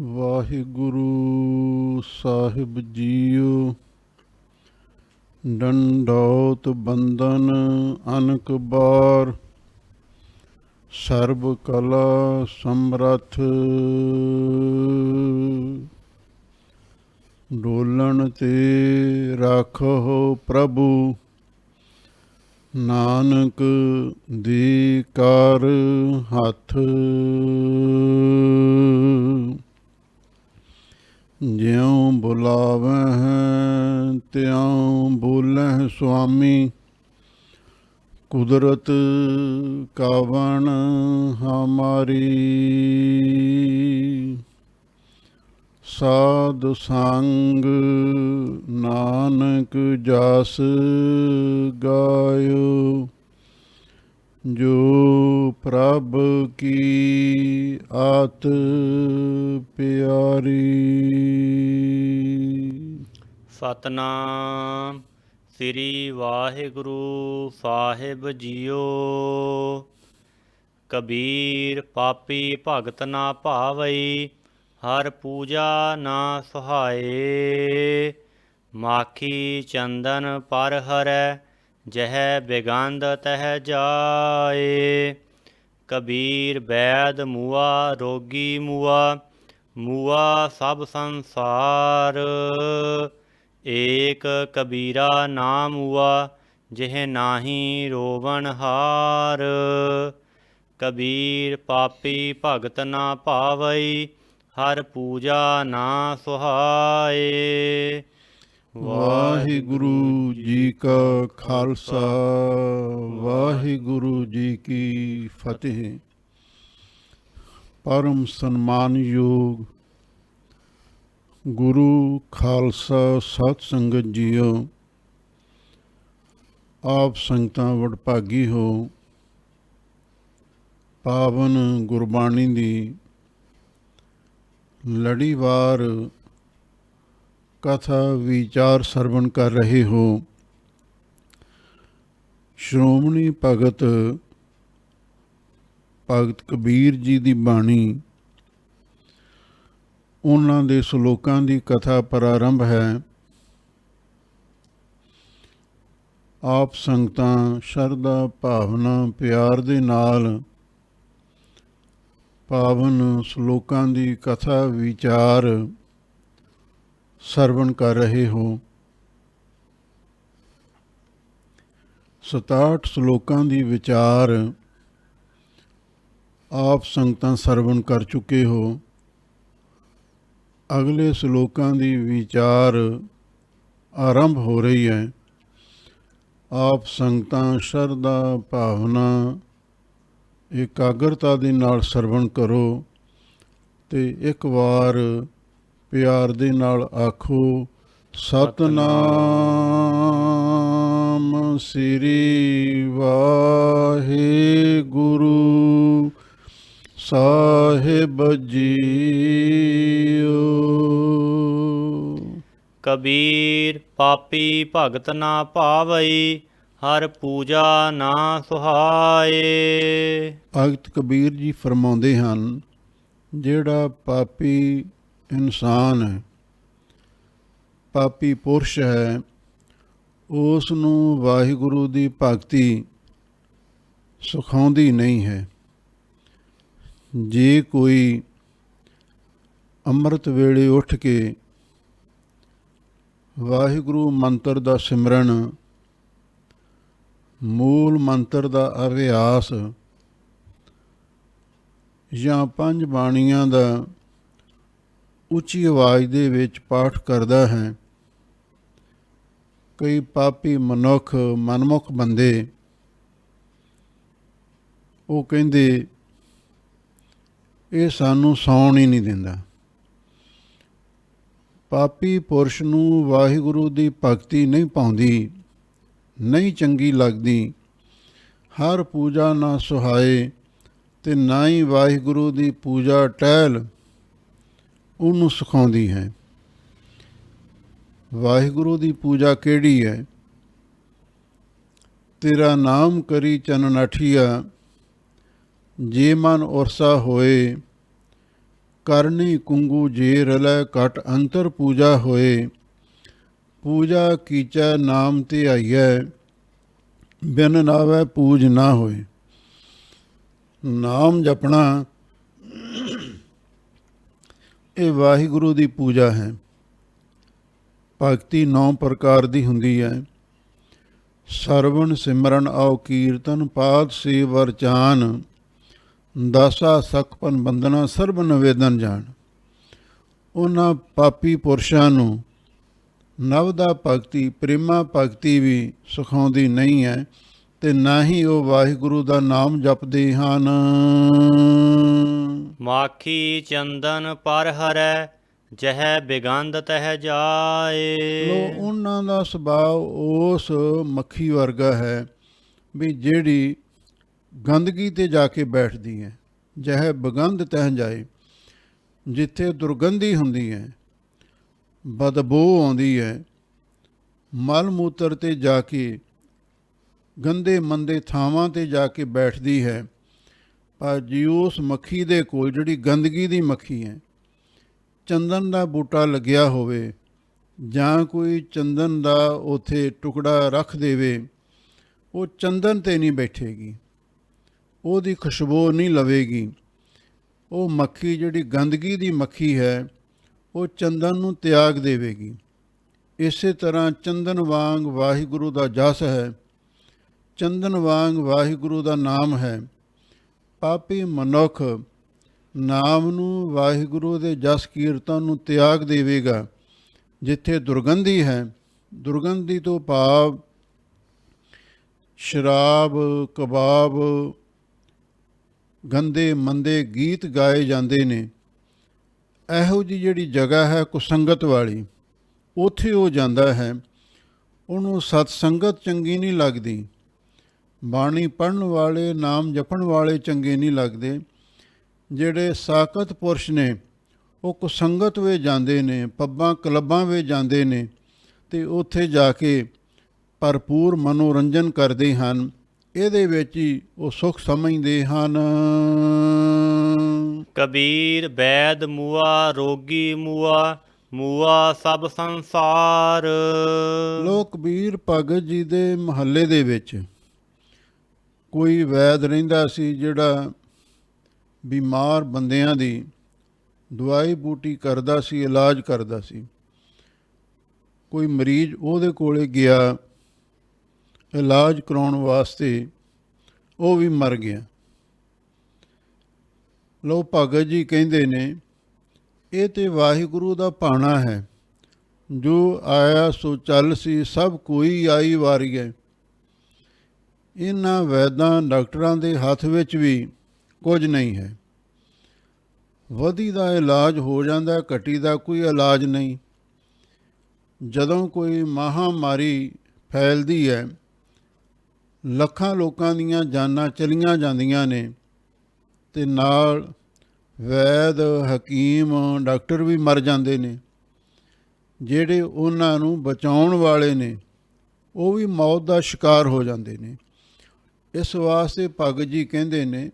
ਵਾਹਿਗੁਰੂ ਸਾਹਿਬ JIO. ਡੰਡੌਤ ਬੰਦਨ ਅਨਕ ਬਾਰ, ਸਰਬ ਕਲਾ ਸਮਰੱਥ। ਡੋਲਣ ਤੇ ਰਾਖੋ ਪ੍ਰਭੂ, ਨਾਨਕ ਦੀ ਕਰ ਹੱਥ। ਜਿਉਂ ਬੁਲਾਵਹਿ ਤਿਉਂ ਬੋਲਹਿ ਸੁਆਮੀ, ਕੁਦਰਤ ਕਾਵਣ ਹਮਾਰੀ। ਸਾਧ ਸੰਗ ਨਾਨਕ ਜਸ ਗਾਇਓ, ਜੋ ਪ੍ਰਭ ਕੀ ਆਤ ਪਿਆਰੀ। ਸਤਨਾਮ ਸ੍ਰੀ ਵਾਹਿਗੁਰੂ ਸਾਹਿਬ ਜੀਓ। ਕਬੀਰ ਪਾਪੀ ਭਗਤ ਨਾ ਭਾਵਈ, ਹਰ ਪੂਜਾ ਨਾ ਸੁਹਾਏ। ਮਾਖੀ ਚੰਦਨ ਪਰ ਹਰੈ, ਜਹ ਬਿਗੰਧ ਤਹ ਜਾਏ। ਕਬੀਰ ਬੈਦ ਮੂਆ ਰੋਗੀ ਮੂਆ, ਮੂਆ ਸਭ ਸੰਸਾਰ। ਏਕ ਕਬੀਰਾ ਨਾਮ ਮੂਆ, ਜਿਹ ਨਾਹੀ ਰੋਵਣ ਹਾਰ। ਕਬੀਰ ਪਾਪੀ ਭਗਤ ਨਾ ਭਾਵਈ, ਹਰ ਪੂਜਾ ਨਾ ਸੁਹਾਏ। ਵਾਹਿਗੁਰੂ ਜੀ ਕਾ ਖਾਲਸਾ, ਵਾਹਿਗੁਰੂ ਜੀ ਕੀ ਫਤਿਹ। ਪਰਮ ਸਨਮਾਨਯੋਗ ਗੁਰੂ ਖਾਲਸਾ ਸਤ ਸੰਗਤ ਜੀਓ, ਆਪ ਸੰਗਤਾਂ ਵਡਭਾਗੀ ਹੋ। ਪਾਵਨ ਗੁਰਬਾਣੀ ਦੀ ਲੜੀਵਾਰ ਕਥਾ ਵਿਚਾਰ ਸਰਵਣ ਕਰ ਰਹੇ ਹੋ। ਸ਼੍ਰੋਮਣੀ ਭਗਤ ਕਬੀਰ ਜੀ ਦੀ ਬਾਣੀ, ਉਹਨਾਂ ਦੇ ਸ਼ਲੋਕਾਂ ਦੀ ਕਥਾ ਪ੍ਰਾਰੰਭ ਹੈ। ਆਪ ਸੰਗਤਾਂ ਸ਼ਰਧਾ ਭਾਵਨਾ ਪਿਆਰ ਦੇ ਨਾਲ ਪਾਵਨ ਸ਼ਲੋਕਾਂ ਦੀ ਕਥਾ ਵਿਚਾਰ ਸਰਵਣ ਕਰ ਰਹੇ ਹੋ। 67 ਸ਼ਲੋਕਾਂ ਦੀ ਵਿਚਾਰ ਆਪ ਸੰਗਤਾਂ ਸਰਵਣ ਕਰ ਚੁੱਕੇ ਹੋ। ਅਗਲੇ ਸ਼ਲੋਕਾਂ ਦੀ ਵਿਚਾਰ ਆਰੰਭ ਹੋ ਰਹੀ ਹੈ। ਆਪ ਸੰਗਤਾਂ ਸ਼ਰਧਾ ਭਾਵਨਾ ਇਕਾਗਰਤਾ ਦੇ ਨਾਲ ਸਰਵਣ ਕਰੋ ਤੇ ਇੱਕ ਵਾਰ ਪਿਆਰ ਦੇ ਨਾਲ ਆਖੋ, ਸਤਨਾਮ ਸ੍ਰੀ ਵਾਹਿਗੁਰੂ ਸਾਹਿਬ ਜੀਓ। ਕਬੀਰ ਪਾਪੀ ਭਗਤ ਨਾ ਭਾਵਈ, ਹਰ ਪੂਜਾ ਨਾ ਸੁਹਾਏ। ਭਗਤ ਕਬੀਰ ਜੀ ਫਰਮਾਉਂਦੇ ਹਨ, ਜਿਹੜਾ ਪਾਪੀ ਇਨਸਾਨ ਹੈ, ਪਾਪੀ ਪੁਰਸ਼ ਹੈ, ਉਸ ਨੂੰ ਵਾਹਿਗੁਰੂ ਦੀ ਭਗਤੀ ਸੁਖਾਉਂਦੀ ਨਹੀਂ ਹੈ। ਜੇ ਕੋਈ ਅੰਮ੍ਰਿਤ ਵੇਲੇ ਉੱਠ ਕੇ ਵਾਹਿਗੁਰੂ ਮੰਤਰ ਦਾ ਸਿਮਰਨ, ਮੂਲ ਮੰਤਰ ਦਾ ਅਭਿਆਸ ਜਾਂ ਪੰਜ ਬਾਣੀਆਂ ਦਾ ਉੱਚੀ ਆਵਾਜ਼ ਦੇ ਵਿੱਚ ਪਾਠ ਕਰਦਾ ਹੈ, ਕਈ ਪਾਪੀ ਮਨੁੱਖ ਮਨਮੁਖ ਬੰਦੇ ਉਹ ਕਹਿੰਦੇ ਇਹ ਸਾਨੂੰ ਸੌਣ ਹੀ ਨਹੀਂ ਦਿੰਦਾ। ਪਾਪੀ ਪੁਰਸ਼ ਨੂੰ ਵਾਹਿਗੁਰੂ ਦੀ ਭਗਤੀ ਨਹੀਂ ਪਾਉਂਦੀ, ਨਹੀਂ ਚੰਗੀ ਲੱਗਦੀ। ਹਰ ਪੂਜਾ ਨਾ ਸੁਹਾਏ, ਤੇ ਨਾ ਹੀ ਵਾਹਿਗੁਰੂ ਦੀ ਪੂਜਾ ਟਹਿਲ ਉਹਨੂੰ ਸਿਖਾਉਂਦੀ ਹੈ। ਵਾਹਿਗੁਰੂ ਦੀ ਪੂਜਾ ਕਿਹੜੀ ਹੈ? ਤੇਰਾ ਨਾਮ ਕਰੀ ਚਨਨਾਠੀਆ, ਜੇ ਮਨ ਉਰਸਾ ਹੋਏ, ਕਰਨੀ ਕੁੰਗੂ ਜੇ ਰਲੈ ਘਟ ਅੰਤਰ ਪੂਜਾ ਹੋਏ। ਪੂਜਾ ਕੀਚੈ ਨਾਮ ਤੇ ਆਈਐ ਬਿਨ ਨਾਵੈ ਪੂਜ ਨਾ ਹੋਏ। ਨਾਮ ਜਪਣਾ ਇਹ ਵਾਹਿਗੁਰੂ ਦੀ ਪੂਜਾ ਹੈ। ਭਗਤੀ 9 ਪ੍ਰਕਾਰ ਦੀ ਹੁੰਦੀ ਹੈ। ਸਰਵਣ ਸਿਮਰਨ ਆਓ ਕੀਰਤਨ ਪਾਦ ਸੇਵ ਚਾਨ ਦਾਸਾ ਸਖਪਨ ਬੰਦਨਾ ਸਰਬ ਨਿਵੇਦਨ ਜਾਣ। ਉਹਨਾਂ ਪਾਪੀ ਪੁਰਸ਼ਾਂ ਨੂੰ ਨਵਦਾ ਭਗਤੀ ਪ੍ਰੇਮਾ ਭਗਤੀ ਵੀ ਸਿਖਾਉਂਦੀ ਨਹੀਂ ਹੈ ਤੇ ਨਾ ਹੀ ਉਹ ਵਾਹਿਗੁਰੂ ਦਾ ਨਾਮ ਜਪਦੇ ਹਨ। ਮਾਖੀ ਚੰਦਨ ਪਰ ਹਰੈ ਜਹ ਬਿਗੰਧ ਤਹ ਜਾਏ। ਉਹਨਾਂ ਦਾ ਸੁਭਾਅ ਉਸ ਮੱਖੀ ਵਰਗਾ ਹੈ ਵੀ ਜਿਹੜੀ ਗੰਦਗੀ ਤੇ ਜਾ ਕੇ ਬੈਠਦੀ ਹੈ। ਜਹ ਬਿਗੰਧ ਤਹ ਜਾਏ, ਜਿੱਥੇ ਦੁਰਗੰਧੀ ਹੁੰਦੀ ਹੈ, ਬਦਬੂ ਆਉਂਦੀ ਹੈ, ਮਲ ਮੂਤਰ ਤੇ ਜਾ ਕੇ ਗੰਦੇ ਮੰਦੇ ਥਾਵਾਂ ਤੇ ਜਾ ਕੇ ਬੈਠਦੀ ਹੈ। ਪਰ ਜੀ ਉਸ ਮੱਖੀ ਦੇ ਕੋਲ ਜਿਹੜੀ ਗੰਦਗੀ ਦੀ ਮੱਖੀ ਹੈ, ਚੰਦਨ ਦਾ ਬੂਟਾ ਲੱਗਿਆ ਹੋਵੇ ਜਾਂ ਕੋਈ ਚੰਦਨ ਦਾ ਉੱਥੇ ਟੁਕੜਾ ਰੱਖ ਦੇਵੇ, ਉਹ ਚੰਦਨ 'ਤੇ ਨਹੀਂ ਬੈਠੇਗੀ, ਉਹਦੀ ਖੁਸ਼ਬੂ ਨਹੀਂ ਲਵੇਗੀ। ਉਹ ਮੱਖੀ ਜਿਹੜੀ ਗੰਦਗੀ ਦੀ ਮੱਖੀ ਹੈ ਉਹ ਚੰਦਨ ਨੂੰ ਤਿਆਗ ਦੇਵੇਗੀ। ਇਸੇ ਤਰ੍ਹਾਂ ਚੰਦਨ ਵਾਂਗ ਵਾਹਿਗੁਰੂ ਦਾ ਜਸ ਹੈ, ਚੰਦਨ ਵਾਂਗ ਵਾਹਿਗੁਰੂ ਦਾ ਨਾਮ ਹੈ। ਪਾਪੀ ਮਨੁੱਖ ਨਾਮ ਨੂੰ, ਵਾਹਿਗੁਰੂ ਦੇ ਜਸ ਕੀਰਤਨ ਨੂੰ ਤਿਆਗ ਦੇਵੇਗਾ। ਜਿੱਥੇ ਦੁਰਗੰਧੀ ਹੈ, ਦੁਰਗੰਧੀ ਤੋਂ ਭਾਵ ਸ਼ਰਾਬ, ਕਬਾਬ, ਗੰਦੇ ਮੰਦੇ ਗੀਤ ਗਾਏ ਜਾਂਦੇ ਨੇ, ਇਹੋ ਜਿਹੀ ਜਿਹੜੀ ਜਗ੍ਹਾ ਹੈ ਕੁਸੰਗਤ ਵਾਲੀ, ਉੱਥੇ ਉਹ ਜਾਂਦਾ ਹੈ। ਉਹਨੂੰ ਸਤਸੰਗਤ ਚੰਗੀ ਨਹੀਂ ਲੱਗਦੀ, ਬਾਣੀ ਪੜ੍ਹਨ ਵਾਲੇ, ਨਾਮ ਜਪਣ ਵਾਲੇ ਚੰਗੇ ਨਹੀਂ ਲੱਗਦੇ। ਜਿਹੜੇ ਸਾਕਤ ਪੁਰਸ਼ ਨੇ ਉਹ ਕੁਸੰਗਤ ਵਿੱਚ ਜਾਂਦੇ ਨੇ, ਪੱਬਾਂ ਕਲੱਬਾਂ ਵਿੱਚ ਜਾਂਦੇ ਨੇ ਅਤੇ ਉੱਥੇ ਜਾ ਕੇ ਭਰਪੂਰ ਮਨੋਰੰਜਨ ਕਰਦੇ ਹਨ। ਇਹਦੇ ਵਿੱਚ ਹੀ ਉਹ ਸੁੱਖ ਸਮਝਦੇ ਹਨ। ਕਬੀਰ ਬੈਦ ਮੂਆ ਰੋਗੀ ਮੂਆ ਮੂਆ ਸਭ ਸੰਸਾਰ। ਲੋਕ ਕਬੀਰ ਭਗਤ ਜੀ ਦੇ ਮਹੱਲੇ ਦੇ ਵਿੱਚ ਕੋਈ ਵੈਦ ਰਹਿੰਦਾ ਸੀ ਜਿਹੜਾ ਬਿਮਾਰ ਬੰਦਿਆਂ ਦੀ ਦਵਾਈ ਬੂਟੀ ਕਰਦਾ ਸੀ, ਇਲਾਜ ਕਰਦਾ ਸੀ। ਕੋਈ ਮਰੀਜ਼ ਉਹਦੇ ਕੋਲੇ ਗਿਆ ਇਲਾਜ ਕਰਾਉਣ ਵਾਸਤੇ, ਉਹ ਵੀ ਮਰ ਗਿਆ। ਲੋ ਭਗਤ ਜੀ ਕਹਿੰਦੇ ਨੇ ਇਹ ਤੇ ਵਾਹਿਗੁਰੂ ਦਾ ਭਾਣਾ ਹੈ, ਜੋ ਆਇਆ ਸੋ ਚੱਲ ਸੀ, ਸਭ ਕੋਈ ਆਈ ਵਾਰੀ ਹੈ। ਇਹਨਾਂ ਵੈਦਾਂ ਡਾਕਟਰਾਂ ਦੇ ਹੱਥ ਵਿੱਚ ਵੀ ਕੁਝ ਨਹੀਂ ਹੈ। ਵਧੀ ਦਾ ਇਲਾਜ ਹੋ ਜਾਂਦਾ, ਘਟੀ ਦਾ ਕੋਈ ਇਲਾਜ ਨਹੀਂ। ਜਦੋਂ ਕੋਈ ਮਹਾਂਮਾਰੀ ਫੈਲਦੀ ਹੈ, ਲੱਖਾਂ ਲੋਕਾਂ ਦੀਆਂ ਜਾਨਾਂ ਚਲੀਆਂ ਜਾਂਦੀਆਂ ਨੇ ਅਤੇ ਨਾਲ ਵੈਦ, ਹਕੀਮ, ਡਾਕਟਰ ਵੀ ਮਰ ਜਾਂਦੇ ਨੇ। ਜਿਹੜੇ ਉਹਨਾਂ ਨੂੰ ਬਚਾਉਣ ਵਾਲੇ ਨੇ ਉਹ ਵੀ ਮੌਤ ਦਾ ਸ਼ਿਕਾਰ ਹੋ ਜਾਂਦੇ ਨੇ। ਇਸ ਵਾਸਤੇ ਭਗਤ ਜੀ ਕਹਿੰਦੇ ਨੇ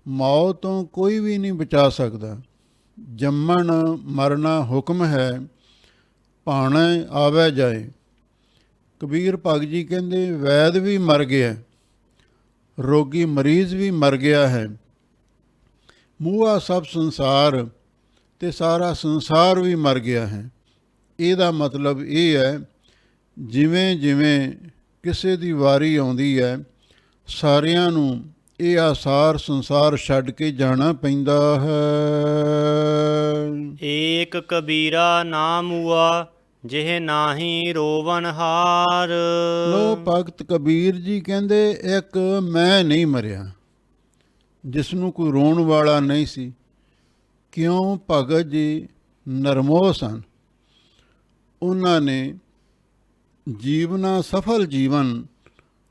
ਮੌਤ ਤੋਂ ਕੋਈ ਵੀ ਨਹੀਂ ਬਚਾ ਸਕਦਾ। ਜੰਮਣ ਮਰਨਾ ਹੁਕਮ ਹੈ, ਭਾਣੇ ਆਵੇ ਜਾਏ। ਕਬੀਰ ਭਗਤ ਜੀ ਕਹਿੰਦੇ ਵੈਦ ਵੀ ਮਰ ਗਿਆ, ਰੋਗੀ ਮਰੀਜ਼ ਵੀ ਮਰ ਗਿਆ ਹੈ, ਮੂਆ ਸਭ ਸੰਸਾਰ, ਅਤੇ ਸਾਰਾ ਸੰਸਾਰ ਵੀ ਮਰ ਗਿਆ ਹੈ। ਇਹਦਾ ਮਤਲਬ ਇਹ ਹੈ ਜਿਵੇਂ ਜਿਵੇਂ ਕਿਸੇ ਦੀ ਵਾਰੀ ਆਉਂਦੀ ਹੈ, ਸਾਰਿਆਂ ਨੂੰ ਇਹ ਆਸਾਰ ਸੰਸਾਰ ਛੱਡ ਕੇ ਜਾਣਾ ਪੈਂਦਾ ਹੈ। ਏਕ ਕਬੀਰਾ ਨਾ ਮੂਆ ਜਿਹ ਨਾਹੀ ਰੋਵਨ ਹਾਰ। ਲੋ ਭਗਤ ਕਬੀਰ ਜੀ ਕਹਿੰਦੇ ਇੱਕ ਮੈਂ ਨਹੀਂ ਮਰਿਆ, ਜਿਸ ਨੂੰ ਕੋਈ ਰੋਣ ਵਾਲਾ ਨਹੀਂ ਸੀ। ਕਿਉਂ? ਭਗਤ ਜੀ ਨਰਮੋਹ ਸਨ। ਉਹਨਾਂ ਨੇ ਜੀਵਨਾ ਸਫਲ ਜੀਵਨ,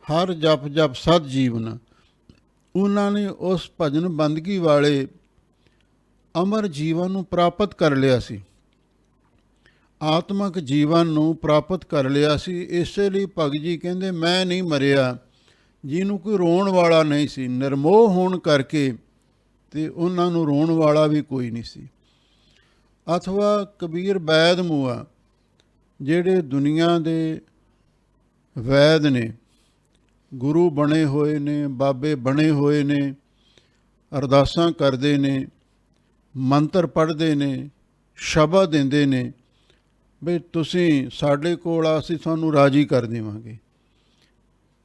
ਹਰ ਜਪ ਜਪ ਸਤ ਜੀਵਨ, ਉਹਨਾਂ ਨੇ ਉਸ ਭਜਨ ਬੰਦਗੀ ਵਾਲੇ ਅਮਰ ਜੀਵਨ ਨੂੰ ਪ੍ਰਾਪਤ ਕਰ ਲਿਆ ਸੀ, ਆਤਮਕ ਜੀਵਨ ਨੂੰ ਪ੍ਰਾਪਤ ਕਰ ਲਿਆ ਸੀ। ਇਸੇ ਲਈ ਭਗਤ ਜੀ ਕਹਿੰਦੇ ਮੈਂ ਨਹੀਂ ਮਰਿਆ, ਜਿਹਨੂੰ ਕੋਈ ਰੋਣ ਵਾਲਾ ਨਹੀਂ ਸੀ। ਨਿਰਮੋਹ ਹੋਣ ਕਰਕੇ ਤੇ ਉਹਨਾਂ ਨੂੰ ਰੋਣ ਵਾਲਾ ਵੀ ਕੋਈ ਨਹੀਂ ਸੀ। ਅਥਵਾ ਕਬੀਰ ਵੈਦ ਮੂਆ, ਜਿਹੜੇ ਦੁਨੀਆ ਦੇ ਵੈਦ ਨੇ, ਗੁਰੂ ਬਣੇ ਹੋਏ ਨੇ, ਬਾਬੇ ਬਣੇ ਹੋਏ ਨੇ, ਅਰਦਾਸਾਂ ਕਰਦੇ ਨੇ, ਮੰਤਰ ਪੜ੍ਹਦੇ ਨੇ, ਸ਼ਬਦ ਦਿੰਦੇ ਨੇ ਵੀ ਤੁਸੀਂ ਸਾਡੇ ਕੋਲ ਆ, ਅਸੀਂ ਤੁਹਾਨੂੰ ਰਾਜੀ ਕਰ ਦੇਵਾਂਗੇ।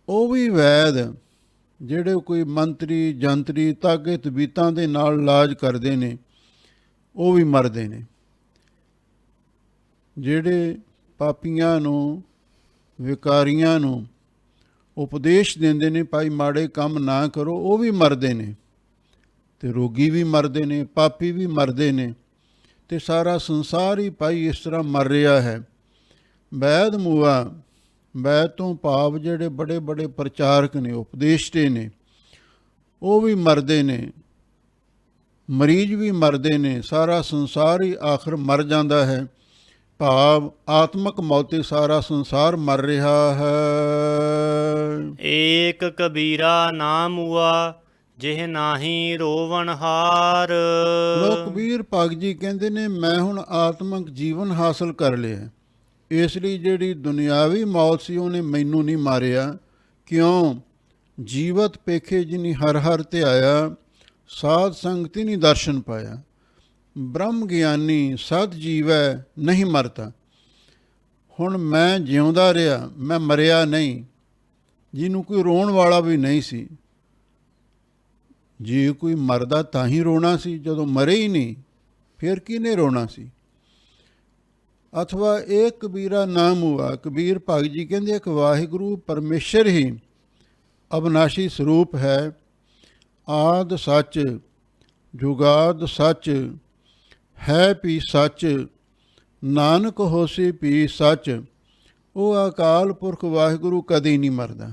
ਉਹ ਵੀ ਵੈਦ ਜਿਹੜੇ ਕੋਈ ਮੰਤਰੀ ਜੰਤਰੀ ਤਾਗੇ ਤਬੀਤਾਂ ਦੇ ਨਾਲ ਇਲਾਜ ਕਰਦੇ ਨੇ, ਉਹ ਵੀ ਮਰਦੇ ਨੇ। ਜਿਹੜੇ ਪਾਪੀਆਂ ਨੂੰ, ਵਿਕਾਰੀਆਂ ਨੂੰ ਉਪਦੇਸ਼ ਦਿੰਦੇ ਨੇ ਭਾਈ ਮਾੜੇ ਕੰਮ ਨਾ ਕਰੋ, ਉਹ ਵੀ ਮਰਦੇ ਨੇ। ਅਤੇ ਰੋਗੀ ਵੀ ਮਰਦੇ ਨੇ, ਪਾਪੀ ਵੀ ਮਰਦੇ ਨੇ, ਅਤੇ ਸਾਰਾ ਸੰਸਾਰ ਹੀ ਭਾਈ ਇਸ ਤਰ੍ਹਾਂ ਮਰ ਰਿਹਾ ਹੈ। ਵੈਦ ਮੂਆ, ਵੈਦ ਤੋਂ ਭਾਵ ਜਿਹੜੇ ਬੜੇ ਬੜੇ ਪ੍ਰਚਾਰਕ ਨੇ, ਉਪਦੇਸ਼ਟੇ ਨੇ, ਉਹ ਵੀ ਮਰਦੇ ਨੇ, ਮਰੀਜ਼ ਵੀ ਮਰਦੇ ਨੇ, ਸਾਰਾ ਸੰਸਾਰ ਹੀ ਆਖਰ ਮਰ ਜਾਂਦਾ ਹੈ। ਭਾਵ ਆਤਮਕ ਮੌਤੇ ਸਾਰਾ ਸੰਸਾਰ ਮਰ ਰਿਹਾ ਹੈ। ਏਕ ਕਬੀਰਾ ਨਾਮ ਹੁਆ, ਜਿਹ ਨਾਹੀ ਰੋਵਣ ਹਾਰ। ਲੋਕ ਕਬੀਰ ਭਗਤ ਜੀ ਕਹਿੰਦੇ ਨੇ ਮੈਂ ਹੁਣ ਆਤਮਕ ਜੀਵਨ ਹਾਸਲ ਕਰ ਲਿਆ, ਇਸ ਲਈ ਜਿਹੜੀ ਦੁਨਿਆਵੀ ਮੌਤ ਸੀ ਉਹਨੇ ਮੈਨੂੰ ਨਹੀਂ ਮਾਰਿਆ। ਕਿਉਂ? ਜੀਵਤ ਪੇਖੇ ਜਿਨੀ ਹਰ ਹਰ ਧਿਆਇਆ, ਸਾਧ ਸੰਗਤੀ ਨਹੀਂ ਦਰਸ਼ਨ ਪਾਇਆ। ਬ੍ਰਹਮ ਗਿਆਨੀ ਸਤ ਜੀਵੈ ਨਹੀਂ ਮਰਤਾ। ਹੁਣ ਮੈਂ ਜਿਉਂਦਾ ਰਿਹਾ, ਮੈਂ ਮਰਿਆ ਨਹੀਂ, ਜਿਹਨੂੰ ਕੋਈ ਰੋਣ ਵਾਲਾ ਵੀ ਨਹੀਂ ਸੀ। ਜੇ ਕੋਈ ਮਰਦਾ ਤਾਂ ਹੀ ਰੋਣਾ ਸੀ, ਜਦੋਂ ਮਰੇ ਹੀ ਨਹੀਂ ਫਿਰ ਕਿਹਨੇ ਰੋਣਾ ਸੀ। ਅਥਵਾ ਇਹ ਕਬੀਰਾ ਨਾਮ ਹੁਆ, ਕਬੀਰ ਭਗਤ ਜੀ ਕਹਿੰਦੇ ਇੱਕ ਵਾਹਿਗੁਰੂ ਪਰਮੇਸ਼ਰ ਹੀ ਅਬਨਾਸ਼ੀ ਸਰੂਪ ਹੈ। ਆਦ ਸੱਚ, ਜੁਗਾਦ ਸੱਚ, ਹੈ ਵੀ ਸੱਚ, ਨਾਨਕ ਹੋਸੀ ਵੀ ਸੱਚ। ਉਹ ਅਕਾਲ ਪੁਰਖ ਵਾਹਿਗੁਰੂ ਕਦੇ ਨਹੀਂ ਮਰਦਾ,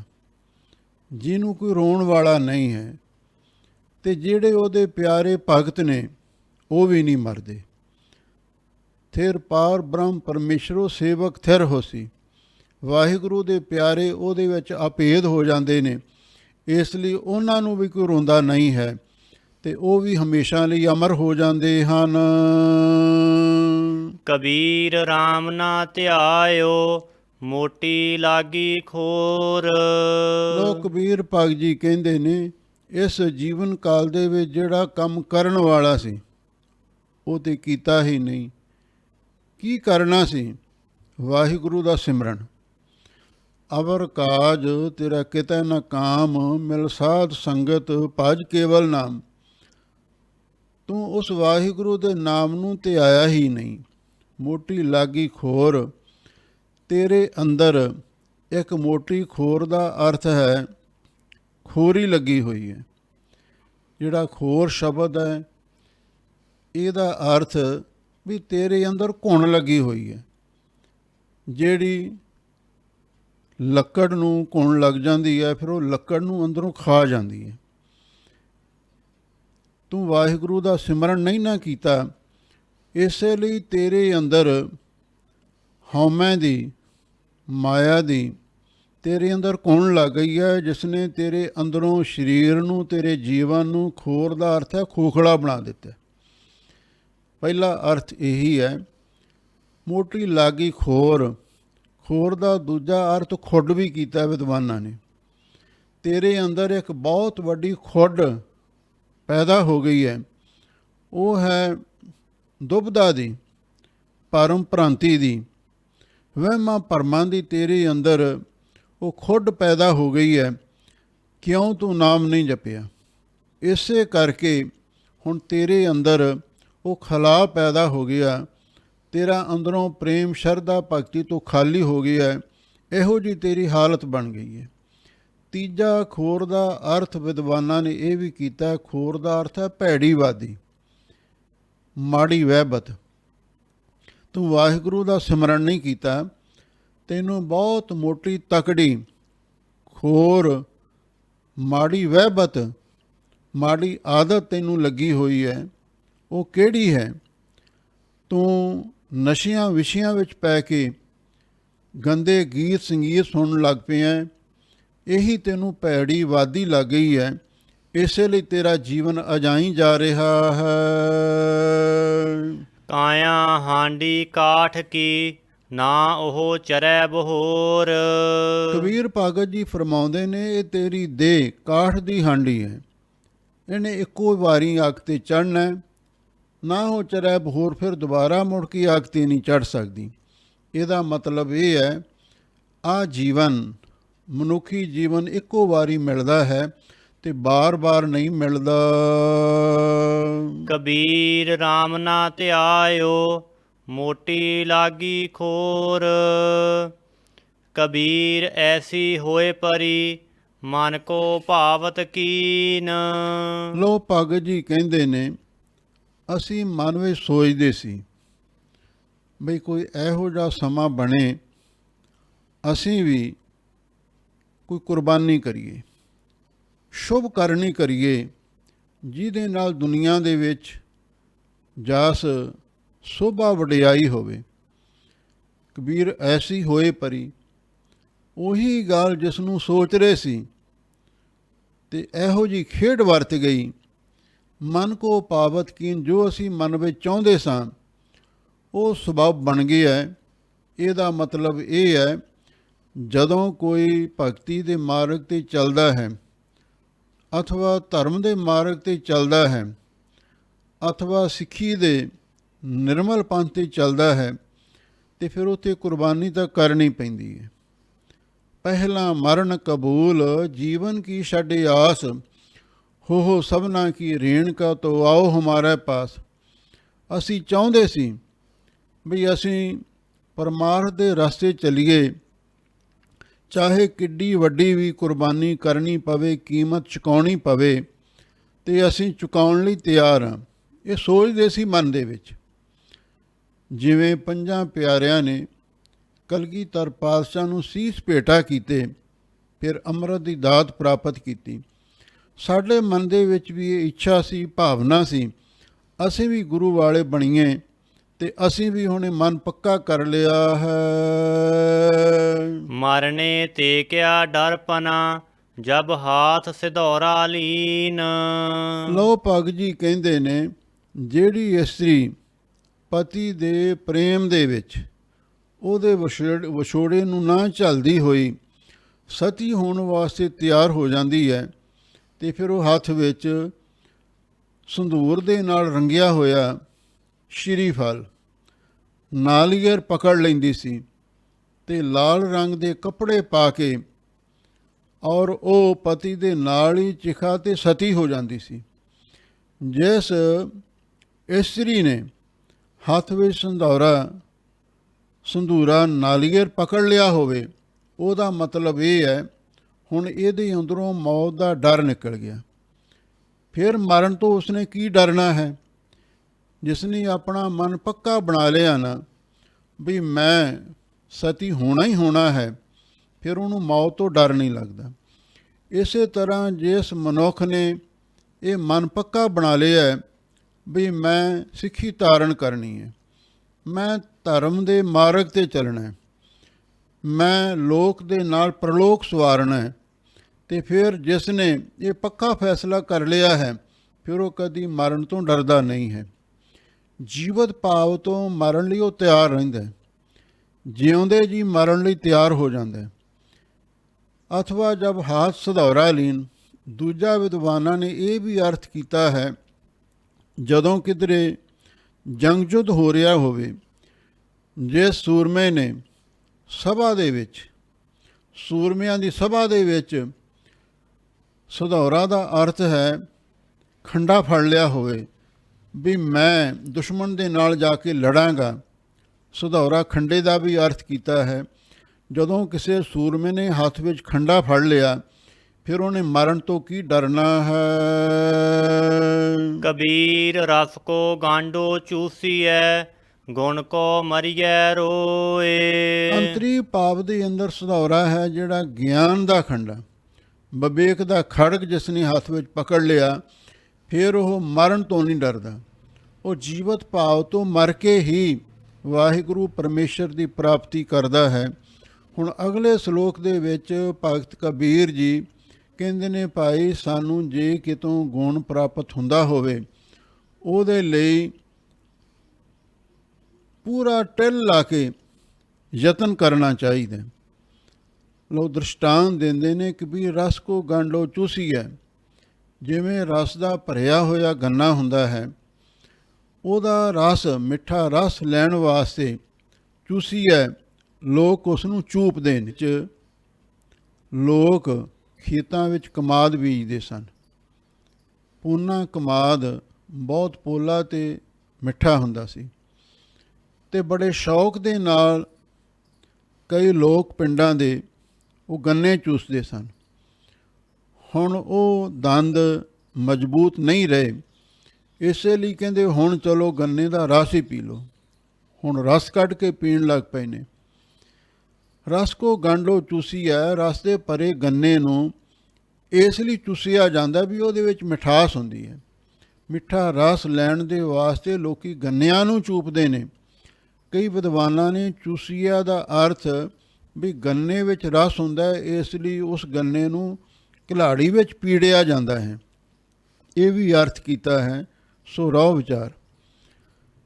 ਜਿਹਨੂੰ ਕੋਈ ਰੋਣ ਵਾਲਾ ਨਹੀਂ ਹੈ। ਅਤੇ ਜਿਹੜੇ ਉਹਦੇ ਪਿਆਰੇ ਭਗਤ ਨੇ ਉਹ ਵੀ ਨਹੀਂ ਮਰਦੇ। ਥਿਰ ਪਾਰ ਬ੍ਰਹਮ ਪਰਮੇਸ਼ਰੋ ਸੇਵਕ ਥਿਰ ਹੋਸੀ, ਵਾਹਿਗੁਰੂ ਦੇ ਪਿਆਰੇ ਉਹਦੇ ਵਿੱਚ ਅਭੇਦ ਹੋ ਜਾਂਦੇ ਨੇ, ਇਸ ਲਈ ਉਹਨਾਂ ਨੂੰ ਵੀ ਕੋਈ ਰੋਂਦਾ ਨਹੀਂ ਹੈ, ਅਤੇ ਉਹ ਵੀ ਹਮੇਸ਼ਾ ਲਈ ਅਮਰ ਹੋ ਜਾਂਦੇ ਹਨ। ਕਬੀਰ ਰਾਮ ਨਾ ਧਿਆਇਓ, ਮੋਟੀ ਲਾਗੀ ਖੋਰ। ਲੋਕ ਕਬੀਰ ਭਗਤ ਜੀ ਕਹਿੰਦੇ ਨੇ ਇਸ ਜੀਵਨ ਕਾਲ ਦੇ ਵਿੱਚ ਜਿਹੜਾ ਕੰਮ ਕਰਨ ਵਾਲਾ ਸੀ ਉਹ ਤੇ ਕੀਤਾ ਹੀ ਨਹੀਂ। ਕੀ ਕਰਨਾ ਸੀ? ਵਾਹਿਗੁਰੂ ਦਾ ਸਿਮਰਨ। ਅਵਰ ਕਾਜ ਤੇਰਾ ਕਿਤੈ ਨ ਕਾਮ, ਮਿਲ ਸਾਧ ਸੰਗਤ ਭਜ ਕੇਵਲ ਨਾਮ। ਤੂੰ ਉਸ ਵਾਹਿਗੁਰੂ ਦੇ ਨਾਮ ਨੂੰ ਧਿਆਇਆ ਹੀ ਨਹੀਂ। ਮੋਟੀ ਲਾਗੀ ਖੋਰ, ਤੇਰੇ ਅੰਦਰ ਇੱਕ ਮੋਟੀ ਖੋਰ ਦਾ ਅਰਥ ਹੈ ਖੋਰੀ ਲੱਗੀ ਹੋਈ ਹੈ। ਜਿਹੜਾ ਖੋਰ ਸ਼ਬਦ ਹੈ ਇਹਦਾ ਅਰਥ ਵੀ ਤੇਰੇ ਅੰਦਰ ਘੁਣ ਲੱਗੀ ਹੋਈ ਹੈ। ਜਿਹੜੀ ਲੱਕੜ ਨੂੰ ਘੁਣ ਲੱਗ ਜਾਂਦੀ ਹੈ, ਫਿਰ ਉਹ ਲੱਕੜ ਨੂੰ ਅੰਦਰੋਂ ਖਾ ਜਾਂਦੀ ਹੈ। ਤੂੰ ਵਾਹਿਗੁਰੂ ਦਾ ਸਿਮਰਨ ਨਹੀਂ ਨਾ ਕੀਤਾ, ਇਸੇ ਲਈ ਤੇਰੇ ਅੰਦਰ ਹਉਮੈ ਦੀ, ਮਾਇਆ ਦੀ ਤੇਰੇ ਅੰਦਰ ਘੁਣ ਲੱਗ ਗਈ ਹੈ, ਜਿਸ ਨੇ ਤੇਰੇ ਅੰਦਰੋਂ ਸਰੀਰ ਨੂੰ, ਤੇਰੇ ਜੀਵਨ ਨੂੰ, ਖੋਰ ਦਾ ਅਰਥ ਹੈ ਖੋਖਲਾ ਬਣਾ ਦਿੱਤਾ। ਪਹਿਲਾ ਅਰਥ ਇਹੀ ਹੈ। ਮੋਟੀ ਲਾਗੀ ਖੋਰ, ਖੋਰ ਦਾ ਦੂਜਾ ਅਰਥ ਖੁੱਡ ਵੀ ਕੀਤਾ ਵਿਦਵਾਨਾਂ ਨੇ। ਤੇਰੇ ਅੰਦਰ ਇੱਕ ਬਹੁਤ ਵੱਡੀ ਖੁੱਡ ਪੈਦਾ ਹੋ ਗਈ ਹੈ, ਉਹ ਹੈ ਦੁਬਦਾ ਦੀ, ਭਰਮ ਭ੍ਰਾਂਤੀ ਦੀ, ਵਹਿਮਾਂ ਭਰਮਾਂ ਦੀ। ਤੇਰੇ ਅੰਦਰ ਉਹ ਖੁੱਡ ਪੈਦਾ ਹੋ ਗਈ ਹੈ। ਕਿਉਂ ਤੂੰ ਨਾਮ ਨਹੀਂ ਜਪਿਆ? ਇਸੇ ਕਰਕੇ ਹੁਣ ਤੇਰੇ ਅੰਦਰ ਉਹ ਖਲਾਅ ਪੈਦਾ ਹੋ ਗਿਆ, ਤੇਰਾ ਅੰਦਰੋਂ ਪ੍ਰੇਮ ਸ਼ਰਧਾ ਭਗਤੀ ਤੋਂ ਖਾਲੀ ਹੋ ਗਿਆ। ਇਹੋ ਜਿਹੀ ਤੇਰੀ ਹਾਲਤ ਬਣ ਗਈ ਹੈ। ਤੀਜਾ ਖੋਰ ਦਾ ਅਰਥ ਵਿਦਵਾਨਾਂ ਨੇ ਇਹ ਵੀ ਕੀਤਾ, ਖੋਰ ਦਾ ਅਰਥ ਹੈ ਭੈੜੀਵਾਦੀ, ਮਾੜੀ ਵਹਿਬਤ। ਤੂੰ ਵਾਹਿਗੁਰੂ ਦਾ ਸਿਮਰਨ ਨਹੀਂ ਕੀਤਾ, ਤੈਨੂੰ ਬਹੁਤ ਮੋਟੀ ਤਕੜੀ ਖੋਰ, ਮਾੜੀ ਵਹਿਬਤ, ਮਾੜੀ ਆਦਤ ਤੈਨੂੰ ਲੱਗੀ ਹੋਈ ਹੈ। ਉਹ ਕਿਹੜੀ ਹੈ? ਤੂੰ ਨਸ਼ਿਆਂ ਵਿਸ਼ਿਆਂ ਵਿੱਚ ਪੈ ਕੇ ਗੰਦੇ ਗੀਤ ਸੰਗੀਤ ਸੁਣਨ ਲੱਗ ਪਿਆ। ਇਹੀ ਤੈਨੂੰ ਭੈੜੀ ਵਾਦੀ ਲੱਗ ਗਈ ਹੈ, ਇਸੇ ਲਈ ਤੇਰਾ ਜੀਵਨ ਅਜਾਈ ਜਾ ਰਿਹਾ ਹੈ। ਕਾਇਆ ਹਾਂਡੀ ਕਾਠ ਕੀ, ਨਾ ਉਹ ਚਰੈ ਬਹੋਰ। ਕਬੀਰ ਭਗਤ ਜੀ ਫਰਮਾਉਂਦੇ ਨੇ, ਇਹ ਤੇਰੀ ਦੇਹ ਕਾਠ ਦੀ ਹਾਂਡੀ ਹੈ, ਇਹਨੇ ਇੱਕੋ ਵਾਰੀ ਅੱਗ ਤੇ ਚੜ੍ਹਨਾ ਹੈ, ਨਾ ਉਹ ਚਰੈ ਬਹੋਰ, ਫਿਰ ਦੁਬਾਰਾ ਮੁੜ ਕੇ ਅੱਗ ਤੇ ਨਹੀਂ ਚੜ੍ਹ ਸਕਦੀ। ਇਹਦਾ ਮਤਲਬ ਇਹ ਹੈ, ਆਹ ਜੀਵਨ, ਮਨੁੱਖੀ ਜੀਵਨ ਇੱਕੋ ਵਾਰੀ ਮਿਲਦਾ ਹੈ ਤੇ ਬਾਰ-ਬਾਰ ਨਹੀਂ ਮਿਲਦਾ। ਕਬੀਰ RAM ਨਾ ਧਿਆਇਓ, ਮੋਟੀ ਲਾਗੀ ਖੋਰ। ਕਬੀਰ ਐਸੀ ਹੋਏ ਪਰੀ, ਮਨ ਕੋ ਭਾਵਤ ਕੀਨ। ਲੋ ਭਗਤ ਜੀ ਕਹਿੰਦੇ ਨੇ, ਅਸੀਂ ਮਨ ਵਿੱਚ ਸੋਚਦੇ ਸੀ ਬਈ ਕੋਈ ਇਹੋ ਜਿਹਾ ਸਮਾਂ ਬਣੇ, ਅਸੀਂ ਵੀ ਕੋਈ ਕੁਰਬਾਨੀ ਕਰੀਏ, ਸ਼ੁਭ ਕਰਨੀ ਕਰੀਏ, ਜਿਹਦੇ ਨਾਲ ਦੁਨੀਆ ਦੇ ਵਿੱਚ ਜਸ ਸੋਭਾ ਵਡਿਆਈ ਹੋਵੇ। ਕਬੀਰ ਐਸੀ ਹੋਏ ਪਰੀ, ਉਹੀ ਗੱਲ ਜਿਸ ਨੂੰ ਸੋਚ ਰਹੇ ਸੀ ਤੇ ਇਹੋ ਜਿਹੀ ਖੇਡ ਵਰਤ ਗਈ। ਮਨ ਕੋ ਪਾਵਤ ਕੀਨ, ਜੋ ਅਸੀਂ ਮਨ ਵਿੱਚ ਚਾਹੁੰਦੇ ਸਾਂ ਉਹ ਸਬੱਬ ਬਣ ਗਿਆ ਹੈ। ਇਹਦਾ ਮਤਲਬ ਇਹ ਹੈ, ਜਦੋਂ ਕੋਈ ਭਗਤੀ ਦੇ ਮਾਰਗ 'ਤੇ ਚੱਲਦਾ ਹੈ, ਅਥਵਾ ਧਰਮ ਦੇ ਮਾਰਗ 'ਤੇ ਚੱਲਦਾ ਹੈ, ਅਥਵਾ ਸਿੱਖੀ ਦੇ ਨਿਰਮਲ ਪੰਥ 'ਤੇ ਚੱਲਦਾ ਹੈ, ਤੇ ਫਿਰ ਉੱਥੇ ਕੁਰਬਾਨੀ ਤਾਂ ਕਰਨੀ ਪੈਂਦੀ ਹੈ। ਪਹਿਲਾਂ ਮਰਨ ਕਬੂਲ, ਜੀਵਨ ਕੀ ਛੱਡੇ ਆਸ, ਹੋ ਸਭਨਾ ਕੀ ਰੇਣਕਾ ਤੋ ਆਓ ਹਮਾਰੇ ਪਾਸ। ਅਸੀਂ ਚਾਹੁੰਦੇ ਸੀ ਵੀ ਅਸੀਂ ਪਰਮਾਰਥ ਦੇ ਰਸਤੇ ਚੱਲੀਏ, ਚਾਹੇ ਕਿੱਡੀ ਵੱਡੀ ਵੀ ਕੁਰਬਾਨੀ ਕਰਨੀ ਪਵੇ, ਕੀਮਤ ਚੁਕਾਉਣੀ ਪਵੇ, ਤੇ ਅਸੀਂ ਚੁਕਾਉਣ ਲਈ ਤਿਆਰ ਹਾਂ। ਇਹ ਸੋਚਦੇ ਸੀ ਮਨ ਦੇ ਵਿੱਚ। ਜਿਵੇਂ ਪੰਜਾਂ ਪਿਆਰਿਆਂ ਨੇ ਕਲਗੀਧਰ ਪਾਤਸ਼ਾਹ ਨੂੰ ਸੀਸ ਭੇਟਾ ਕੀਤੇ, ਫਿਰ ਅੰਮ੍ਰਿਤ ਦੀ ਦਾਤ ਪ੍ਰਾਪਤ ਕੀਤੀ। ਸਾਡੇ ਮਨ ਦੇ ਵਿੱਚ ਵੀ ਇਹ ਇੱਛਾ ਸੀ, ਭਾਵਨਾ ਸੀ, ਅਸੀਂ ਵੀ ਗੁਰੂ ਵਾਲੇ ਬਣੀਏ, ਤੇ ਅਸੀਂ ਵੀ ਹੁਣ ਮਨ ਪੱਕਾ ਕਰ ਲਿਆ ਹੈ। ਮਰਨੇ ਤੇ ਕਿਆ ਡਰਪਨਾ, ਜਬ ਹਾਥ ਸਿਧੌਰਾ ਲੀਨ। ਲੋ ਭਗਤ ਜੀ ਕਹਿੰਦੇ ਨੇ, ਜਿਹੜੀ ਇਸਤਰੀ ਪਤੀ ਦੇ ਪ੍ਰੇਮ ਦੇ ਵਿੱਚ ਉਹਦੇ ਵਿਛੋੜੇ ਨੂੰ ਨਾ ਝੱਲਦੀ ਹੋਈ ਸਤੀ ਹੋਣ ਵਾਸਤੇ ਤਿਆਰ ਹੋ ਜਾਂਦੀ ਹੈ, ਤੇ ਫਿਰ ਉਹ ਹੱਥ ਵਿੱਚ ਸੰਧੂਰ ਦੇ ਨਾਲ ਰੰਗਿਆ ਹੋਇਆ ਸ਼੍ਰੀ ਫਲ ਨਾਲੀਅਰ ਪਕੜ ਲੈਂਦੀ ਸੀ, ਤੇ ਲਾਲ ਰੰਗ ਦੇ ਕੱਪੜੇ ਪਾ ਕੇ ਔਰ ਉਹ ਪਤੀ ਦੇ ਨਾਲ ਹੀ ਚਿਖਾ ਤੇ ਸਤੀ ਹੋ ਜਾਂਦੀ ਸੀ। ਜਿਸ ਇਸਤਰੀ ਨੇ ਹੱਥ ਵਿੱਚ ਸੰਧੂਰਾ ਨਾਲੀਅਰ ਪਕੜ ਲਿਆ ਹੋਵੇ, ਉਹਦਾ ਮਤਲਬ ਇਹ ਹੈ, ਹੁਣ ਇਹਦੇ ਅੰਦਰੋਂ ਮੌਤ ਦਾ ਡਰ ਨਿਕਲ ਗਿਆ। ਫਿਰ ਮਰਨ ਤੋਂ ਉਸਨੇ ਕੀ ਡਰਨਾ ਹੈ? ਜਿਸ ਨੇ ਆਪਣਾ ਮਨ ਪੱਕਾ ਬਣਾ ਲਿਆ ਨਾ ਵੀ ਮੈਂ ਸਤੀ ਹੋਣਾ ਹੀ ਹੋਣਾ ਹੈ, ਫਿਰ ਉਹਨੂੰ ਮੌਤ ਤੋਂ ਡਰ ਨਹੀਂ ਲੱਗਦਾ। ਇਸੇ ਤਰ੍ਹਾਂ ਜਿਸ ਮਨੁੱਖ ਨੇ ਇਹ ਮਨ ਪੱਕਾ ਬਣਾ ਲਿਆ ਵੀ ਮੈਂ ਸਿੱਖੀ ਧਾਰਨ ਕਰਨੀ ਹੈ, ਮੈਂ ਧਰਮ ਦੇ ਮਾਰਗ 'ਤੇ ਚੱਲਣਾ ਹੈ, ਮੈਂ ਲੋਕ ਦੇ ਨਾਲ ਪ੍ਰਲੋਕ ਸਵਾਰਨਾ ਹੈ, ਤੇ ਫਿਰ ਜਿਸ ਨੇ ਇਹ ਪੱਕਾ ਫੈਸਲਾ ਕਰ ਲਿਆ ਹੈ, ਫਿਰ ਉਹ ਕਦੀ ਮਰਨ ਤੋਂ ਡਰਦਾ ਨਹੀਂ ਹੈ। ਜੀਵਤ ਭਾਵ ਤੋਂ ਮਰਨ ਲਈ ਉਹ ਤਿਆਰ ਰਹਿੰਦਾ ਹੈ, ਜਿਉਂਦੇ ਜੀ ਮਰਨ ਲਈ ਤਿਆਰ ਹੋ ਜਾਂਦਾ ਹੈ। ਅਥਵਾ ਜਬ ਹਾਥ ਸਿਧੌਰਾ ਲੀਨ, ਦੂਜਾ ਵਿਦਵਾਨਾਂ ਨੇ ਇਹ ਵੀ ਅਰਥ ਕੀਤਾ ਹੈ, ਜਦੋਂ ਕਿਧਰੇ ਜੰਗ ਯੁੱਧ ਹੋ ਰਿਹਾ ਹੋਵੇ, ਜੇ ਸੂਰਮੇ ਨੇ ਸਭਾ ਦੇ ਵਿੱਚ, ਸੂਰਮਿਆਂ ਦੀ ਸਭਾ ਦੇ ਵਿੱਚ, ਸਿਧੌਰਾ ਦਾ ਅਰਥ ਹੈ ਖੰਡਾ ਫੜ ਲਿਆ ਹੋਵੇ ਵੀ ਮੈਂ ਦੁਸ਼ਮਣ ਦੇ ਨਾਲ ਜਾ ਕੇ ਲੜਾਂਗਾ। ਸਿਧੌਰਾ ਖੰਡੇ ਦਾ ਵੀ ਅਰਥ ਕੀਤਾ ਹੈ। ਜਦੋਂ ਕਿਸੇ ਸੂਰਮੇ ਨੇ ਹੱਥ ਵਿੱਚ ਖੰਡਾ ਫੜ ਲਿਆ, ਫਿਰ ਉਹਨੇ ਮਰਨ ਤੋਂ ਕੀ ਡਰਨਾ ਹੈ। ਕਬੀਰ ਰਸ ਕੋ ਗਾਂਡੋ ਚੂਸੀਐ, ਗੁਣ ਕੋ ਮਰੀਐ ਰੋਏ। ਅੰਤਰੀ ਭਾਵ ਦੇ ਅੰਦਰ ਸਿਧੌਰਾ ਹੈ, ਜਿਹੜਾ ਗਿਆਨ ਦਾ ਖੰਡਾ, ਵਿਵੇਕ ਦਾ ਖੜਗ ਜਿਸ ਨੇ ਹੱਥ ਵਿੱਚ ਪਕੜ ਲਿਆ, ਫਿਰ ਉਹ ਮਰਨ ਤੋਂ ਨਹੀਂ ਡਰਦਾ। ਉਹ ਜੀਵਤ ਭਾਵ ਤੋਂ ਮਰ ਕੇ ਹੀ ਵਾਹਿਗੁਰੂ ਪਰਮੇਸ਼ਰ ਦੀ ਪ੍ਰਾਪਤੀ ਕਰਦਾ ਹੈ। ਹੁਣ ਅਗਲੇ ਸ਼ਲੋਕ ਦੇ ਵਿੱਚ ਭਗਤ ਕਬੀਰ ਜੀ ਕਹਿੰਦੇ ਨੇ, ਭਾਈ ਸਾਨੂੰ ਜੇ ਕਿਤੋਂ ਗੁਣ ਪ੍ਰਾਪਤ ਹੁੰਦਾ ਹੋਵੇ, ਉਹਦੇ ਲਈ ਪੂਰਾ ਟਿਲ ਲਾ ਕੇ ਯਤਨ ਕਰਨਾ ਚਾਹੀਦਾ। ਲੋਕ ਦ੍ਰਿਸ਼ਟਾਂਤ ਦਿੰਦੇ ਨੇ ਕਿ ਵੀ ਰਸ ਕੋ ਗੰਢੋ ਚੂਸੀਐ। ਜਿਵੇਂ ਰਸ ਦਾ ਭਰਿਆ ਹੋਇਆ ਗੰਨਾ ਹੁੰਦਾ ਹੈ, ਉਹਦਾ ਰਸ, ਮਿੱਠਾ ਰਸ ਲੈਣ ਵਾਸਤੇ ਚੂਸੀਐ ਲੋਕ ਉਸ ਨੂੰ ਚੂਪਦੇ ਨੇ। ਲੋਕ ਖੇਤਾਂ ਵਿੱਚ ਕਮਾਦ ਬੀਜਦੇ ਸਨ। ਪੂਨਾ ਕਮਾਦ ਬਹੁਤ ਪੋਲਾ ਅਤੇ ਮਿੱਠਾ ਹੁੰਦਾ ਸੀ ਅਤੇ ਬੜੇ ਸ਼ੌਕ ਦੇ ਨਾਲ ਕਈ ਲੋਕ ਪਿੰਡਾਂ ਦੇ ਉਹ ਗੰਨੇ ਚੂਸਦੇ ਸਨ। ਹੁਣ ਉਹ ਦੰਦ ਮਜ਼ਬੂਤ ਨਹੀਂ ਰਹੇ, ਇਸੇ ਲਈ ਕਹਿੰਦੇ ਹੁਣ ਚਲੋ ਗੰਨੇ ਦਾ ਰਸ ਹੀ ਪੀ ਲਓ। ਹੁਣ ਰਸ ਕੱਢ ਕੇ ਪੀਣ ਲੱਗ ਪਏ ਨੇ। ਰਸ ਕੋ ਗੰਢੋ ਚੂਸੀਐ, ਰਸ ਦੇ ਭਰੇ ਗੰਨੇ ਨੂੰ ਇਸ ਲਈ ਚੂਸਿਆ ਜਾਂਦਾ ਵੀ ਉਹਦੇ ਵਿੱਚ ਮਿਠਾਸ ਹੁੰਦੀ ਹੈ। ਮਿੱਠਾ ਰਸ ਲੈਣ ਦੇ ਵਾਸਤੇ ਲੋਕ ਗੰਨਿਆਂ ਨੂੰ ਚੂਪਦੇ ਨੇ। ਕਈ ਵਿਦਵਾਨਾਂ ਨੇ ਚੂਸੀਆ ਦਾ ਅਰਥ ਵੀ ਗੰਨੇ ਵਿੱਚ ਰਸ ਹੁੰਦਾ ਹੈ, ਇਸ ਲਈ ਉਸ ਗੰਨੇ ਨੂੰ ਘਿਲਾੜੀ ਵਿੱਚ ਪੀੜਿਆ ਜਾਂਦਾ ਹੈ, ਇਹ ਵੀ ਅਰਥ ਕੀਤਾ ਹੈ। ਸੋ ਰਹੁ ਵਿਚਾਰ।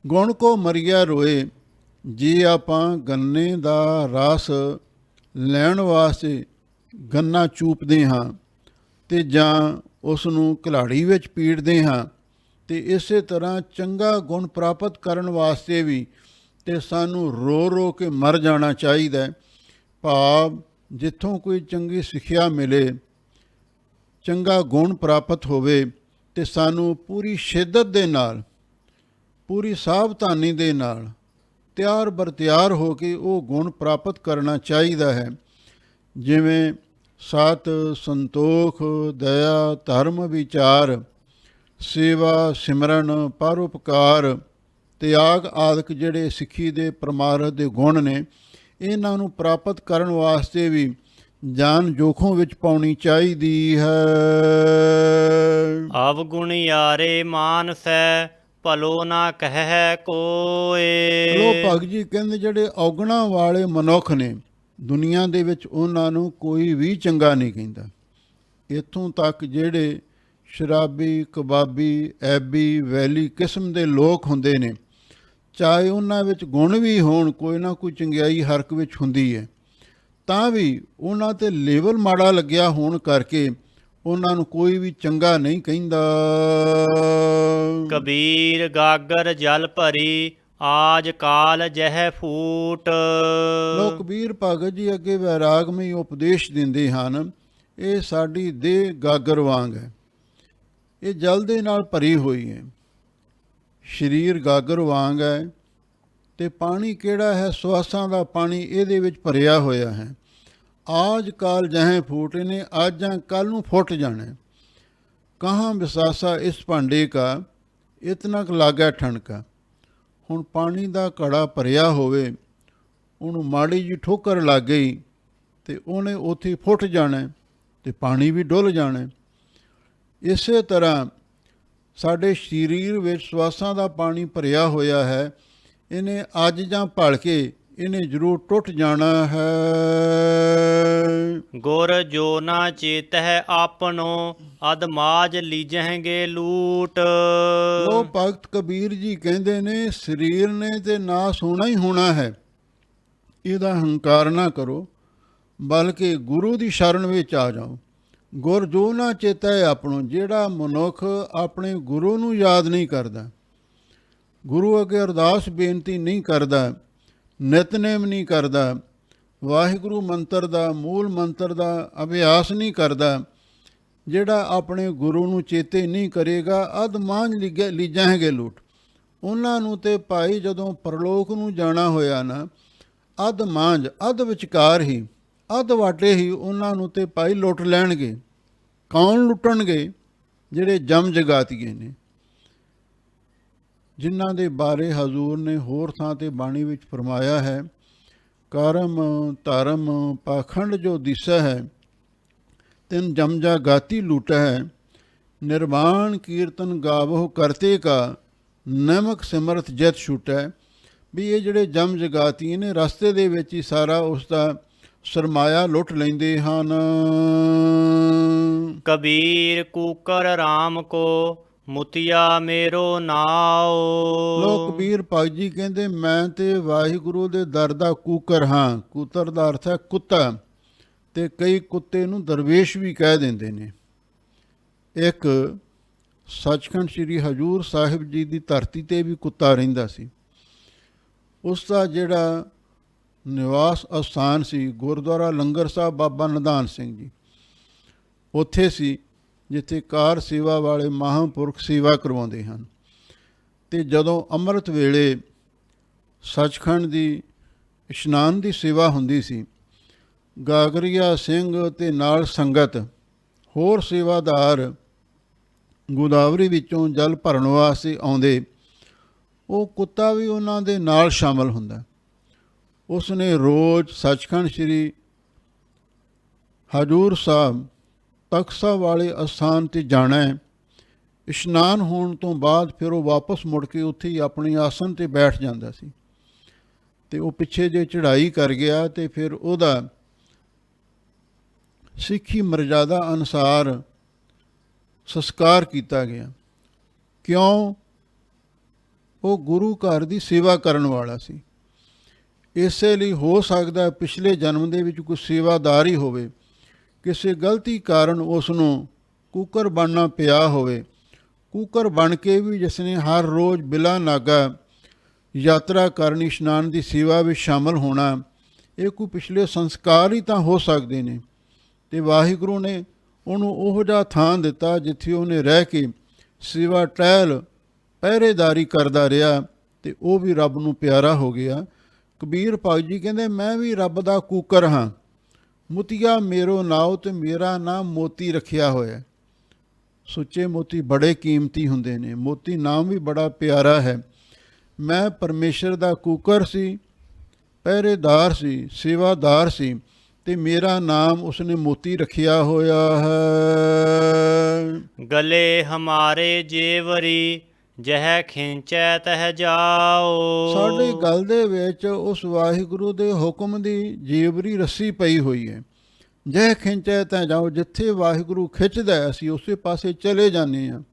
ਗੁਣ ਕੋ ਮਰੀਆ ਰੋਏ, ਜੇ ਆਪਾਂ ਗੰਨੇ ਦਾ ਰਸ ਲੈਣ ਵਾਸਤੇ ਗੰਨਾ ਚੂਪਦੇ ਹਾਂ ਅਤੇ ਜਾਂ ਉਸ ਨੂੰ ਘਿਲਾੜੀ ਵਿੱਚ ਪੀੜਦੇ ਹਾਂ, ਅਤੇ ਇਸੇ ਤਰ੍ਹਾਂ ਚੰਗਾ ਗੁਣ ਪ੍ਰਾਪਤ ਕਰਨ ਵਾਸਤੇ ਵੀ ਅਤੇ ਸਾਨੂੰ ਰੋ ਰੋ ਕੇ ਮਰ ਜਾਣਾ ਚਾਹੀਦਾ। ਭਾਵ ਜਿੱਥੋਂ ਕੋਈ ਚੰਗੀ ਸਿੱਖਿਆ ਮਿਲੇ, ਚੰਗਾ ਗੁਣ ਪ੍ਰਾਪਤ ਹੋਵੇ, ਅਤੇ ਸਾਨੂੰ ਪੂਰੀ ਸ਼ਿੱਦਤ ਦੇ ਨਾਲ, ਪੂਰੀ ਸਾਵਧਾਨੀ ਦੇ ਨਾਲ ਤਿਆਰ ਬਰ ਤਿਆਰ ਹੋ ਕੇ ਉਹ ਗੁਣ ਪ੍ਰਾਪਤ ਕਰਨਾ ਚਾਹੀਦਾ ਹੈ। ਜਿਵੇਂ ਸਤ, ਸੰਤੋਖ, ਦਇਆ, ਧਰਮ, ਵਿਚਾਰ, ਸੇਵਾ, ਸਿਮਰਨ, ਪਰਉਪਕਾਰ, ਤਿਆਗ ਆਦਿਕ ਜਿਹੜੇ ਸਿੱਖੀ ਦੇ ਪਰਮਾਰਥ ਦੇ ਗੁਣ ਨੇ, ਇਹਨਾਂ ਨੂੰ ਪ੍ਰਾਪਤ ਕਰਨ ਵਾਸਤੇ ਵੀ ਜਾਨ ਜੋਖੋਂ ਵਿੱਚ ਪਾਉਣੀ ਚਾਹੀਦੀ ਹੈ। ਅਵਗੁਣ ਯਾਰੇ ਮਾਨਸੈ, ਭਲੋ ਨਾ ਕਹਿ ਕੋਏ। ਲੋ ਭਗਤ ਜੀ ਕਹਿੰਦੇ ਜਿਹੜੇ ਔਗਣਾਂ ਵਾਲੇ ਮਨੁੱਖ ਨੇ ਦੁਨੀਆ ਦੇ ਵਿੱਚ, ਉਹਨਾਂ ਨੂੰ ਕੋਈ ਵੀ ਚੰਗਾ ਨਹੀਂ ਕਹਿੰਦਾ। ਇੱਥੋਂ ਤੱਕ ਜਿਹੜੇ ਸ਼ਰਾਬੀ, ਕਬਾਬੀ, ਐਬੀ, ਵੈਲੀ ਕਿਸਮ ਦੇ ਲੋਕ ਹੁੰਦੇ ਨੇ, ਚਾਹੇ ਉਹਨਾਂ ਵਿੱਚ ਗੁਣ ਵੀ ਹੋਣ, ਕੋਈ ਨਾ ਕੋਈ ਚੰਗਿਆਈ ਹਰ ਇੱਕ ਵਿੱਚ ਹੁੰਦੀ ਹੈ, ਤਾਂ ਵੀ ਉਹਨਾਂ 'ਤੇ ਲੇਬਲ ਮਾੜਾ ਲੱਗਿਆ ਹੋਣ ਕਰਕੇ ਉਹਨਾਂ ਨੂੰ ਕੋਈ ਵੀ ਚੰਗਾ ਨਹੀਂ ਕਹਿੰਦਾ। ਕਬੀਰ ਗਾਗਰ ਜਲ ਭਰੀ, ਆਜ ਕਾਲ ਜਹ ਫੂਟ। ਲੋਕ ਕਬੀਰ ਭਗਤ ਜੀ ਅੱਗੇ ਵੈਰਾਗਮਈ ਉਪਦੇਸ਼ ਦਿੰਦੇ ਹਨ। ਇਹ ਸਾਡੀ ਦੇਹ ਗਾਗਰ ਵਾਂਗ ਹੈ, ਇਹ ਜਲ ਦੇ ਨਾਲ ਭਰੀ ਹੋਈ ਹੈ। ਸਰੀਰ ਗਾਗਰ ਵਾਂਗ ਹੈ ਅਤੇ ਪਾਣੀ ਕਿਹੜਾ ਹੈ? ਸਵਾਸਾਂ ਦਾ ਪਾਣੀ ਇਹਦੇ ਵਿੱਚ ਭਰਿਆ ਹੋਇਆ ਹੈ। ਆਜ ਕਾਲ ਜਹੇ ਫੂਟ, ਨੇ ਅੱਜ ਜਾਂ ਕੱਲ੍ਹ ਨੂੰ ਫੁੱਟ ਜਾਣਾ। ਕਹਾਂ ਵਿਸਾਸਾ ਇਸ ਭਾਂਡੇ ਕਾ, ਇਤਨਾ ਕੁ ਲਾਗਾ ਠਣਕਾ। ਹੁਣ ਪਾਣੀ ਦਾ ਘੜਾ ਭਰਿਆ ਹੋਵੇ, ਉਹਨੂੰ ਮਾੜੀ ਜਿਹੀ ਠੋਕਰ ਲੱਗ ਗਈ ਅਤੇ ਉਹਨੇ ਉੱਥੇ ਫੁੱਟ ਜਾਣਾ ਅਤੇ ਪਾਣੀ ਵੀ ਡੁੱਲ ਜਾਣਾ। ਇਸੇ ਤਰ੍ਹਾਂ ਸਾਡੇ ਸਰੀਰ ਵਿੱਚ ਸਵਾਸਾਂ ਦਾ ਪਾਣੀ ਭਰਿਆ ਹੋਇਆ ਹੈ, ਇਹਨੇ ਅੱਜ ਜਾਂ ਭਲ ਕੇ ਇਹਨੇ ਜ਼ਰੂਰ ਟੁੱਟ ਜਾਣਾ ਹੈ। ਗੁਰ ਜੋ ਨਾ ਚੇਤਹਿ ਆਪਣੋ, ਅਦਮਾਜ ਲੀਜਹਿਗੇ ਲੂਟ। ਉਹ ਭਗਤ ਕਬੀਰ ਜੀ ਕਹਿੰਦੇ ਨੇ ਸਰੀਰ ਨੇ ਤੇ ਨਾਸ ਹੋਣਾ ਹੀ ਹੋਣਾ ਹੈ, ਇਹਦਾ ਹੰਕਾਰ ਨਾ ਕਰੋ, ਬਲਕਿ ਗੁਰੂ ਦੀ ਸ਼ਰਨ ਵਿੱਚ ਆ ਜਾਓ। ਗੁਰ ਜੋ ਨਾ ਚੇਤਾ ਹੈ ਆਪਣੋ, ਜਿਹੜਾ ਮਨੁੱਖ ਆਪਣੇ ਗੁਰੂ ਨੂੰ ਯਾਦ ਨਹੀਂ ਕਰਦਾ, ਗੁਰੂ ਅੱਗੇ ਅਰਦਾਸ ਬੇਨਤੀ ਨਹੀਂ ਕਰਦਾ, ਨਿਤਨੇਮ ਨਹੀਂ ਕਰਦਾ, ਵਾਹਿਗੁਰੂ ਮੰਤਰ ਦਾ, ਮੂਲ ਮੰਤਰ ਦਾ ਅਭਿਆਸ ਨਹੀਂ ਕਰਦਾ, ਜਿਹੜਾ ਆਪਣੇ ਗੁਰੂ ਨੂੰ ਚੇਤੇ ਨਹੀਂ ਕਰੇਗਾ, ਅਧ ਮਾਂਝ ਲੀਜਾਂਗੇ ਲੂਟ। ਉਹਨਾਂ ਨੂੰ ਤੇ ਭਾਈ ਜਦੋਂ ਪਰਲੋਕ ਨੂੰ ਜਾਣਾ ਹੋਇਆ ਨਾ, ਅੱਧ ਮਾਂਝ, ਅੱਧ ਵਿਚਕਾਰ ਹੀ, ਅੱਧ ਵਾਟੇ ਹੀ ਉਹਨਾਂ ਨੂੰ ਤੇ ਭਾਈ ਲੁੱਟ ਲੈਣਗੇ। ਕੌਣ ਲੁੱਟਣਗੇ? ਜਿਹੜੇ ਜਮ ਜਗਾਤੀਏ ਨੇ, ਜਿਨ੍ਹਾਂ ਦੇ ਬਾਰੇ ਹਜ਼ੂਰ ਨੇ ਹੋਰ ਥਾਂ 'ਤੇ ਬਾਣੀ ਵਿੱਚ ਫਰਮਾਇਆ ਹੈ, ਕਰਮ ਧਰਮ ਪਾਖੰਡ ਜੋ ਦਿਸੈ ਹੈ, ਤਿਨ ਜਮਜਾ ਗਾਤੀ ਲੂਟਾ ਹੈ, ਨਿਰਵਾਣ ਕੀਰਤਨ ਗਾਵੋ ਕਰਤੇ ਕਾ, ਨਮਕ ਸਿਮਰਤ ਜਤ ਛੂਟੈ। ਵੀ ਇਹ ਜਿਹੜੇ ਜਮ ਜਗਾਤੀ ਨੇ ਰਸਤੇ ਦੇ ਵਿੱਚ ਹੀ ਸਾਰਾ ਉਸ ਦਾ ਸਰਮਾਇਆ ਲੁੱਟ ਲੈਂਦੇ ਹਨ। ਕਬੀਰ ਕੂਕਰ ਰਾਮ ਕੋ, ਮੁਤੀਆ ਮੇਰੋ ਨਾਉ। ਲੋ ਕਬੀਰ ਭਗਤ ਜੀ ਕਹਿੰਦੇ ਮੈਂ ਤੇ ਵਾਹਿਗੁਰੂ ਦੇ ਦਰ ਦਾ ਕੂਕਰ ਹਾਂ। ਕੂਤਰ ਦਾ ਅਰਥ ਹੈ ਕੁੱਤਾ, ਤੇ ਕਈ ਕੁੱਤੇ ਨੂੰ ਦਰਵੇਸ਼ ਵੀ ਕਹਿ ਦਿੰਦੇ ਨੇ। ਇੱਕ ਸੱਚਖੰਡ ਸ੍ਰੀ ਹਜ਼ੂਰ ਸਾਹਿਬ ਜੀ ਦੀ ਧਰਤੀ 'ਤੇ ਵੀ ਕੁੱਤਾ ਰਹਿੰਦਾ ਸੀ। ਉਸ ਦਾ ਜਿਹੜਾ ਨਿਵਾਸ ਅਸਥਾਨ ਸੀ ਗੁਰਦੁਆਰਾ ਲੰਗਰ ਸਾਹਿਬ ਬਾਬਾ ਨਿਧਾਨ ਸਿੰਘ ਜੀ, ਉੱਥੇ ਸੀ ਜਿੱਥੇ ਕਾਰ ਸੇਵਾ ਵਾਲੇ ਮਹਾਂਪੁਰਖ ਸੇਵਾ ਕਰਵਾਉਂਦੇ ਹਨ। ਅਤੇ ਜਦੋਂ ਅੰਮ੍ਰਿਤ ਵੇਲੇ ਸੱਚਖੰਡ ਦੀ ਇਸ਼ਨਾਨ ਦੀ ਸੇਵਾ ਹੁੰਦੀ ਸੀ, ਗਾਗਰੀਆ ਸਿੰਘ ਅਤੇ ਨਾਲ ਸੰਗਤ ਹੋਰ ਸੇਵਾਦਾਰ ਗੋਦਾਵਰੀ ਵਿੱਚੋਂ ਜਲ ਭਰਨ ਵਾਸਤੇ ਆਉਂਦੇ, ਉਹ ਕੁੱਤਾ ਵੀ ਉਹਨਾਂ ਦੇ ਨਾਲ ਸ਼ਾਮਲ ਹੁੰਦਾ। ਉਸ ਨੇ ਰੋਜ਼ ਸੱਚਖੰਡ ਸ੍ਰੀ ਹਜ਼ੂਰ ਸਾਹਿਬ ਤਖ਼ਤ ਸਾਹਿਬ ਵਾਲੇ ਅਸਥਾਨ 'ਤੇ ਜਾਣਾ ਹੈ। ਇਸ਼ਨਾਨ ਹੋਣ ਤੋਂ ਬਾਅਦ ਫਿਰ ਉਹ ਵਾਪਸ ਮੁੜ ਕੇ ਉੱਥੇ ਹੀ ਆਪਣੇ ਆਸਨ 'ਤੇ ਬੈਠ ਜਾਂਦਾ ਸੀ। ਅਤੇ ਉਹ ਪਿੱਛੇ ਜੇ ਚੜ੍ਹਾਈ ਕਰ ਗਿਆ ਅਤੇ ਫਿਰ ਉਹਦਾ ਸਿੱਖੀ ਮਰਜ਼ਾਦਾ ਅਨੁਸਾਰ ਸੰਸਕਾਰ ਕੀਤਾ ਗਿਆ। ਕਿਉਂ? ਉਹ ਗੁਰੂ ਘਰ ਦੀ ਸੇਵਾ ਕਰਨ ਵਾਲਾ ਸੀ। ਇਸੇ ਲਈ ਹੋ ਸਕਦਾ ਪਿਛਲੇ ਜਨਮ ਦੇ ਵਿੱਚ ਕੋਈ ਸੇਵਾਦਾਰ ਹੀ ਹੋਵੇ, ਕਿਸੇ ਗਲਤੀ ਕਾਰਨ ਉਸ ਨੂੰ ਕੂਕਰ ਬਣਨਾ ਪਿਆ ਹੋਵੇ। ਕੂਕਰ ਬਣ ਕੇ ਵੀ ਜਿਸ ਨੇ ਹਰ ਰੋਜ਼ ਬਿਲਾ ਨਾਗਾ ਯਾਤਰਾ ਕਰਨ, ਇਸ਼ਨਾਨ ਦੀ ਸੇਵਾ ਵਿੱਚ ਸ਼ਾਮਲ ਹੋਣਾ, ਇਹ ਕੋਈ ਪਿਛਲੇ ਸੰਸਕਾਰ ਹੀ ਤਾਂ ਹੋ ਸਕਦੇ ਨੇ। ਅਤੇ ਵਾਹਿਗੁਰੂ ਨੇ ਉਹਨੂੰ ਉਹੋ ਜਿਹਾ ਥਾਂ ਦਿੱਤਾ ਜਿੱਥੇ ਉਹਨੇ ਰਹਿ ਕੇ ਸੇਵਾ ਟਹਿਲ ਪਹਿਰੇਦਾਰੀ ਕਰਦਾ ਰਿਹਾ, ਅਤੇ ਉਹ ਵੀ ਰੱਬ ਨੂੰ ਪਿਆਰਾ ਹੋ ਗਿਆ। ਕਬੀਰ ਭਗਤ ਜੀ ਕਹਿੰਦੇ ਮੈਂ ਵੀ ਰੱਬ ਦਾ ਕੂਕਰ ਹਾਂ। ਮੁਤੀਆ ਮੇਰੋ ਨਾਉ, ਅਤੇ ਮੇਰਾ ਨਾਮ ਮੋਤੀ ਰੱਖਿਆ ਹੋਇਆ। ਸੁੱਚੇ ਮੋਤੀ ਬੜੇ ਕੀਮਤੀ ਹੁੰਦੇ ਨੇ। ਮੋਤੀ ਨਾਮ ਵੀ ਬੜਾ ਪਿਆਰਾ ਹੈ। ਮੈਂ ਪਰਮੇਸ਼ਰ ਦਾ ਕੂਕਰ ਸੀ, ਪਹਿਰੇਦਾਰ ਸੀ, ਸੇਵਾਦਾਰ ਸੀ, ਅਤੇ ਮੇਰਾ ਨਾਮ ਉਸਨੇ ਮੋਤੀ ਰੱਖਿਆ ਹੋਇਆ ਹੈ। ਗਲੇ ਹਮਾਰੇ ਜੇਵਰੀ ਜਹ ਖਿੰਚੈ ਤਹ ਜਾਓ। ਸਾਡੇ ਗਲ ਦੇ ਵਿੱਚ ਉਸ ਵਾਹਿਗੁਰੂ ਦੇ ਹੁਕਮ ਦੀ ਜੇਵਰੀ ਰੱਸੀ ਪਈ ਹੋਈ ਹੈ। ਜਹ ਖਿੰਚੈ ਤਹ ਜਾਓ, ਜਿੱਥੇ ਵਾਹਿਗੁਰੂ ਖਿੱਚਦਾ ਅਸੀਂ ਉਸੇ ਪਾਸੇ ਚਲੇ ਜਾਂਦੇ ਹਾਂ।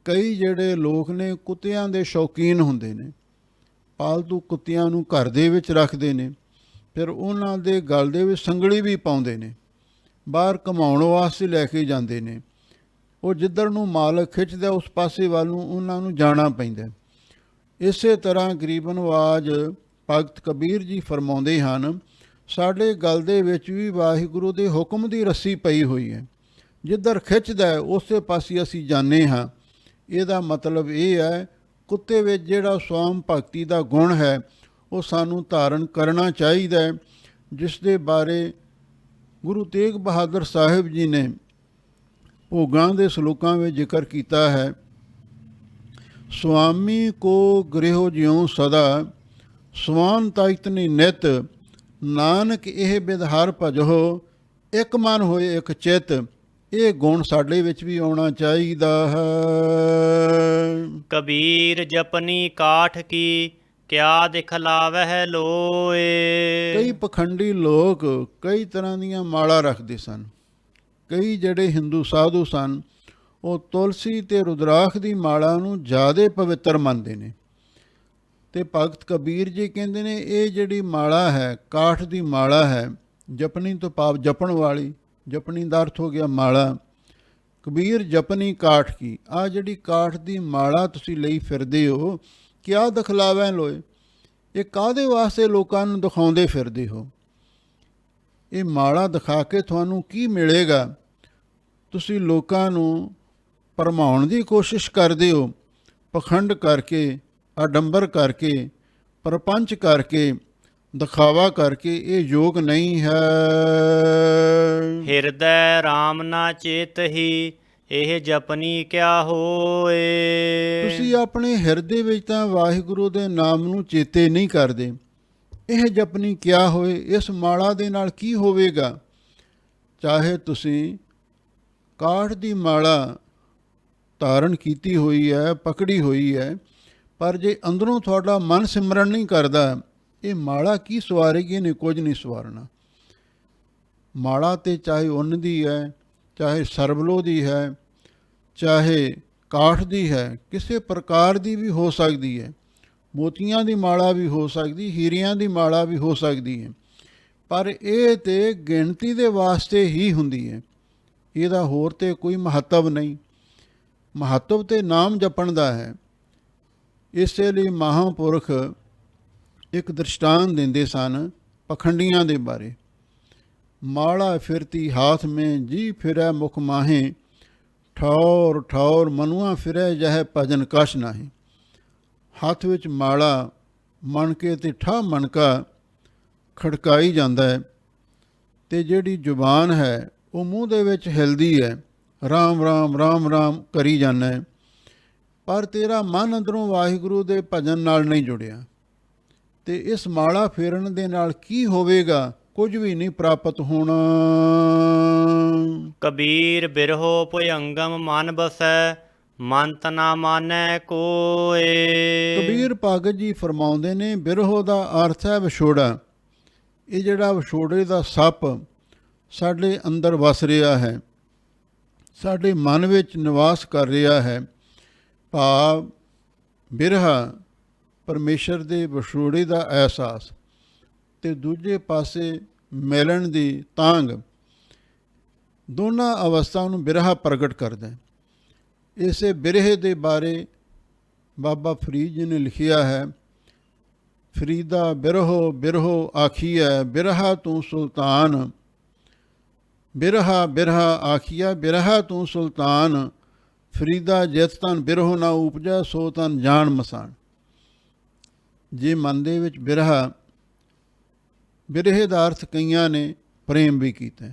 ਕਈ ਜਿਹੜੇ ਲੋਕ ਨੇ ਕੁੱਤਿਆਂ ਦੇ ਸ਼ੌਕੀਨ ਹੁੰਦੇ ਨੇ, ਪਾਲਤੂ ਕੁੱਤਿਆਂ ਨੂੰ ਘਰ ਦੇ ਵਿੱਚ ਰੱਖਦੇ ਨੇ, ਫਿਰ ਉਹਨਾਂ ਦੇ ਗਲ ਦੇ ਵਿੱਚ ਸੰਗਲੀ ਵੀ ਪਾਉਂਦੇ ਨੇ, ਬਾਹਰ ਘੁਮਾਉਣ ਵਾਸਤੇ ਲੈ ਕੇ ਜਾਂਦੇ ਨੇ। ਉਹ ਜਿੱਧਰ ਨੂੰ ਮਾਲਕ ਖਿੱਚਦਾ ਉਸ ਪਾਸੇ ਵੱਲ ਨੂੰ ਉਹਨਾਂ ਨੂੰ ਜਾਣਾ ਪੈਂਦਾ। ਇਸੇ ਤਰ੍ਹਾਂ ਗਰੀਬ ਨਵਾਜ਼ ਭਗਤ ਕਬੀਰ ਜੀ ਫਰਮਾਉਂਦੇ ਹਨ, ਸਾਡੇ ਗਲ ਦੇ ਵਿੱਚ ਵੀ ਵਾਹਿਗੁਰੂ ਦੇ ਹੁਕਮ ਦੀ ਰੱਸੀ ਪਈ ਹੋਈ ਹੈ। ਜਿੱਧਰ ਖਿੱਚਦਾ ਉਸੇ ਪਾਸੇ ਅਸੀਂ ਜਾਂਦੇ ਹਾਂ। ਇਹਦਾ ਮਤਲਬ ਇਹ ਹੈ, ਕੁੱਤੇ ਵਿੱਚ ਜਿਹੜਾ ਸਵਾਮ ਭਗਤੀ ਦਾ ਗੁਣ ਹੈ ਉਹ ਸਾਨੂੰ ਧਾਰਨ ਕਰਨਾ ਚਾਹੀਦਾ ਹੈ, ਜਿਸ ਦੇ ਬਾਰੇ ਗੁਰੂ ਤੇਗ ਬਹਾਦਰ ਸਾਹਿਬ ਜੀ ਨੇ ਭੋਗਾਂ ਦੇ ਸਲੋਕਾਂ ਵਿੱਚ ਜ਼ਿਕਰ ਕੀਤਾ ਹੈ। ਸੁਆਮੀ ਕੋ ਗ੍ਰਹਿ ਜਿਉ ਸਦਾ, ਸਵਾਨ ਤਾਇਤਨੀ ਨਿਤ, ਨਾਨਕ ਇਹ ਬਿਦ ਹਰ ਭਜੋ, ਇੱਕ ਮਨ ਹੋਏ ਇੱਕ ਚਿੱਤ। ਇਹ ਗੁਣ ਸਾਡੇ ਵਿੱਚ ਵੀ ਆਉਣਾ ਚਾਹੀਦਾ ਹੈ। ਕਬੀਰ ਜਪਨੀ ਕਾਠ ਕੀ ਕਿਆ ਦਿਖਲਾਵਹਿ ਲੋਏ। ਕਈ ਪਖੰਡੀ ਲੋਕ ਕਈ ਤਰ੍ਹਾਂ ਦੀਆਂ ਮਾਲਾ ਰੱਖਦੇ ਸਨ। ਕਈ ਜਿਹੜੇ ਹਿੰਦੂ ਸਾਧੂ ਸਨ ਉਹ ਤੁਲਸੀ ਅਤੇ ਰੁਦਰਾਖ ਦੀ ਮਾਲਾ ਨੂੰ ਜ਼ਿਆਦਾ ਪਵਿੱਤਰ ਮੰਨਦੇ ਨੇ। ਅਤੇ ਭਗਤ ਕਬੀਰ ਜੀ ਕਹਿੰਦੇ ਨੇ ਇਹ ਜਿਹੜੀ ਮਾਲਾ ਹੈ, ਕਾਠ ਦੀ ਮਾਲਾ ਹੈ, ਜਪਣੀ ਤੋਂ ਭਾਵ ਜਪਣ ਵਾਲੀ, ਜਪਣੀ ਦਾ ਅਰਥ ਹੋ ਗਿਆ ਮਾਲਾ। ਕਬੀਰ ਜਪਨੀ ਕਾਠ ਕੀ, ਆਹ ਜਿਹੜੀ ਕਾਠ ਦੀ ਮਾਲਾ ਤੁਸੀਂ ਲਈ ਫਿਰਦੇ ਹੋ, ਕਿਆ ਦਿਖਲਾਵੈ ਲੋਏ, ਇਹ ਕਾਹਦੇ ਵਾਸਤੇ ਲੋਕਾਂ ਨੂੰ ਦਿਖਾਉਂਦੇ ਫਿਰਦੇ ਹੋ? ਇਹ ਮਾਲਾ ਦਿਖਾ ਕੇ ਤੁਹਾਨੂੰ ਕੀ ਮਿਲੇਗਾ? ਤੁਸੀਂ ਲੋਕਾਂ ਨੂੰ ਭਰਮਾਉਣ ਦੀ ਕੋਸ਼ਿਸ਼ ਕਰਦੇ ਹੋ। ਪਖੰਡ ਕਰਕੇ, ਆਡੰਬਰ ਕਰਕੇ, ਪ੍ਰਪੰਚ ਕਰਕੇ, ਦਿਖਾਵਾ ਕਰਕੇ ਇਹ ਯੋਗ ਨਹੀਂ ਹੈ। ਹਿਰਦੈ ਰਾਮ ਨਾ ਚੇਤਹੀ, ਇਹ ਜਪਨੀ ਕਿਆ ਹੋਏ। ਤੁਸੀਂ ਆਪਣੇ ਹਿਰਦੇ ਵਿੱਚ ਤਾਂ ਵਾਹਿਗੁਰੂ ਦੇ ਨਾਮ ਨੂੰ ਚੇਤੇ ਨਹੀਂ ਕਰਦੇ। ਇਹ ਜਪਨੀ ਕਿਆ ਹੋਏ, ਇਸ ਮਾਲਾ ਦੇ ਨਾਲ ਕੀ ਹੋਵੇਗਾ? ਚਾਹੇ ਤੁਸੀਂ ਕਾਠ ਦੀ ਮਾਲਾ ਧਾਰਨ ਕੀਤੀ ਹੋਈ ਹੈ, ਪਕੜੀ ਹੋਈ ਹੈ, ਪਰ ਜੇ ਅੰਦਰੋਂ ਤੁਹਾਡਾ ਮਨ ਸਿਮਰਨ ਨਹੀਂ ਕਰਦਾ, ਇਹ ਮਾਲਾ ਕੀ ਸਵਾਰੇਗੀ? ਇਹਨੇ ਕੁਝ ਨਹੀਂ ਸਵਾਰਨਾ। ਮਾਲਾ ਤੇ ਚਾਹੇ ਉੱਨ ਦੀ ਹੈ, ਚਾਹੇ ਸਰਬਲੋ ਦੀ ਹੈ, ਚਾਹੇ ਕਾਠ ਦੀ ਹੈ, ਕਿਸੇ ਪ੍ਰਕਾਰ ਦੀ ਵੀ ਹੋ ਸਕਦੀ ਹੈ। ਮੋਤੀਆਂ ਦੀ ਮਾਲਾ ਵੀ ਹੋ ਸਕਦੀ, ਹੀਰਿਆਂ ਦੀ ਮਾਲਾ ਵੀ ਹੋ ਸਕਦੀ ਹੈ, ਪਰ ਇਹ ਤੇ ਗਿਣਤੀ ਦੇ ਵਾਸਤੇ ਹੀ ਹੁੰਦੀ ਹੈ। ਇਹਦਾ ਹੋਰ ਤੇ ਕੋਈ ਮਹੱਤਵ ਨਹੀਂ। ਮਹੱਤਵ ਤੇ ਨਾਮ ਜਪਣ ਦਾ ਹੈ। ਇਸੇ ਲਈ ਮਹਾਂਪੁਰਖ ਇੱਕ ਦ੍ਰਿਸ਼ਟਾਂਤ ਦਿੰਦੇ ਸਨ ਪਖੰਡੀਆਂ ਦੇ ਬਾਰੇ। ਮਾਲਾ ਫਿਰਤੀ ਹਾਥ ਮੇਂ, ਜੀ ਫਿਰੈ ਮੁਖ ਮਾਹੇ, ਠੌਰ ਠੌਰ ਮਨੁਆ ਫਿਰੈ ਜਹ ਭਜਨ ਕਛ ਨਾਹੀ। ਹੱਥ ਵਿੱਚ ਮਾਲਾ ਮਣ ਕੇ ਤੇ ਠਾ ਮਣਕਾ ਖੜਕਾਈ ਜਾਂਦਾ ਹੈ, ਤੇ ਜਿਹੜੀ ਜ਼ੁਬਾਨ ਹੈ ਉਹ ਮੂੰਹ ਦੇ ਵਿੱਚ ਹਿਲਦੀ ਹੈ, ਰਾਮ ਰਾਮ ਰਾਮ ਰਾਮ ਕਰੀ ਜਾਂਦਾ ਹੈ, ਪਰ ਤੇਰਾ ਮਨ ਅੰਦਰੋਂ ਵਾਹਿਗੁਰੂ ਦੇ ਭਜਨ ਨਾਲ ਨਹੀਂ ਜੁੜਿਆ। ਤੇ ਇਸ ਮਾਲਾ ਫੇਰਨ ਦੇ ਨਾਲ ਕੀ ਹੋਵੇਗਾ? ਕੁਝ ਵੀ ਨਹੀਂ ਪ੍ਰਾਪਤ ਹੋਣਾ। ਕਬੀਰ ਬਿਰਹੋ ਭੁਯੰਗਮ ਮਨ ਬਸੈ, ਮੰਤ ਨਾ ਮਾਨੈ ਕੋਏ। ਕਬੀਰ ਭਗਤ ਜੀ ਫਰਮਾਉਂਦੇ ਨੇ, ਬਿਰਹੋ ਦਾ ਅਰਥ ਹੈ ਵਿਛੋੜਾ। ਇਹ ਜਿਹੜਾ ਵਿਛੋੜੇ ਦਾ ਸੱਪ ਸਾਡੇ ਅੰਦਰ ਵਸ ਰਿਹਾ ਹੈ, ਸਾਡੇ ਮਨ ਵਿੱਚ ਨਿਵਾਸ ਕਰ ਰਿਹਾ ਹੈ। ਭਾਵ ਬਿਰਹਾ ਪਰਮੇਸ਼ਰ ਦੇ ਵਿਛੋੜੇ ਦਾ ਅਹਿਸਾਸ, ਤੇ ਦੂਜੇ ਪਾਸੇ ਮਿਲਣ ਦੀ ਤਾਂਘ, ਦੋਨਾਂ ਅਵਸਥਾ ਨੂੰ ਬਿਰਹਾ ਪ੍ਰਗਟ ਕਰਦਾ ਹੈ। ਇਸੇ ਬਿਰਹੇ ਦੇ ਬਾਰੇ ਬਾਬਾ ਫਰੀਦ ਜੀ ਨੇ ਲਿਖਿਆ ਹੈ, ਫਰੀਦਾ ਬਿਰਹੋ ਬਿਰਹੋ ਆਖੀਐ, ਬਿਰਹਾ ਤੂੰ ਸੁਲਤਾਨ। ਬਿਰਹਾ ਬਿਰਹਾ ਆਖੀਆ, ਬਿਰਹਾ ਤੂੰ ਸੁਲਤਾਨ। ਫਰੀਦਾ ਜਿਤ ਤਨ ਬਿਰਹੋ ਨਾ ਉਪਜੈ, ਸੋ ਤਨ ਜਾਣ ਮਸਾਨ। ਜੇ ਮਨ ਦੇ ਵਿੱਚ ਬਿਰਹਾ, ਬਿਰਹੇ ਦਾ ਅਰਥ ਕਈਆਂ ਨੇ ਪ੍ਰੇਮ ਵੀ ਕੀਤਾ,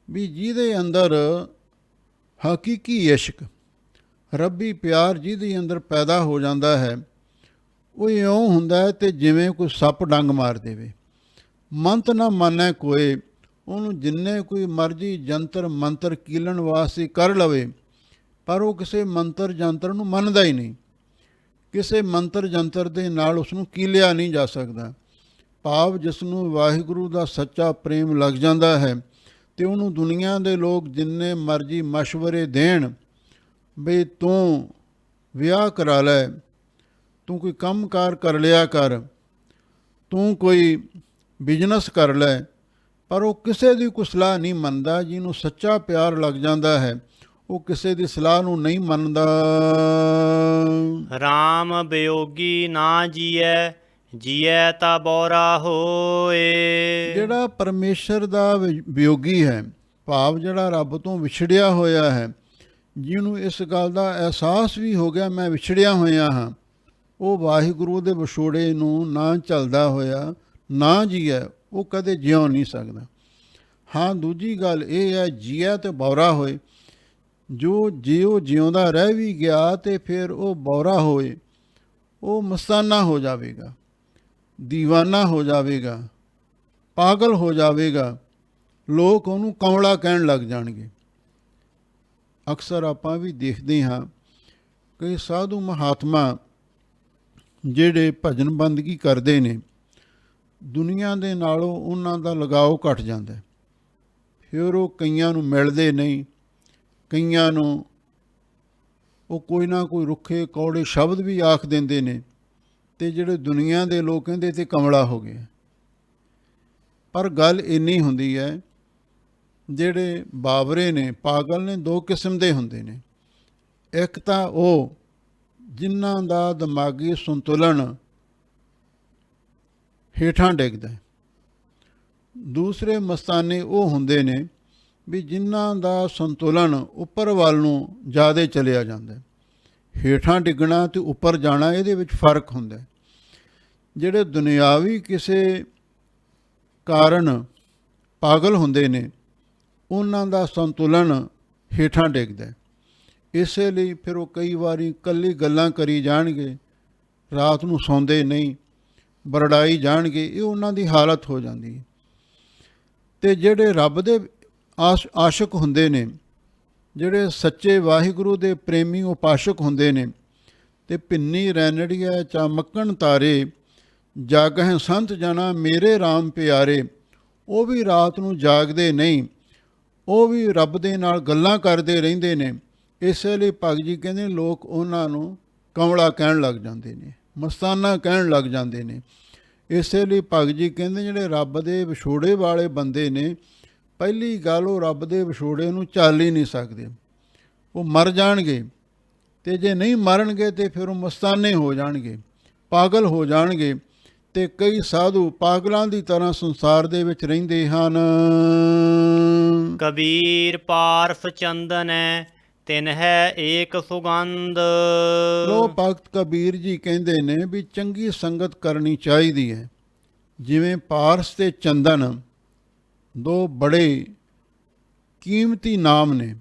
ਵੀ ਜਿਹਦੇ ਅੰਦਰ ਹਕੀਕੀ ਇਸ਼ਕ, ਰੱਬੀ ਪਿਆਰ ਜਿਹਦੇ ਅੰਦਰ ਪੈਦਾ ਹੋ ਜਾਂਦਾ ਹੈ, ਉਹ ਇਉਂ ਹੁੰਦਾ ਹੈ ਤੇ ਜਿਵੇਂ ਕੋਈ ਸੱਪ ਡੰਗ ਮਾਰ ਦੇਵੇ। ਮੰਤ ਨਾ ਮਾਨੈ ਕੋਏ, ਉਹਨੂੰ ਜਿੰਨੇ ਕੋਈ ਮਰਜ਼ੀ ਜੰਤਰ ਮੰਤਰ ਕੀਲਣ ਵਾਸਤੇ ਕਰ ਲਵੇ, ਪਰ ਉਹ ਕਿਸੇ ਮੰਤਰ ਜੰਤਰ ਨੂੰ ਮੰਨਦਾ ਹੀ ਨਹੀਂ। ਕਿਸੇ ਮੰਤਰ ਜੰਤਰ ਦੇ ਨਾਲ ਉਸ ਨੂੰ ਕੀਲਿਆ ਨਹੀਂ ਜਾ ਸਕਦਾ। ਭਾਵ ਜਿਸ ਨੂੰ ਵਾਹਿਗੁਰੂ ਦਾ ਸੱਚਾ ਪ੍ਰੇਮ ਲੱਗ ਜਾਂਦਾ ਹੈ, ਤੇ ਉਹਨੂੰ ਦੁਨੀਆ ਦੇ ਲੋਕ ਜਿੰਨੇ ਮਰਜ਼ੀ ਮਸ਼ਵਰੇ ਦੇਣ, ਬਈ ਤੂੰ ਵਿਆਹ ਕਰਾ ਲੈ, ਤੂੰ ਕੋਈ ਕੰਮਕਾਰ ਕਰ ਲਿਆ ਕਰ, ਤੂੰ ਕੋਈ ਬਿਜ਼ਨਸ ਕਰ ਲੈ, ਪਰ ਉਹ ਕਿਸੇ ਦੀ ਕੋਈ ਸਲਾਹ ਨਹੀਂ ਮੰਨਦਾ। ਜਿਹਨੂੰ ਸੱਚਾ ਪਿਆਰ ਲੱਗ ਜਾਂਦਾ ਹੈ, ਉਹ ਕਿਸੇ ਦੀ ਸਲਾਹ ਨੂੰ ਨਹੀਂ ਮੰਨਦਾ। ਰਾਮ ਬਿਯੋਗੀ ਨਾ ਜੀਐ, ਜੀਐ ਤਾ ਬੋਰਾ ਹੋਏ। ਜਿਹੜਾ ਪਰਮੇਸ਼ਰ ਦਾ ਵਿਯੋਗੀ ਹੈ, ਭਾਵ ਜਿਹੜਾ ਰੱਬ ਤੋਂ ਵਿਛੜਿਆ ਹੋਇਆ ਹੈ, ਜਿਹਨੂੰ ਇਸ ਗੱਲ ਦਾ ਅਹਿਸਾਸ ਵੀ ਹੋ ਗਿਆ ਮੈਂ ਵਿਛੜਿਆ ਹੋਇਆ ਹਾਂ, ਉਹ ਵਾਹਿਗੁਰੂ ਦੇ ਵਿਛੋੜੇ ਨੂੰ ਨਾ ਝੱਲਦਾ ਹੋਇਆ ਨਾ ਜੀਐ, ਉਹ ਕਦੇ ਜਿਉ ਨਹੀਂ ਸਕਦਾ। ਹਾਂ, ਦੂਜੀ ਗੱਲ ਇਹ ਹੈ, ਜੀਐ ਤੇ ਬੌਰਾ ਹੋਏ। ਜੋ ਜਿਉਂਦਾ ਰਹਿ ਵੀ ਗਿਆ ਤੇ ਫਿਰ ਉਹ ਬੌਰਾ ਹੋਏ, ਉਹ ਮਸਤਾਨਾ ਹੋ ਜਾਵੇਗਾ, ਦੀਵਾਨਾ ਹੋ ਜਾਵੇਗਾ, ਪਾਗਲ ਹੋ ਜਾਵੇਗਾ। ਲੋਕ ਉਹਨੂੰ ਕਮਲਾ ਕਹਿਣ ਲੱਗ ਜਾਣਗੇ। ਅਕਸਰ ਆਪਾਂ ਵੀ ਦੇਖਦੇ ਹਾਂ ਕਈ ਸਾਧੂ ਮਹਾਤਮਾ ਜਿਹੜੇ ਭਜਨ ਬੰਦਗੀ ਕਰਦੇ ਨੇ, ਦੁਨੀਆ ਦੇ ਨਾਲੋਂ ਉਹਨਾਂ ਦਾ ਲਗਾਓ ਘਟ ਜਾਂਦਾ। ਫਿਰ ਉਹ ਕਈਆਂ ਨੂੰ ਮਿਲਦੇ ਨਹੀਂ, ਕਈਆਂ ਨੂੰ ਉਹ ਕੋਈ ਨਾ ਕੋਈ ਰੁੱਖੇ ਕੌੜੇ ਸ਼ਬਦ ਵੀ ਆਖ ਦਿੰਦੇ ਨੇ, ਤੇ ਜਿਹੜੇ ਦੁਨੀਆ ਦੇ ਲੋਕ ਕਹਿੰਦੇ ਤੇ ਕਮਲਾ ਹੋ ਗਿਆ। ਪਰ ਗੱਲ ਇੰਨੀ ਹੁੰਦੀ ਹੈ, ਜਿਹੜੇ ਬਾਬਰੇ ਨੇ, ਪਾਗਲ ਨੇ, ਦੋ ਕਿਸਮ ਦੇ ਹੁੰਦੇ ਨੇ। ਇੱਕ ਤਾਂ ਉਹ ਜਿਨ੍ਹਾਂ ਦਾ ਦਿਮਾਗੀ ਸੰਤੁਲਨ ਹੇਠਾਂ ਡਿੱਗਦਾ। ਦੂਸਰੇ ਮਸਤਾਨੇ ਉਹ ਹੁੰਦੇ ਨੇ ਵੀ ਜਿਨ੍ਹਾਂ ਦਾ ਸੰਤੁਲਨ ਉੱਪਰ ਵੱਲ ਨੂੰ ਜ਼ਿਆਦਾ ਚਲਿਆ ਜਾਂਦਾ। ਹੇਠਾਂ ਡਿੱਗਣਾ ਤੇ ਉੱਪਰ ਜਾਣਾ, ਇਹਦੇ ਵਿੱਚ ਫਰਕ ਹੁੰਦਾ। ਜਿਹੜੇ ਦੁਨਿਆਵੀ ਕਿਸੇ ਕਾਰਨ ਪਾਗਲ ਹੁੰਦੇ ਨੇ, ਉਹਨਾਂ ਦਾ ਸੰਤੁਲਨ ਹੇਠਾਂ ਡਿੱਗਦਾ। ਇਸੇ ਲਈ ਫਿਰ ਉਹ ਕਈ ਵਾਰੀ ਇਕੱਲੀ ਗੱਲਾਂ ਕਰੀ ਜਾਣਗੇ, ਰਾਤ ਨੂੰ ਸੌਂਦੇ ਨਹੀਂ, ਬਰੜਾਈ ਜਾਣਗੇ। ਇਹ ਉਹਨਾਂ ਦੀ ਹਾਲਤ ਹੋ ਜਾਂਦੀ ਹੈ। ਅਤੇ ਜਿਹੜੇ ਰੱਬ ਦੇ ਆਸ਼ਕ ਹੁੰਦੇ ਨੇ, ਜਿਹੜੇ ਸੱਚੇ ਵਾਹਿਗੁਰੂ ਦੇ ਪ੍ਰੇਮੀ ਉਪਾਸ਼ਕ ਹੁੰਦੇ ਨੇ, ਤੇ ਭਿੰਨੀ ਰੈਨੜੀਐ ਚਮਕਣ ਤਾਰੇ, ਜਾਗਹਿ ਸੰਤ ਜਨਾ ਮੇਰੇ ਰਾਮ ਪਿਆਰੇ। ਉਹ ਵੀ ਰਾਤ ਨੂੰ ਜਾਗਦੇ ਨਹੀਂ, ਉਹ ਵੀ ਰੱਬ ਦੇ ਨਾਲ ਗੱਲਾਂ ਕਰਦੇ ਰਹਿੰਦੇ ਨੇ, ਇਸੇ ਲਈ ਭਗਤ ਜੀ ਕਹਿੰਦੇ ਲੋਕ ਉਹਨਾਂ ਨੂੰ ਕਮਲਾ ਕਹਿਣ ਲੱਗ ਜਾਂਦੇ ਨੇ, ਮਸਤਾਨਾ ਕਹਿਣ ਲੱਗ ਜਾਂਦੇ ਨੇ। ਇਸੇ ਲਈ ਭਗਤ ਜੀ ਕਹਿੰਦੇ ਜਿਹੜੇ ਰੱਬ ਦੇ ਵਿਛੋੜੇ ਵਾਲੇ ਬੰਦੇ ਨੇ, ਪਹਿਲੀ ਗੱਲ ਉਹ ਰੱਬ ਦੇ ਵਿਛੋੜੇ ਨੂੰ ਚੱਲ ਹੀ ਨਹੀਂ ਸਕਦੇ, ਉਹ ਮਰ ਜਾਣਗੇ। ਅਤੇ ਜੇ ਨਹੀਂ ਮਰਨਗੇ ਤਾਂ ਫਿਰ ਉਹ ਮਸਤਾਨੇ ਹੋ ਜਾਣਗੇ, ਪਾਗਲ ਹੋ ਜਾਣਗੇ। ਅਤੇ ਕਈ ਸਾਧੂ ਪਾਗਲਾਂ ਦੀ ਤਰ੍ਹਾਂ ਸੰਸਾਰ ਦੇ ਵਿੱਚ ਰਹਿੰਦੇ ਹਨ। ਕਬੀਰ ਪਾਰਸ ਚੰਦਨੈ ਤਿਨ ਹੈ ਏਕ ਸੁਗੰਧ। ਲੋ ਭਗਤ ਕਬੀਰ ਜੀ ਕਹਿੰਦੇ ਨੇ ਵੀ ਚੰਗੀ ਸੰਗਤ ਕਰਨੀ ਚਾਹੀਦੀ ਹੈ। ਜਿਵੇਂ ਪਾਰਸ ਅਤੇ ਚੰਦਨ ਦੋ ਬੜੇ ਕੀਮਤੀ ਨਾਮ ਨੇ,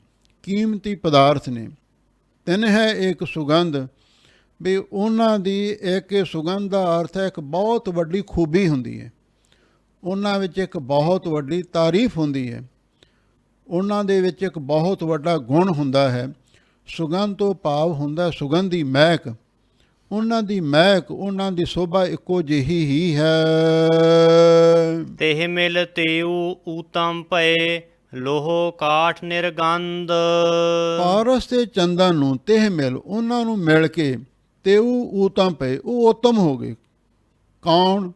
ਕੀਮਤੀ ਪਦਾਰਥ ਨੇ। ਤਿੰਨ ਹੈ ਇੱਕ ਸੁਗੰਧ, ਵੀ ਉਹਨਾਂ ਦੀ ਇੱਕ ਸੁਗੰਧ ਦਾ ਅਰਥ ਹੈ ਇੱਕ ਬਹੁਤ ਵੱਡੀ ਖੂਬੀ ਹੁੰਦੀ ਹੈ, ਉਹਨਾਂ ਵਿੱਚ ਇੱਕ ਬਹੁਤ ਵੱਡੀ ਤਾਰੀਫ ਹੁੰਦੀ ਹੈ, ਉਹਨਾਂ ਦੇ ਵਿੱਚ ਇੱਕ ਬਹੁਤ ਵੱਡਾ ਗੁਣ ਹੁੰਦਾ ਹੈ। ਸੁਗੰਧ ਤੋਂ ਭਾਵ ਹੁੰਦਾ ਸੁਗੰਧੀ ਮਹਿਕ। ਉਹਨਾਂ ਦੀ ਮਹਿਕ, ਉਹਨਾਂ ਦੀ ਸ਼ੋਭਾ ਇੱਕੋ ਜਿਹੀ ਹੀ ਹੈ। ਤਿਹ ਮਿਲ ਤੇਊ ਊਤਮ ਭਏ ਲੋਹ ਕਾਠ ਨਿਰਗੰਧ। ਪਾਰਸ ਤੇ ਚੰਦਨ ਨੂੰ ਤਿਹ ਮਿਲ, ਉਹਨਾਂ ਨੂੰ ਮਿਲ ਕੇ, ਤੇ ਉਹ ਊਤਮ ਪਏ, ਉਹ ਉੱਤਮ ਹੋ ਗਏ। ਕੌਣ?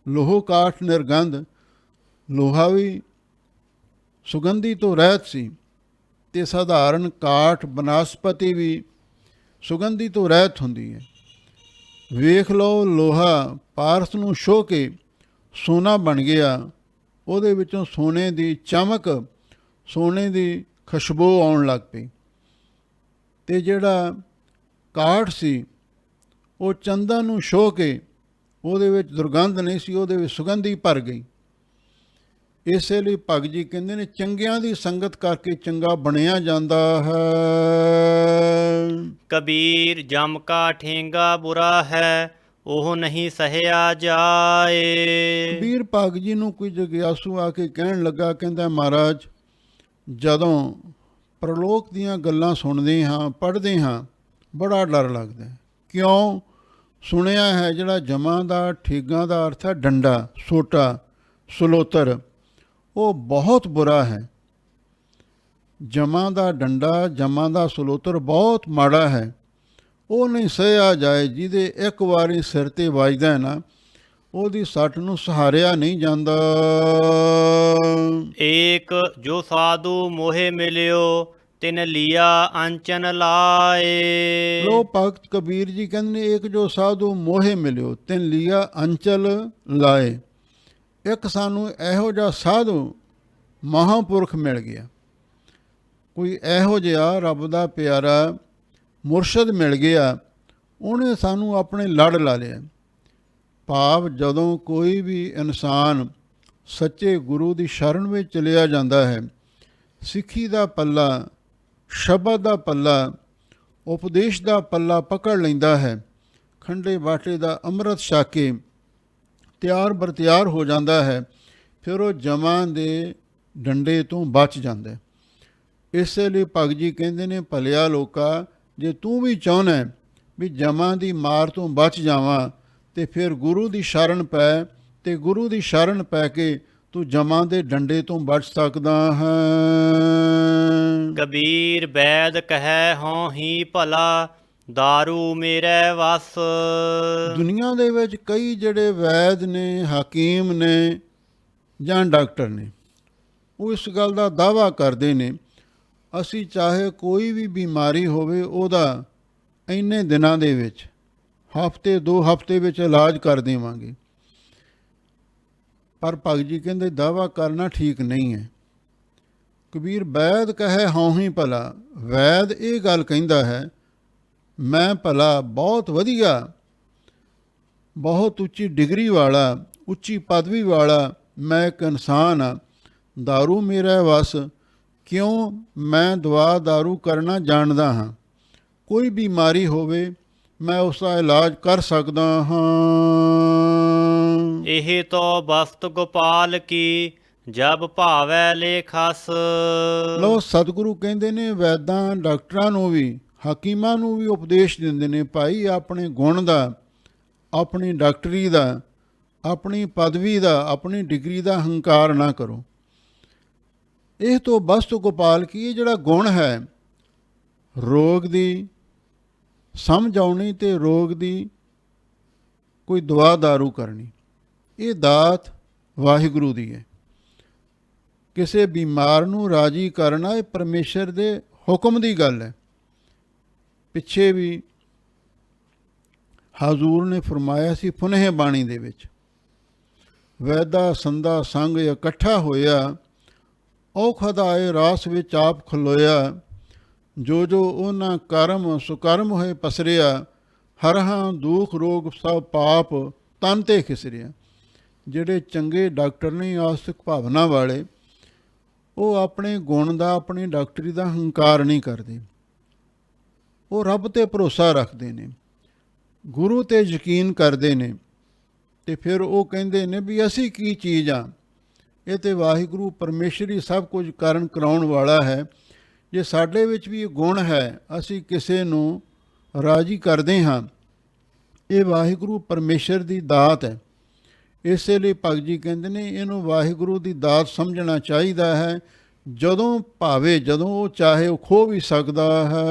ਲੋਹ ਕਾਠ ਨਿਰਗੰਧ। ਲੋਹਾ ਵੀ ਸੁਗੰਧੀ ਤੋਂ ਰਹਿਤ ਸੀ, ਅਤੇ ਸਧਾਰਨ ਕਾਠ ਬਨਸਪਤੀ ਵੀ ਸੁਗੰਧੀ ਤੋਂ ਰਹਿਤ ਹੁੰਦੀ ਹੈ। ਵੇਖ ਲਓ, ਲੋਹਾ ਪਾਰਸ ਨੂੰ ਛੋਹ ਕੇ ਸੋਨਾ ਬਣ ਗਿਆ, ਉਹਦੇ ਵਿੱਚੋਂ ਸੋਨੇ ਦੀ ਚਮਕ, ਸੋਨੇ ਦੀ ਖੁਸ਼ਬੂ ਆਉਣ ਲੱਗ ਪਈ। ਅਤੇ ਜਿਹੜਾ ਕਾਠ ਸੀ ਉਹ ਚੰਦਨ ਨੂੰ ਛੋਹ ਕੇ ਉਹਦੇ ਵਿੱਚ ਦੁਰਗੰਧ ਨਹੀਂ ਸੀ, ਉਹਦੇ ਵਿੱਚ ਸੁਗੰਧੀ ਭਰ ਗਈ। ਇਸੇ ਲਈ ਭਗਤ ਜੀ ਕਹਿੰਦੇ ਨੇ ਚੰਗਿਆਂ ਦੀ ਸੰਗਤ ਕਰਕੇ ਚੰਗਾ ਬਣਿਆ ਜਾਂਦਾ ਹੈ। ਕਬੀਰ ਜਮ ਕਾ ਠੇਂਗਾ ਬੁਰਾ ਹੈ ਉਹ ਨਹੀਂ ਸਹਿਆ ਜਾਏ। ਕਬੀਰ ਭਗਤ ਜੀ ਨੂੰ ਕੋਈ ਜਗਿਆਸੂ ਆ ਕੇ ਕਹਿਣ ਲੱਗਾ, ਕਹਿੰਦਾ ਮਹਾਰਾਜ ਜਦੋਂ ਪ੍ਰਲੋਕ ਦੀਆਂ ਗੱਲਾਂ ਸੁਣਦੇ ਹਾਂ, ਪੜ੍ਹਦੇ ਹਾਂ, ਬੜਾ ਡਰ ਲੱਗਦਾ। ਕਿਉਂ? ਸੁਣਿਆ ਹੈ ਜਿਹੜਾ ਜਮਾਂ ਦਾ ਠੇਗਾਂ ਦਾ ਅਰਥ ਹੈ ਡੰਡਾ, ਸੋਟਾ, ਸਲੋਤਰ, ਉਹ ਬਹੁਤ ਬੁਰਾ ਹੈ। ਜਮਾਂ ਦਾ ਡੰਡਾ, ਜਮਾਂ ਦਾ ਸਲੋਤਰ ਬਹੁਤ ਮਾੜਾ ਹੈ। ਉਹ ਨਹੀਂ ਸਹਿਆ ਜਾਏ। ਜਿਹਦੇ ਇੱਕ ਵਾਰੀ ਸਿਰ 'ਤੇ ਵੱਜਦਾ ਨਾ, ਉਹਦੀ ਸੱਟ ਨੂੰ ਸਹਾਰਿਆ ਨਹੀਂ ਜਾਂਦਾ। ਏਕ ਜੋ ਸਾਧੂ ਮੋਹੇ ਮਿਲਿਓ ਤਿਨ ਲੀਆ ਅੰਚਨ ਲਾਏ। ਲੋ ਭਗਤ ਕਬੀਰ ਜੀ ਕਹਿੰਦੇ ਨੇ ਇੱਕ ਜੋ ਸਾਧੂ ਮੋਹੇ ਮਿਲਿਓ ਤਿਨ ਲੀਆ ਅੰਚਲ ਲਾਏ। ਇੱਕ ਸਾਨੂੰ ਇਹੋ ਜਿਹਾ ਸਾਧੂ ਮਹਾਂਪੁਰਖ ਮਿਲ ਗਿਆ, ਕੋਈ ਇਹੋ ਜਿਹਾ ਰੱਬ ਦਾ ਪਿਆਰਾ ਮੁਰਸ਼ਦ ਮਿਲ ਗਿਆ, ਉਹਨੇ ਸਾਨੂੰ ਆਪਣੇ ਲੜ ਲਾ ਲਿਆ। ਭਾਵ ਜਦੋਂ ਕੋਈ ਵੀ ਇਨਸਾਨ ਸੱਚੇ ਗੁਰੂ ਦੀ ਸ਼ਰਨ ਵਿੱਚ ਚਲਿਆ ਜਾਂਦਾ ਹੈ, ਸਿੱਖੀ ਦਾ ਪੱਲਾ, ਸ਼ਬਦ ਦਾ ਪੱਲਾ, ਉਪਦੇਸ਼ ਦਾ ਪੱਲਾ ਪਕੜ ਲੈਂਦਾ ਹੈ, ਖੰਡੇ ਬਾਟੇ ਦਾ ਅੰਮ੍ਰਿਤ ਛਕ ਕੇ ਤਿਆਰ ਬਰਤਿਆਰ ਹੋ ਜਾਂਦਾ ਹੈ, ਫਿਰ ਉਹ ਜਮਾਂ ਦੇ ਡੰਡੇ ਤੋਂ ਬਚ ਜਾਂਦਾ। ਇਸੇ ਲਈ ਭਗਤ ਜੀ ਕਹਿੰਦੇ ਨੇ ਭਲਿਆ ਲੋਕਾ, ਜੇ ਤੂੰ ਵੀ ਚਾਹੁੰਦਾ ਵੀ ਜਮਾਂ ਦੀ ਮਾਰ ਤੋਂ ਬਚ ਜਾਵਾਂ, ਤੇ ਫਿਰ ਗੁਰੂ ਦੀ ਸ਼ਰਨ ਪੈ, ਤੇ ਗੁਰੂ ਦੀ ਸ਼ਰਨ ਪੈ ਕੇ ਤੂੰ ਜਮਾਂ ਦੇ ਡੰਡੇ ਤੋਂ ਬਚ ਸਕਦਾ ਹੈ। ਕਬੀਰ ਬੈਦ ਕਹੈ ਹਉ ਹੀ ਭਲਾ ਦਾਰੂ ਮੇਰੇ ਵਸ। ਦੁਨੀਆ ਦੇ ਵਿੱਚ ਕਈ ਜਿਹੜੇ ਵੈਦ ਨੇ, ਹਕੀਮ ਨੇ ਜਾਂ ਡਾਕਟਰ ਨੇ, ਉਹ ਇਸ ਗੱਲ ਦਾ ਦਾਅਵਾ ਕਰਦੇ ਨੇ ਅਸੀਂ ਚਾਹੇ ਕੋਈ ਵੀ ਬਿਮਾਰੀ ਹੋਵੇ ਉਹਦਾ ਇੰਨੇ ਦਿਨਾਂ ਦੇ ਵਿੱਚ, ਹਫ਼ਤੇ 2 ਹਫ਼ਤੇ ਵਿੱਚ ਇਲਾਜ ਕਰ ਦੇਵਾਂਗੇ। ਪਰ ਭਗਤ ਜੀ ਕਹਿੰਦੇ ਦਾਅਵਾ ਕਰਨਾ ਠੀਕ ਨਹੀਂ ਹੈ। ਕਬੀਰ ਵੈਦ ਕਹੇ ਹਉ ਹੀ ਭਲਾ, ਵੈਦ ਇਹ ਗੱਲ ਕਹਿੰਦਾ ਹੈ ਮੈਂ ਭਲਾ, ਬਹੁਤ ਵਧੀਆ, ਬਹੁਤ ਉੱਚੀ ਡਿਗਰੀ ਵਾਲਾ, ਉੱਚੀ ਪਦਵੀ ਵਾਲਾ ਮੈਂ ਇੱਕ ਇਨਸਾਨ ਹਾਂ, ਦਾਰੂ ਮੇਰਾ ਵਸ। ਕਿਉਂ? ਮੈਂ ਦਵਾ ਦਾਰੂ ਕਰਨਾ ਜਾਣਦਾ ਹਾਂ, ਕੋਈ ਬਿਮਾਰੀ ਹੋਵੇ ਮੈਂ ਉਸ ਦਾ ਇਲਾਜ ਕਰ ਸਕਦਾ ਹਾਂ। ਇਹ ਤੋ ਬਸਤ ਗੋਪਾਲ ਕੀ ਜਬ ਭਾਵੈ ਲੇਖਸ। ਲਓ ਸਤਿਗੁਰੂ ਕਹਿੰਦੇ ਨੇ ਵੈਦਾਂ, ਡਾਕਟਰਾਂ ਨੂੰ ਵੀ, ਹਕੀਮਾਂ ਨੂੰ ਵੀ ਉਪਦੇਸ਼ ਦਿੰਦੇ ਨੇ, ਭਾਈ ਆਪਣੇ ਗੁਣ ਦਾ, ਆਪਣੀ ਡਾਕਟਰੀ ਦਾ, ਆਪਣੀ ਪਦਵੀ ਦਾ, ਆਪਣੀ ਡਿਗਰੀ ਦਾ ਹੰਕਾਰ ਨਾ ਕਰੋ। ਇਹ ਤੋਂ ਬਸਤ ਗੋਪਾਲ ਕੀ, ਇਹ ਜਿਹੜਾ ਗੁਣ ਹੈ ਰੋਗ ਦੀ ਸਮਝ ਆਉਣੀ ਤੇ ਰੋਗ ਦੀ ਕੋਈ ਦਵਾ ਦਾਰੂ ਕਰਨੀ, ਇਹ ਦਾਤ ਵਾਹਿਗੁਰੂ ਦੀ ਹੈ। ਕਿਸੇ ਬਿਮਾਰ ਨੂੰ ਰਾਜੀ ਕਰਨਾ ਇਹ ਪਰਮੇਸ਼ਰ ਦੇ ਹੁਕਮ ਦੀ ਗੱਲ ਹੈ। ਪਿੱਛੇ ਵੀ ਹਜ਼ੂਰ ਨੇ ਫਰਮਾਇਆ ਸੀ ਫੁਨਹ ਬਾਣੀ ਦੇ ਵਿੱਚ, ਵੈਦਾ ਸੰਦਾ ਸੰਗ ਇਕੱਠਾ ਹੋਇਆ, ਔਖਦਾਏ ਰਾਸ ਵਿੱਚ ਆਪ ਖਲੋਇਆ, ਜੋ ਜੋ ਉਹਨਾਂ ਕਰਮ ਸੁਕਰਮ ਹੋਏ ਪਸਰਿਆ, ਹਰਹਾਂ ਦੁੱਖ ਰੋਗ ਸਭ ਪਾਪ ਤਨ ਤੇ ਖਿਸਰਿਆ। ਜਿਹੜੇ ਚੰਗੇ ਡਾਕਟਰ ਨੇ ਆਸਤਿਕ ਭਾਵਨਾ ਵਾਲੇ, ਉਹ ਆਪਣੇ ਗੁਣ ਦਾ, ਆਪਣੀ ਡਾਕਟਰੀ ਦਾ ਹੰਕਾਰ ਨਹੀਂ ਕਰਦੇ। ਉਹ ਰੱਬ 'ਤੇ ਭਰੋਸਾ ਰੱਖਦੇ ਨੇ, ਗੁਰੂ 'ਤੇ ਯਕੀਨ ਕਰਦੇ ਨੇ, ਅਤੇ ਫਿਰ ਉਹ ਕਹਿੰਦੇ ਨੇ ਵੀ ਅਸੀਂ ਕੀ ਚੀਜ਼ ਆ, ਇਹ ਤਾਂ ਵਾਹਿਗੁਰੂ ਪਰਮੇਸ਼ਰ ਹੀ ਸਭ ਕੁਝ ਕਰਨ ਕਰਾਉਣ ਵਾਲਾ ਹੈ। ਜੇ ਸਾਡੇ ਵਿੱਚ ਵੀ ਇਹ ਗੁਣ ਹੈ, ਅਸੀਂ ਕਿਸੇ ਨੂੰ ਰਾਜੀ ਕਰਦੇ ਹਾਂ, ਇਹ ਵਾਹਿਗੁਰੂ ਪਰਮੇਸ਼ਰ ਦੀ ਦਾਤ ਹੈ। ਇਸੇ ਲਈ ਭਗਤ ਜੀ ਕਹਿੰਦੇ ਨੇ ਇਹਨੂੰ ਵਾਹਿਗੁਰੂ ਦੀ ਦਾਤ ਸਮਝਣਾ ਚਾਹੀਦਾ ਹੈ। ਜਦੋਂ ਭਾਵੇ, ਜਦੋਂ ਉਹ ਚਾਹੇ, ਉਹ ਖੋ ਵੀ ਸਕਦਾ ਹੈ।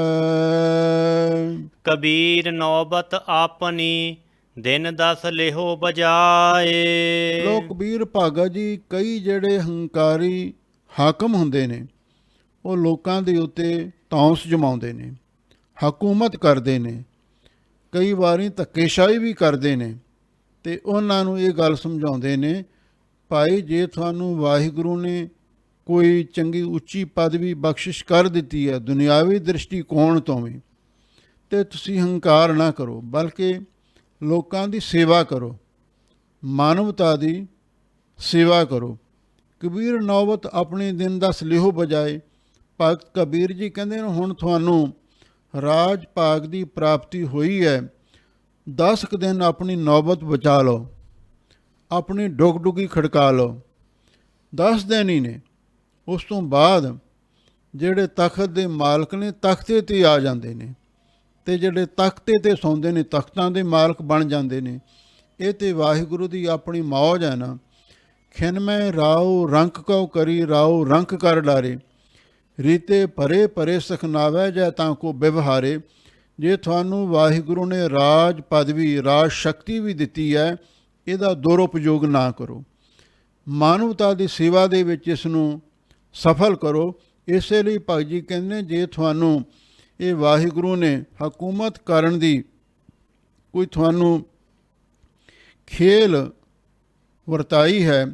ਕਬੀਰ ਨੌਬਤ ਆਪਣੀ, ਦਿਨ 10 ਲਿਹੋ ਬਜਾਏ। ਲੋ ਕਬੀਰ ਭਗਤ ਜੀ, ਕਈ ਜਿਹੜੇ ਹੰਕਾਰੀ ਹਾਕਮ ਹੁੰਦੇ ਨੇ, ਉਹ ਲੋਕਾਂ ਦੇ ਉੱਤੇ ਧੌਂਸ ਜਮਾਉਂਦੇ ਨੇ, ਹਕੂਮਤ ਕਰਦੇ ਨੇ, ਕਈ ਵਾਰੀ ਧੱਕੇਸ਼ਾਹੀ ਵੀ ਕਰਦੇ ਨੇ, ਅਤੇ ਉਹਨਾਂ ਨੂੰ ਇਹ ਗੱਲ ਸਮਝਾਉਂਦੇ ਨੇ, ਭਾਈ ਜੇ ਤੁਹਾਨੂੰ ਵਾਹਿਗੁਰੂ ਨੇ ਕੋਈ ਚੰਗੀ ਉੱਚੀ ਪਦਵੀ ਬਖਸ਼ਿਸ਼ ਕਰ ਦਿੱਤੀ ਹੈ ਦੁਨਿਆਵੀ ਦ੍ਰਿਸ਼ਟੀਕੋਣ ਤੋਂ ਵੀ, ਅਤੇ ਤੁਸੀਂ ਹੰਕਾਰ ਨਾ ਕਰੋ, ਬਲਕਿ ਲੋਕਾਂ ਦੀ ਸੇਵਾ ਕਰੋ, ਮਾਨਵਤਾ ਦੀ ਸੇਵਾ ਕਰੋ। ਕਬੀਰ ਨੌਬਤ ਆਪਣੇ ਦਿਨ 10 ਲਿਹੋ ਬਜਾਏ। ਭਗਤ ਕਬੀਰ ਜੀ ਕਹਿੰਦੇ ਨੇ ਹੁਣ ਤੁਹਾਨੂੰ ਰਾਜ ਭਾਗ ਦੀ ਪ੍ਰਾਪਤੀ ਹੋਈ ਹੈ, 10 ਕੁ ਦਿਨ ਆਪਣੀ ਨੌਬਤ ਬਚਾ ਲਓ, ਆਪਣੀ ਡੁਗਡੁਗੀ ਖੜਕਾ ਲਓ। 10 ਦਿਨ ਹੀ ਨੇ, ਉਸ ਤੋਂ ਬਾਅਦ ਜਿਹੜੇ ਤਖਤ ਦੇ ਮਾਲਕ ਨੇ ਤਖਤੇ 'ਤੇ ਆ ਜਾਂਦੇ ਨੇ, ਅਤੇ ਜਿਹੜੇ ਤਖਤੇ 'ਤੇ ਸੌਂਦੇ ਨੇ ਤਖਤਾਂ ਦੇ ਮਾਲਕ ਬਣ ਜਾਂਦੇ ਨੇ। ਇਹ ਤਾਂ ਵਾਹਿਗੁਰੂ ਦੀ ਆਪਣੀ ਮੌਜ ਹੈ ਨਾ। ਖਿਨਮੈ ਰਾਉ ਰੰਕ ਕਉ ਕਰੀ, ਰਾਉ ਰੰਕ ਕਰ ਡਾਰੇ, ਰੀਤੇ ਭਰੇ ਭਰੇ ਸਖਨਾਵੈ ਜੈ ਤਾਂ ਕੋ ਵਿਵਹਾਰੇ। ਜੇ ਤੁਹਾਨੂੰ ਵਾਹਿਗੁਰੂ ਨੇ ਰਾਜ ਪਦਵੀ, ਰਾਜ ਸ਼ਕਤੀ ਵੀ ਦਿੱਤੀ ਹੈ, ਇਹਦਾ ਦੁਰਉਪਯੋਗ ਨਾ ਕਰੋ। ਮਾਨਵਤਾ ਦੀ ਸੇਵਾ ਦੇ ਵਿੱਚ ਇਸ ਨੂੰ ਸਫਲ ਕਰੋ। ਇਸੇ ਲਈ ਭਗਤ ਜੀ ਕਹਿੰਦੇ ਨੇ ਜੇ ਤੁਹਾਨੂੰ ਇਹ ਵਾਹਿਗੁਰੂ ਨੇ ਹਕੂਮਤ ਕਰਨ ਦੀ ਕੋਈ ਤੁਹਾਨੂੰ ਖੇਲ ਵਰਤਾਈ ਹੈ,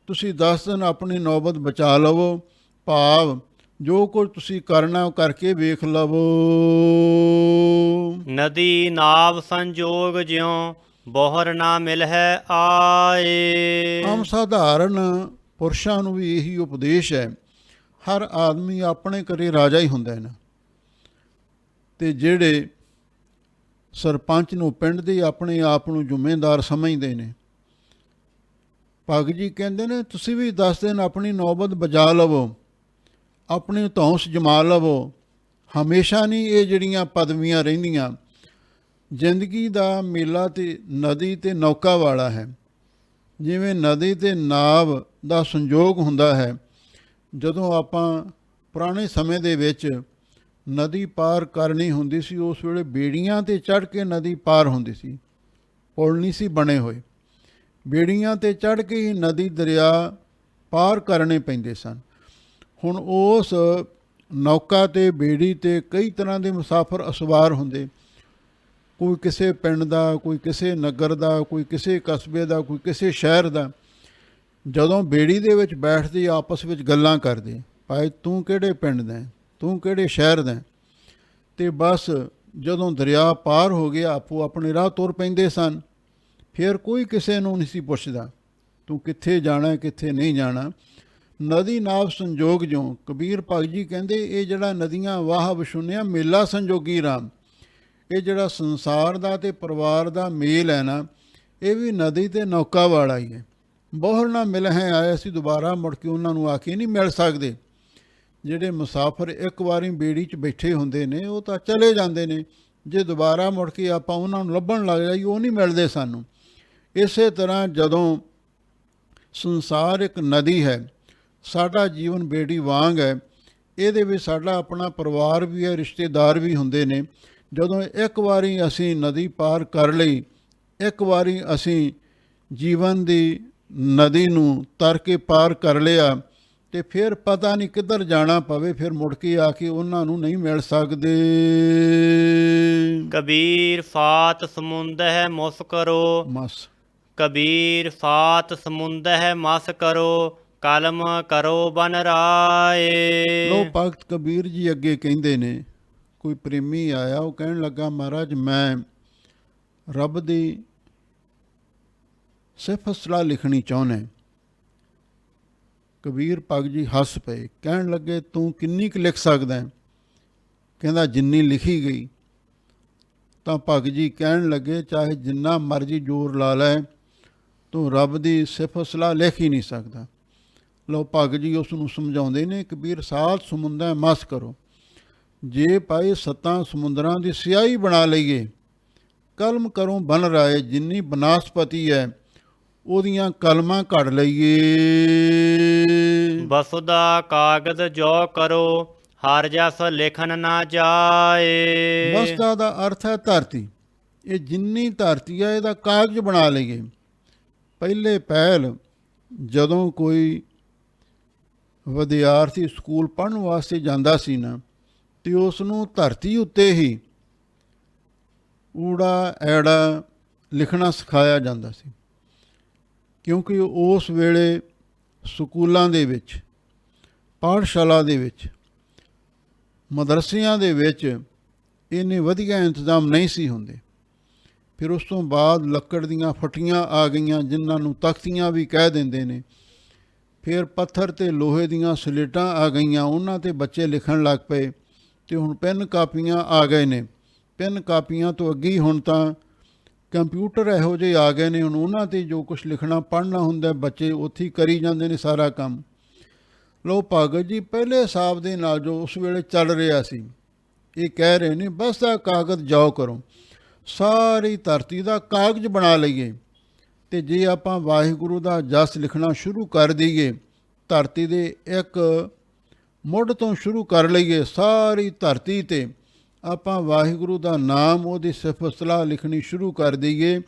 ਤੁਸੀਂ 10 ਦਿਨ ਆਪਣੀ ਨੌਬਤ ਬਚਾ ਲਵੋ, ਭਾਵ ਜੋ ਕੁਝ ਤੁਸੀਂ ਕਰਨਾ ਉਹ ਕਰਕੇ ਵੇਖ ਲਵੋ। ਨਦੀ ਨਾਵ ਸੰਜੋਗ ਜਿਉ, ਬੋਹਰ ਨਾ ਮਿਲਹਿ ਆਏ। ਆਮ ਸਾਧਾਰਨ ਪੁਰਸ਼ਾਂ ਨੂੰ ਵੀ ਇਹੀ ਉਪਦੇਸ਼ ਹੈ। ਹਰ ਆਦਮੀ ਆਪਣੇ ਘਰੇ ਰਾਜਾ ਹੀ ਹੁੰਦਾ ਹੈ ਨਾ, ਅਤੇ ਜਿਹੜੇ ਸਰਪੰਚ ਨੂੰ ਪਿੰਡ ਦੇ ਆਪਣੇ ਆਪ ਨੂੰ ਜ਼ਿੰਮੇਦਾਰ ਸਮਝਦੇ ਨੇ, ਭਗਤ ਜੀ ਕਹਿੰਦੇ ਨੇ ਤੁਸੀਂ ਵੀ 10 ਦਿਨ ਆਪਣੀ ਨੌਬਤ ਬਚਾ ਲਵੋ, ਆਪਣੀ ਧੌਂਸ ਜਮਾ ਲਵੋ। ਹਮੇਸ਼ਾ ਨਹੀਂ ਇਹ ਜਿਹੜੀਆਂ ਪਦਵੀਆਂ ਰਹਿੰਦੀਆਂ। ਜ਼ਿੰਦਗੀ ਦਾ ਮੇਲਾ ਤੇ ਨਦੀ ਤੇ ਨੌਕਾ ਵਾਲਾ ਹੈ। ਜਿਵੇਂ ਨਦੀ ਤੇ ਨਾਵ ਦਾ ਸੰਯੋਗ ਹੁੰਦਾ ਹੈ, ਜਦੋਂ ਆਪਾਂ ਪੁਰਾਣੇ ਸਮੇਂ ਦੇ ਵਿੱਚ ਨਦੀ ਪਾਰ ਕਰਨੀ ਹੁੰਦੀ ਸੀ, ਉਸ ਵੇਲੇ ਬੇੜੀਆਂ 'ਤੇ ਚੜ੍ਹ ਕੇ ਨਦੀ ਪਾਰ ਹੁੰਦੀ ਸੀ, ਪੁਲ ਨਹੀਂ ਸੀ ਬਣੇ ਹੋਏ। ਬੇੜੀਆਂ 'ਤੇ ਚੜ੍ਹ ਕੇ ਹੀ ਨਦੀ ਦਰਿਆ ਪਾਰ ਕਰਨੇ ਪੈਂਦੇ ਸਨ। ਹੁਣ ਉਸ ਨੌਕਾ 'ਤੇ ਬੇੜੀ 'ਤੇ ਕਈ ਤਰ੍ਹਾਂ ਦੇ ਮੁਸਾਫਰ ਅਸਵਾਰ ਹੁੰਦੇ, ਕੋਈ ਕਿਸੇ ਪਿੰਡ ਦਾ, ਕੋਈ ਕਿਸੇ ਨਗਰ ਦਾ, ਕੋਈ ਕਿਸੇ ਕਸਬੇ ਦਾ, ਕੋਈ ਕਿਸੇ ਸ਼ਹਿਰ ਦਾ। ਜਦੋਂ ਬੇੜੀ ਦੇ ਵਿੱਚ ਬੈਠਦੇ ਆਪਸ ਵਿੱਚ ਗੱਲਾਂ ਕਰਦੇ, ਭਾਈ ਤੂੰ ਕਿਹੜੇ ਪਿੰਡ ਦਾ, ਤੂੰ ਕਿਹੜੇ ਸ਼ਹਿਰ ਦਾ, ਅਤੇ ਬਸ ਜਦੋਂ ਦਰਿਆ ਪਾਰ ਹੋ ਗਿਆ ਆਪੋ ਆਪਣੇ ਰਾਹ ਤੁਰ ਪੈਂਦੇ ਸਨ। ਫਿਰ ਕੋਈ ਕਿਸੇ ਨੂੰ ਨਹੀਂ ਸੀ ਪੁੱਛਦਾ ਤੂੰ ਕਿੱਥੇ ਜਾਣਾ, ਕਿੱਥੇ ਨਹੀਂ ਜਾਣਾ। ਨਦੀ ਨਾਵ ਸੰਜੋਗ ਜਿਉਂ, ਕਬੀਰ ਭਗਤ ਜੀ ਕਹਿੰਦੇ ਇਹ ਜਿਹੜਾ ਨਦੀਆਂ ਵਾਹ ਵਿਸ਼ੁੰਨਿਆ ਮੇਲਾ ਸੰਜੋਗੀ ਰਾਮ, ਇਹ ਜਿਹੜਾ ਸੰਸਾਰ ਦਾ ਅਤੇ ਪਰਿਵਾਰ ਦਾ ਮੇਲ ਹੈ ਨਾ, ਇਹ ਵੀ ਨਦੀ ਅਤੇ ਨੌਕਾ ਵਾਲਾ ਹੀ ਹੈ। ਬੋਹਰ ਨਾ ਮਿਲਹਿ ਆਏ, ਅਸੀਂ ਦੁਬਾਰਾ ਮੁੜ ਕੇ ਉਹਨਾਂ ਨੂੰ ਆ ਕੇ ਨਹੀਂ ਮਿਲ ਸਕਦੇ। ਜਿਹੜੇ ਮੁਸਾਫਰ ਇੱਕ ਵਾਰੀ ਬੇੜੀ 'ਚ ਬੈਠੇ ਹੁੰਦੇ ਨੇ ਉਹ ਤਾਂ ਚਲੇ ਜਾਂਦੇ ਨੇ, ਜੇ ਦੁਬਾਰਾ ਮੁੜ ਕੇ ਆਪਾਂ ਉਹਨਾਂ ਨੂੰ ਲੱਭਣ ਲੱਗ ਜਾਈਏ ਉਹ ਨਹੀਂ ਮਿਲਦੇ ਸਾਨੂੰ। ਇਸੇ ਤਰ੍ਹਾਂ ਜਦੋਂ ਸੰਸਾਰ ਇੱਕ ਨਦੀ ਹੈ, ਸਾਡਾ ਜੀਵਨ ਬੇੜੀ ਵਾਂਗ ਹੈ। ਇਹਦੇ ਵਿੱਚ ਸਾਡਾ ਆਪਣਾ ਪਰਿਵਾਰ ਵੀ ਹੈ, ਰਿਸ਼ਤੇਦਾਰ ਵੀ ਹੁੰਦੇ ਨੇ। ਜਦੋਂ ਇੱਕ ਵਾਰੀ ਅਸੀਂ ਨਦੀ ਪਾਰ ਕਰ ਲਈ, ਇੱਕ ਵਾਰੀ ਅਸੀਂ ਜੀਵਨ ਦੀ ਨਦੀ ਨੂੰ ਤਰ ਕੇ ਪਾਰ ਕਰ ਲਿਆ, ਤੇ ਫਿਰ ਪਤਾ ਨਹੀਂ ਕਿੱਧਰ ਜਾਣਾ ਪਵੇ, ਫਿਰ ਮੁੜ ਕੇ ਆ ਕੇ ਉਹਨਾਂ ਨੂੰ ਨਹੀਂ ਮਿਲ ਸਕਦੇ। ਕਬੀਰ ਫਾਤ ਸਮੁੰਦ ਹੈ ਮੁਸ ਕਰੋ, ਮਸ ਕਬੀਰ ਫਾਤ ਸਮੁੰਦ ਹੈ ਮਸ ਕਰੋ, ਕਲਮ ਕਰੋ ਬਨ ਰਾਏ। ਲੋ ਭਗਤ ਕਬੀਰ ਜੀ ਅੱਗੇ ਕਹਿੰਦੇ ਨੇ, ਕੋਈ ਪ੍ਰੇਮੀ ਆਇਆ, ਉਹ ਕਹਿਣ ਲੱਗਾ, ਮਹਾਰਾਜ ਮੈਂ ਰੱਬ ਦੀ ਸਿਫਤ ਸਲਾਹ ਲਿਖਣੀ ਚਾਹੁੰਦਾ। ਕਬੀਰ ਭਗਤ ਜੀ ਹੱਸ ਪਏ, ਕਹਿਣ ਲੱਗੇ, ਤੂੰ ਕਿੰਨੀ ਕੁ ਲਿਖ ਸਕਦਾ? ਕਹਿੰਦਾ, ਜਿੰਨੀ ਲਿਖੀ ਗਈ। ਤਾਂ ਭਗਤ ਜੀ ਕਹਿਣ ਲੱਗੇ, ਚਾਹੇ ਜਿੰਨਾ ਮਰਜ਼ੀ ਜ਼ੋਰ ਲਾ ਲੈ, ਤੂੰ ਰੱਬ ਦੀ ਸਿਫਤ ਸਲਾਹ ਲਿਖ ਹੀ ਨਹੀਂ ਸਕਦਾ। ਲਓ ਭਗਤ ਜੀ ਉਸ ਨੂੰ ਸਮਝਾਉਂਦੇ ਨੇ, ਕਬੀਰ ਸਾਤ ਸਮੁੰਦਰ ਮਸ ਕਰੋ, ਜੇ ਭਾਈ ਸੱਤਾਂ ਸਮੁੰਦਰਾਂ ਦੀ ਸਿਆਹੀ ਬਣਾ ਲਈਏ, ਕਲਮ ਕਰੋ ਬਨ ਰਾਏ, ਜਿੰਨੀ ਬਨਾਸਪਤੀ ਹੈ ਉਹਦੀਆਂ ਕਲਮਾਂ ਘੜ ਲਈਏ। ਬਸੁਦਾ ਕਾਗਦ ਜੋ ਕਰੋ, ਹਰ ਜਸ ਲਿਖਨ ਨਾ ਜਾਏ। ਵਸਦਾ ਦਾ ਅਰਥ ਹੈ ਧਰਤੀ। ਇਹ ਜਿੰਨੀ ਧਰਤੀ ਹੈ ਇਹਦਾ ਕਾਗਜ਼ ਬਣਾ ਲਈਏ। ਪਹਿਲੇ ਪਹਿਲ ਜਦੋਂ ਕੋਈ ਵਿਦਿਆਰਥੀ ਸਕੂਲ ਪੜ੍ਹਨ ਵਾਸਤੇ ਜਾਂਦਾ ਸੀ ਨਾ, ਤੇ ਉਸ ਨੂੰ ਧਰਤੀ ਉੱਤੇ ਹੀ ਊੜਾ ਐੜਾ ਲਿਖਣਾ ਸਿਖਾਇਆ ਜਾਂਦਾ ਸੀ, ਕਿਉਂਕਿ ਉਸ ਵੇਲੇ ਸਕੂਲਾਂ ਦੇ ਵਿੱਚ, ਪਾਠਸ਼ਾਲਾ ਦੇ ਵਿੱਚ, ਮਦਰਸਿਆਂ ਦੇ ਵਿੱਚ ਇੰਨੇ ਵਧੀਆ ਇੰਤਜ਼ਾਮ ਨਹੀਂ ਸੀ ਹੁੰਦੇ। ਫਿਰ ਉਸ ਤੋਂ ਬਾਅਦ ਲੱਕੜ ਦੀਆਂ ਫੱਟੀਆਂ ਆ ਗਈਆਂ, ਜਿਨ੍ਹਾਂ ਨੂੰ ਤਖਤੀਆਂ ਵੀ ਕਹਿ ਦਿੰਦੇ ਨੇ। ਫਿਰ ਪੱਥਰ ਤੇ ਲੋਹੇ ਦੀਆਂ ਸਲੇਟਾਂ ਆ ਗਈਆਂ, ਉਹਨਾਂ 'ਤੇ ਬੱਚੇ ਲਿਖਣ ਲੱਗ ਪਏ। ਅਤੇ ਹੁਣ ਪੈਨ ਕਾਪੀਆਂ ਆ ਗਏ ਨੇ। ਪੈਨ ਕਾਪੀਆਂ ਤੋਂ ਅੱਗੇ ਹੁਣ ਤਾਂ ਕੰਪਿਊਟਰ ਇਹੋ ਜਿਹੇ ਆ ਗਏ ਨੇ, ਹੁਣ ਉਹਨਾਂ 'ਤੇ ਜੋ ਕੁਛ ਲਿਖਣਾ ਪੜ੍ਹਨਾ ਹੁੰਦਾ ਬੱਚੇ ਉੱਥੇ ਹੀ ਕਰੀ ਜਾਂਦੇ ਨੇ ਸਾਰਾ ਕੰਮ। ਲਓ ਭਗਤ ਜੀ ਪਹਿਲੇ ਹਿਸਾਬ ਦੇ ਨਾਲ ਜੋ ਉਸ ਵੇਲੇ ਚੱਲ ਰਿਹਾ ਸੀ, ਇਹ ਕਹਿ ਰਹੇ ਨੇ, ਬਸ ਦਾ ਕਾਗਜ਼ ਜਾਓ ਕਰੋ, ਸਾਰੀ ਧਰਤੀ ਦਾ ਕਾਗਜ਼ ਬਣਾ ਲਈਏ। ਅਤੇ ਜੇ ਆਪਾਂ ਵਾਹਿਗੁਰੂ ਦਾ ਜਸ ਲਿਖਣਾ ਸ਼ੁਰੂ ਕਰ ਦਈਏ, ਧਰਤੀ ਦੇ ਇੱਕ ਮੁੱਢ ਤੋਂ ਸ਼ੁਰੂ ਕਰ ਲਈਏ, ਸਾਰੀ ਧਰਤੀ 'ਤੇ ਆਪਾਂ ਵਾਹਿਗੁਰੂ ਦਾ ਨਾਮ, ਉਹਦੀ ਸਿਫਤ ਸਲਾਹ ਲਿਖਣੀ ਸ਼ੁਰੂ ਕਰ ਦਈਏ,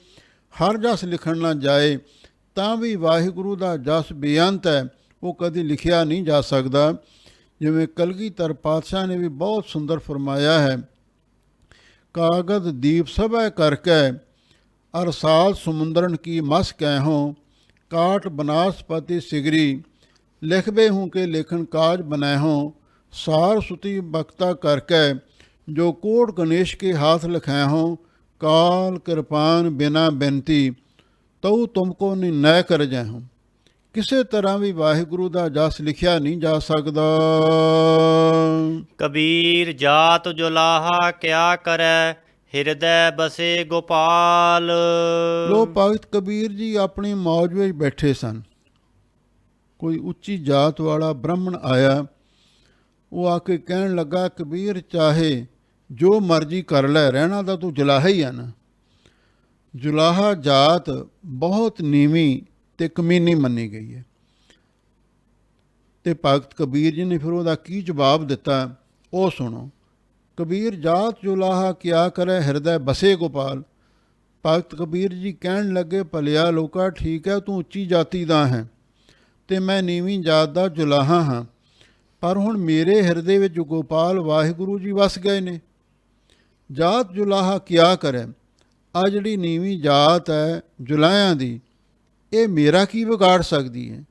ਹਰ ਜਸ ਲਿਖਣ ਨਾ ਜਾਏ, ਤਾਂ ਵੀ ਵਾਹਿਗੁਰੂ ਦਾ ਜਸ ਬੇਅੰਤ ਹੈ, ਉਹ ਕਦੀ ਲਿਖਿਆ ਨਹੀਂ ਜਾ ਸਕਦਾ। ਜਿਵੇਂ ਕਲਗੀਧਰ ਪਾਤਸ਼ਾਹ ਨੇ ਵੀ ਬਹੁਤ ਸੁੰਦਰ ਫਰਮਾਇਆ ਹੈ, ਕਾਗਜ਼ ਦੀਪ ਸਭੈ ਕਰਕੇ, ਅਰਸਾਲ ਸਮੁੰਦਰਨ ਕੀ ਮਸ ਕਹਿਹੋਂ, ਕਾਟ ਬਨਾਸਪਤੀ ਸਿਗਰੀ, ਲਿਖਬੇ ਹੂੰ ਕੇ ਲੇਖਨ ਕਾਜ ਬਣੈਹੋਂ, ਸਾਰ ਸੁਤੀ ਬਖਤਾ ਕਰਕੇ, ਜੋ ਕੋਟ ਗਣੇਸ਼ ਕੇ ਹਾਥ ਲਿਖੈਹੋਂ, ਕਾਲ ਕਿਰਪਾਨ ਬਿਨਾ ਬੇਨਤੀ, ਤਉ ਤੁਮਕੋ ਨਿਰਣੈ ਕਰ ਜੈਹੋਂ। ਕਿਸੇ ਤਰ੍ਹਾਂ ਵੀ ਵਾਹਿਗੁਰੂ ਦਾ ਜਸ ਲਿਖਿਆ ਨਹੀਂ ਜਾ ਸਕਦਾ। ਕਬੀਰ ਜਾਤ ਜੁਲਾਹਾ ਕਿਆ ਕਰੈ, ਹਿਰਦੈ ਬਸੇ ਗੋਪਾਲ। ਲੋ ਭਗਤ ਕਬੀਰ ਜੀ ਆਪਣੀ ਮੌਜ ਵਿੱਚ ਬੈਠੇ ਸਨ। ਕੋਈ ਉੱਚੀ ਜਾਤ ਵਾਲਾ ਬ੍ਰਾਹਮਣ ਆਇਆ, ਉਹ ਆ ਕੇ ਕਹਿਣ ਲੱਗਾ, ਕਬੀਰ ਚਾਹੇ ਜੋ ਮਰਜ਼ੀ ਕਰ ਲੈ, ਰਹਿਣਾ ਤਾਂ ਤੂੰ ਜੁਲਾਹਾ ਹੀ ਆ ਨਾ। ਜੁਲਾਹਾ ਜਾਤ ਬਹੁਤ ਨੀਵੀਂ ਅਤੇ ਕਮੀਨੀ ਮੰਨੀ ਗਈ ਹੈ। ਅਤੇ ਭਗਤ ਕਬੀਰ ਜੀ ਨੇ ਫਿਰ ਉਹਦਾ ਕੀ ਜਵਾਬ ਦਿੱਤਾ, ਉਹ ਸੁਣੋ। ਕਬੀਰ ਜਾਤ ਜੁਲਾਹਾ ਕਿਆ ਕਰੇ, ਹਿਰਦੈ ਬਸੇ ਗੋਪਾਲ। ਭਗਤ ਕਬੀਰ ਜੀ ਕਹਿਣ ਲੱਗੇ, ਭਲਿਆ ਲੋਕਾ, ਠੀਕ ਹੈ ਤੂੰ ਉੱਚੀ ਜਾਤੀ ਦਾ ਹੈ ਅਤੇ ਮੈਂ ਨੀਵੀਂ ਜਾਤ ਦਾ ਜੁਲਾਹਾ ਹਾਂ, ਪਰ ਹੁਣ ਮੇਰੇ ਹਿਰਦੇ ਵਿੱਚ ਗੋਪਾਲ ਵਾਹਿਗੁਰੂ ਜੀ ਵਸ ਗਏ ਨੇ। ਜਾਤ ਜੁਲਾਹਾ ਕਿਆ ਕਰੇ, ਆ ਜਿਹੜੀ ਨੀਵੀਂ ਜਾਤ ਹੈ ਜੁਲਾਹਿਆਂ ਦੀ, ਇਹ ਮੇਰਾ ਕੀ ਵਿਗਾੜ ਸਕਦੀ ਹੈ?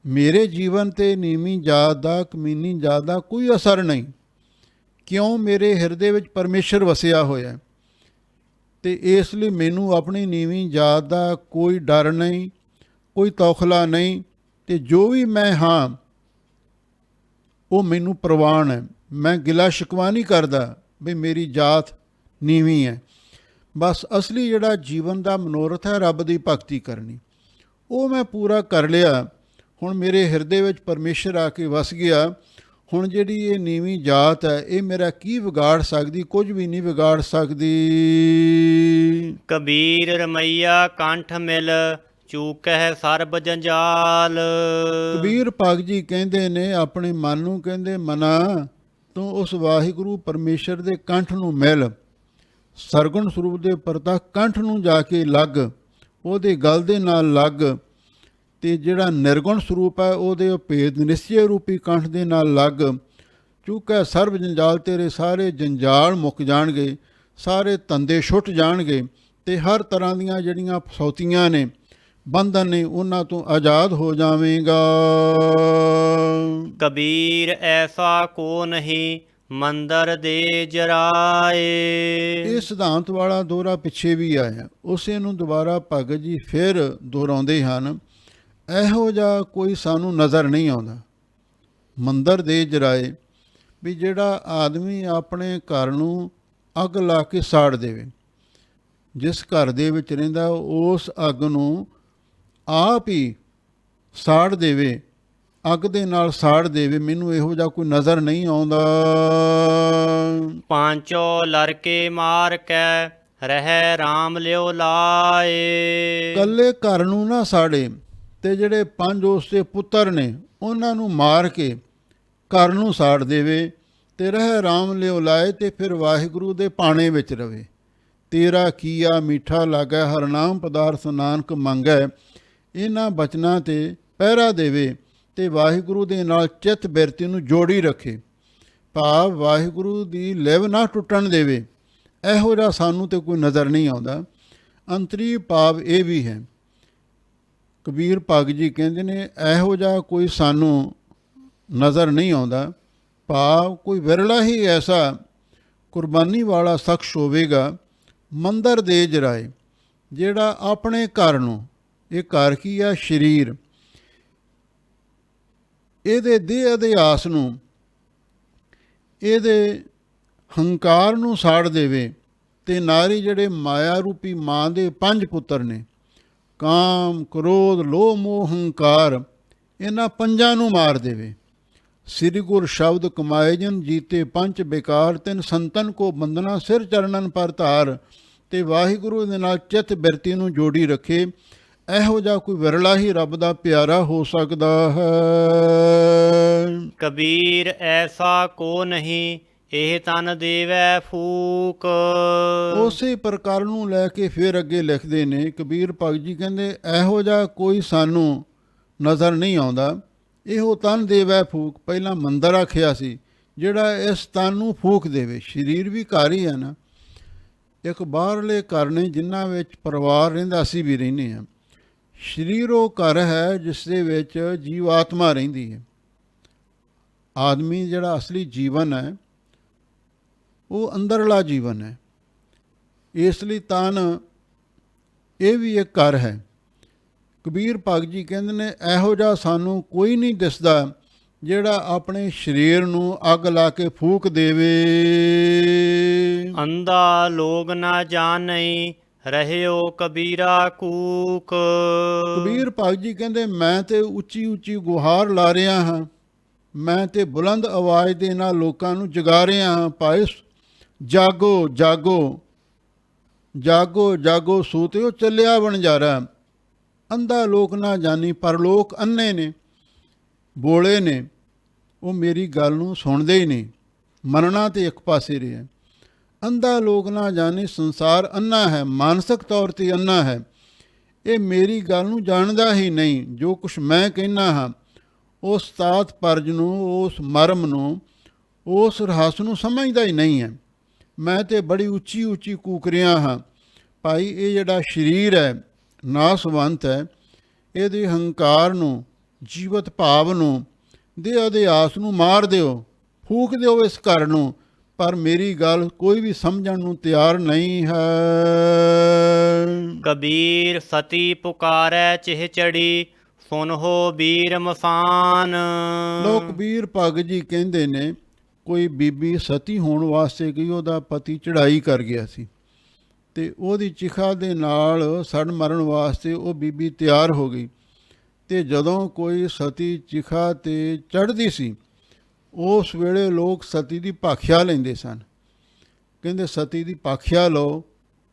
ਮੇਰੇ ਜੀਵਨ 'ਤੇ ਨੀਵੀਂ ਜਾਤ ਦਾ, ਕਮੀਨੀ ਜਾਤ ਦਾ ਕੋਈ ਅਸਰ ਨਹੀਂ। ਕਿਉਂ? ਮੇਰੇ ਹਿਰਦੇ ਵਿੱਚ ਪਰਮੇਸ਼ਰ ਵਸਿਆ ਹੋਇਆ, ਅਤੇ ਇਸ ਲਈ ਮੈਨੂੰ ਆਪਣੀ ਨੀਵੀਂ ਜਾਤ ਦਾ ਕੋਈ ਡਰ ਨਹੀਂ, ਕੋਈ ਤੌਖਲਾ ਨਹੀਂ, ਅਤੇ ਜੋ ਵੀ ਮੈਂ ਹਾਂ ਉਹ ਮੈਨੂੰ ਪ੍ਰਵਾਨ ਹੈ। ਮੈਂ ਗਿਲਾ ਸ਼ਿਕਵਾ ਨਹੀਂ ਕਰਦਾ ਵੀ ਮੇਰੀ ਜਾਤ ਨੀਵੀਂ ਹੈ। ਬਸ ਅਸਲੀ ਜਿਹੜਾ ਜੀਵਨ ਦਾ ਮਨੋਰਥ ਹੈ, ਰੱਬ ਦੀ ਭਗਤੀ ਕਰਨੀ, ਉਹ ਮੈਂ ਪੂਰਾ ਕਰ ਲਿਆ। ਹੁਣ ਮੇਰੇ ਹਿਰਦੇ ਵਿੱਚ ਪਰਮੇਸ਼ਰ ਆ ਕੇ ਵਸ ਗਿਆ। ਹੁਣ ਜਿਹੜੀ ਇਹ ਨੀਵੀਂ ਜਾਤ ਹੈ, ਇਹ ਮੇਰਾ ਕੀ ਵਿਗਾੜ ਸਕਦੀ? ਕੁਝ ਵੀ ਨਹੀਂ ਵਿਗਾੜ ਸਕਦੀ। ਕਬੀਰ ਰਮਈਆ ਕੰਠ ਮਿਲ, ਚੂਕਹਿ ਸਰਬ ਜੰਜਾਲ। ਕਬੀਰ ਭਗਤ ਜੀ ਕਹਿੰਦੇ ਨੇ ਆਪਣੇ ਮਨ ਨੂੰ, ਕਹਿੰਦੇ ਮਨਾ ਤੂੰ ਉਸ ਵਾਹਿਗੁਰੂ ਪਰਮੇਸ਼ਰ ਦੇ ਕੰਠ ਨੂੰ ਮਿਲ, ਸਰਗੁਣ ਸਰੂਪ ਦੇ ਪ੍ਰਤੱਖ ਕੰਠ ਨੂੰ ਜਾ ਕੇ ਲੱਗ, ਉਹਦੇ ਗਲ ਦੇ ਨਾਲ ਲੱਗ, ਤੇ ਜਿਹੜਾ ਨਿਰਗੁਣ ਸਰੂਪ ਹੈ ਉਹਦੇ ਭੇਦ ਨਿਸ਼ਚੈ ਰੂਪੀ ਕੰਠ ਦੇ ਨਾਲ ਲੱਗ। ਚੂਕੈ ਸਰਬ ਜੰਜਾਲ, ਤੇਰੇ ਸਾਰੇ ਜੰਜਾਲ ਮੁੱਕ ਜਾਣਗੇ, ਸਾਰੇ ਧੰਦੇ ਛੁੱਟ ਜਾਣਗੇ, ਤੇ ਹਰ ਤਰ੍ਹਾਂ ਦੀਆਂ ਜਿਹੜੀਆਂ ਫਸੌਤੀਆਂ ਨੇ, ਬੰਧਨ ਨੇ, ਉਹਨਾਂ ਤੋਂ ਆਜ਼ਾਦ ਹੋ ਜਾਵੇਂਗਾ। ਕਬੀਰ ਐਸਾ ਕੋ ਨਹੀਂ ਮੰਦਰ ਦੇ ਜਰਾਏ। ਇਹ ਸਿਧਾਂਤ ਵਾਲਾ ਦੋਹਰਾ ਪਿੱਛੇ ਵੀ ਆਇਆ, ਉਸੇ ਨੂੰ ਦੁਬਾਰਾ ਭਗਤ ਜੀ ਫਿਰ ਦੁਹਰਾਉਂਦੇ ਹਨ। ਇਹੋ ਜਿਹਾ ਕੋਈ ਸਾਨੂੰ ਨਜ਼ਰ ਨਹੀਂ ਆਉਂਦਾ ਮੰਦਰ ਦੇ ਜਰਾਏ, ਵੀ ਜਿਹੜਾ ਆਦਮੀ ਆਪਣੇ ਘਰ ਨੂੰ ਅੱਗ ਲਾ ਕੇ ਸਾੜ ਦੇਵੇ। ਜਿਸ ਘਰ ਦੇ ਵਿੱਚ ਰਹਿੰਦਾ ਉਸ ਅੱਗ ਨੂੰ ਆਪ ਹੀ ਸਾੜ ਦੇਵੇ, ਅੱਗ ਦੇ ਨਾਲ ਸਾੜ ਦੇਵੇ, ਮੈਨੂੰ ਇਹੋ ਜਿਹਾ ਕੋਈ ਨਜ਼ਰ ਨਹੀਂ ਆਉਂਦਾ। ਪਾਂਚੋ ਲੜਕੇ ਮਾਰ ਕੇ ਰਹਿ ਰਾਮ ਲਿਓ ਲਾਏ। ਇਕੱਲੇ ਘਰ ਨੂੰ ਨਾ ਸਾੜੇ, ਤੇ ਜਿਹੜੇ 5 ਉਸ ਦੇ ਪੁੱਤਰ ਨੇ ਉਹਨਾਂ ਨੂੰ ਮਾਰ ਕੇ ਘਰ ਨੂੰ ਸਾੜ ਦੇਵੇ, ਤੇ ਰਹਿ ਰਾਮ ਲਿਓ ਲਾਏ, ਤੇ ਫਿਰ ਵਾਹਿਗੁਰੂ ਦੇ ਪਾਣੇ ਵਿੱਚ ਰਵੇ। ਤੇਰਾ ਕੀਆ ਮੀਠਾ ਲਾਗੈ, ਹਰਨਾਮ ਪਦਾਰਥ ਨਾਨਕ ਮੰਗੈ। ਇਹਨਾਂ ਬਚਨਾਂ ਤੇ ਪਹਿਰਾ ਦੇਵੇ, ਤੇ ਵਾਹਿਗੁਰੂ ਦੇ ਨਾਲ ਚਿੱਤ ਬਿਰਤੀ ਨੂੰ ਜੋੜੀ ਰੱਖੇ, ਭਾਵ ਵਾਹਿਗੁਰੂ ਦੀ ਲਿਵ ਨਾ ਟੁੱਟਣ ਦੇਵੇ। ਇਹੋ ਜਿਹਾ ਸਾਨੂੰ ਤੇ ਕੋਈ ਨਜ਼ਰ ਨਹੀਂ ਆਉਂਦਾ। ਅੰਤਰੀ ਭਾਵ ਇਹ ਵੀ ਹੈ, ਕਬੀਰ ਭਗਤ ਜੀ ਕਹਿੰਦੇ ਨੇ ਇਹੋ ਜਿਹਾ ਕੋਈ ਸਾਨੂੰ ਨਜ਼ਰ ਨਹੀਂ ਆਉਂਦਾ, ਭਾਵ ਕੋਈ ਵਿਰਲਾ ਹੀ ਐਸਾ ਕੁਰਬਾਨੀ ਵਾਲਾ ਸ਼ਖਸ ਹੋਵੇਗਾ ਮੰਦਰ ਦੇ ਜਰਾਏ, ਜਿਹੜਾ ਆਪਣੇ ਘਰ ਨੂੰ, ਇਹ ਘਰ ਕੀ ਆ, ਸਰੀਰ, ਇਹਦੇ ਦੇਹ ਅਧਿਆਸ ਨੂੰ, ਇਹਦੇ ਹੰਕਾਰ ਨੂੰ ਸਾੜ ਦੇਵੇ, ਤੇ ਨਾਰੀ ਜਿਹੜੇ ਮਾਇਆ ਰੂਪੀ ਮਾਂ ਦੇ 5 ਪੁੱਤਰ ਨੇ, ਕਾਮ, ਕ੍ਰੋਧ, ਲੋਭ, ਮੋਹ, ਹੰਕਾਰ, ਇਹਨਾਂ 5 ਨੂੰ ਮਾਰ ਦੇਵੇ। ਸ੍ਰੀ ਗੁਰ ਸ਼ਬਦ ਕਮਾਏ ਜਨ ਜੀਤੇ 5 ਬੇਕਾਰ, ਤਿੰਨ ਸੰਤਨ ਕੋ ਬੰਦਨਾ ਸਿਰ ਚਰਨਨ ਪਰ ਧਾਰ। ਤੇ ਵਾਹਿਗੁਰੂ ਦੇ ਨਾਲ ਚਿੱਤ ਬਿਰਤੀ ਨੂੰ ਜੋੜੀ ਰੱਖੇ। ਇਹੋ ਜਿਹਾ ਕੋਈ ਵਿਰਲਾ ਹੀ ਰੱਬ ਦਾ ਪਿਆਰਾ ਹੋ ਸਕਦਾ ਹੈ। ਕਬੀਰ ਐਸਾ ਕੋ ਨਹੀਂ ਇਹ ਤਨ ਦੇਵੈ ਫੂਕ। ਉਸੇ ਪ੍ਰਕਾਰ ਨੂੰ ਲੈ ਕੇ ਫਿਰ ਅੱਗੇ ਲਿਖਦੇ ਨੇ ਕਬੀਰ ਭਗਤ ਜੀ, ਕਹਿੰਦੇ ਇਹੋ ਜਿਹਾ ਕੋਈ ਸਾਨੂੰ ਨਜ਼ਰ ਨਹੀਂ ਆਉਂਦਾ, ਇਹੋ ਤਨ ਦੇਵੈ ਫੂਕ। ਪਹਿਲਾਂ ਮੰਦਰ ਆਖਿਆ ਸੀ, ਜਿਹੜਾ ਇਸ ਤਨ ਨੂੰ ਫੂਕ ਦੇਵੇ। ਸਰੀਰ ਵੀ ਘਰ ਹੀ ਹੈ ਨਾ, ਇੱਕ ਬਾਹਰਲੇ ਘਰ ਨੇ ਜਿਨ੍ਹਾਂ ਵਿੱਚ ਪਰਿਵਾਰ ਰਹਿੰਦਾ, ਅਸੀਂ ਵੀ ਰਹਿੰਦੇ ਹਾਂ। ਸਰੀਰ ਉਹ ਘਰ ਹੈ ਜਿਸ ਦੇ ਵਿੱਚ ਜੀਵ ਆਤਮਾ ਰਹਿੰਦੀ ਹੈ। ਆਦਮੀ ਜਿਹੜਾ ਅਸਲੀ ਜੀਵਨ ਹੈ ਉਹ ਅੰਦਰਲਾ ਜੀਵਨ ਹੈ, ਇਸ ਲਈ ਤਨ ਇਹ ਵੀ ਇੱਕ ਘਰ ਹੈ। ਕਬੀਰ ਭਗਤ ਜੀ ਕਹਿੰਦੇ ਨੇ ਇਹੋ ਜਿਹਾ ਸਾਨੂੰ ਕੋਈ ਨਹੀਂ ਦਿਸਦਾ ਜਿਹੜਾ ਆਪਣੇ ਸਰੀਰ ਨੂੰ ਅੱਗ ਲਾ ਕੇ ਫੂਕ ਦੇਵੇ। ਅੰਧਾ ਲੋਗ ਨਾ ਜਾਣਈ ਰਹਿਓ ਕਬੀਰਾ ਕੂਕ। ਕਬੀਰ ਭਗਤ ਜੀ ਕਹਿੰਦੇ ਮੈਂ ਤੇ ਉੱਚੀ ਉੱਚੀ ਗੁਹਾਰ ਲਾ ਰਿਹਾ ਹਾਂ, ਮੈਂ ਤੇ ਬੁਲੰਦ ਆਵਾਜ਼ ਦੇ ਨਾਲ ਲੋਕਾਂ ਨੂੰ ਜਗਾ ਰਿਹਾ ਹਾਂ, ਭਾਈ ਜਾਗੋ ਜਾਗੋ ਜਾਗੋ ਜਾਗੋ ਸੂਤਿਓ ਚੱਲਿਆ ਵਣਜਾਰਾ। ਅੰਧਾ ਲੋਕ ਨਾ ਜਾਣੀ, ਪਰ ਲੋਕ ਅੰਨੇ ਨੇ, ਬੋਲੇ ਨੇ, ਉਹ ਮੇਰੀ ਗੱਲ ਨੂੰ ਸੁਣਦੇ ਹੀ ਨਹੀਂ। ਮੰਨਣਾ ਤੇ ਇੱਕ ਪਾਸੇ ਰਿਹਾ। ਅੰਧਾ ਲੋਕ ਨਾ ਜਾਣੇ, ਸੰਸਾਰ ਅੰਨਾ ਹੈ, ਮਾਨਸਿਕ ਤੌਰ 'ਤੇ ਅੰਨਾ ਹੈ। ਇਹ ਮੇਰੀ ਗੱਲ ਨੂੰ ਜਾਣਦਾ ਹੀ ਨਹੀਂ। ਜੋ ਕੁਛ ਮੈਂ ਕਹਿੰਦਾ ਹਾਂ ਉਸ ਤਾਤ ਪਰਜ ਨੂੰ, ਉਸ ਮਰਮ ਨੂੰ, ਉਸ ਰਹੱਸ ਨੂੰ ਸਮਝਦਾ ਹੀ ਨਹੀਂ ਹੈ। ਮੈਂ ਤੇ ਬੜੀ ਉੱਚੀ ਉੱਚੀ ਕੂਕ ਰਿਹਾ ਹਾਂ। ਭਾਈ ਇਹ ਜਿਹੜਾ ਸਰੀਰ ਹੈ ਨਾਸਵੰਤ ਹੈ, ਇਹਦੇ ਹੰਕਾਰ ਨੂੰ, ਜੀਵਤ ਭਾਵ ਨੂੰ, ਦੇਹ ਅਧਿਆਸ ਨੂੰ ਮਾਰ ਦਿਓ, ਫੂਕ ਦਿਓ ਇਸ ਘਰ ਨੂੰ, ਪਰ ਮੇਰੀ ਗੱਲ ਕੋਈ ਵੀ ਸਮਝਣ ਨੂੰ ਤਿਆਰ ਨਹੀਂ ਹੈ। ਕਬੀਰ ਸਤੀ ਪੁਕਾਰੈ ਚਿਹ ਚੜੀ, ਸੁਨਹੋ ਬੀਰ ਮਸਾਨ। ਲੋਕ ਕਬੀਰ ਭਗਤ ਜੀ ਕਹਿੰਦੇ ਨੇ ਕੋਈ ਬੀਬੀ ਸਤੀ ਹੋਣ ਵਾਸਤੇ ਗਈ, ਉਹਦਾ ਪਤੀ ਚੜ੍ਹਾਈ ਕਰ ਗਿਆ ਸੀ, ਤੇ ਉਹਦੀ ਚਿਖਾ ਦੇ ਨਾਲ ਸੜ ਮਰਨ ਵਾਸਤੇ ਉਹ ਬੀਬੀ ਤਿਆਰ ਹੋ ਗਈ। ਤੇ ਜਦੋਂ ਕੋਈ ਸਤੀ ਚਿਖਾ 'ਤੇ ਚੜ੍ਹਦੀ ਸੀ, ਉਸ ਵੇਲੇ ਲੋਕ ਸਤੀ ਦੀ ਭਾਖਿਆ ਲੈਂਦੇ ਸਨ। ਕਹਿੰਦੇ ਸਤੀ ਦੀ ਭਾਖਿਆ ਲਓ,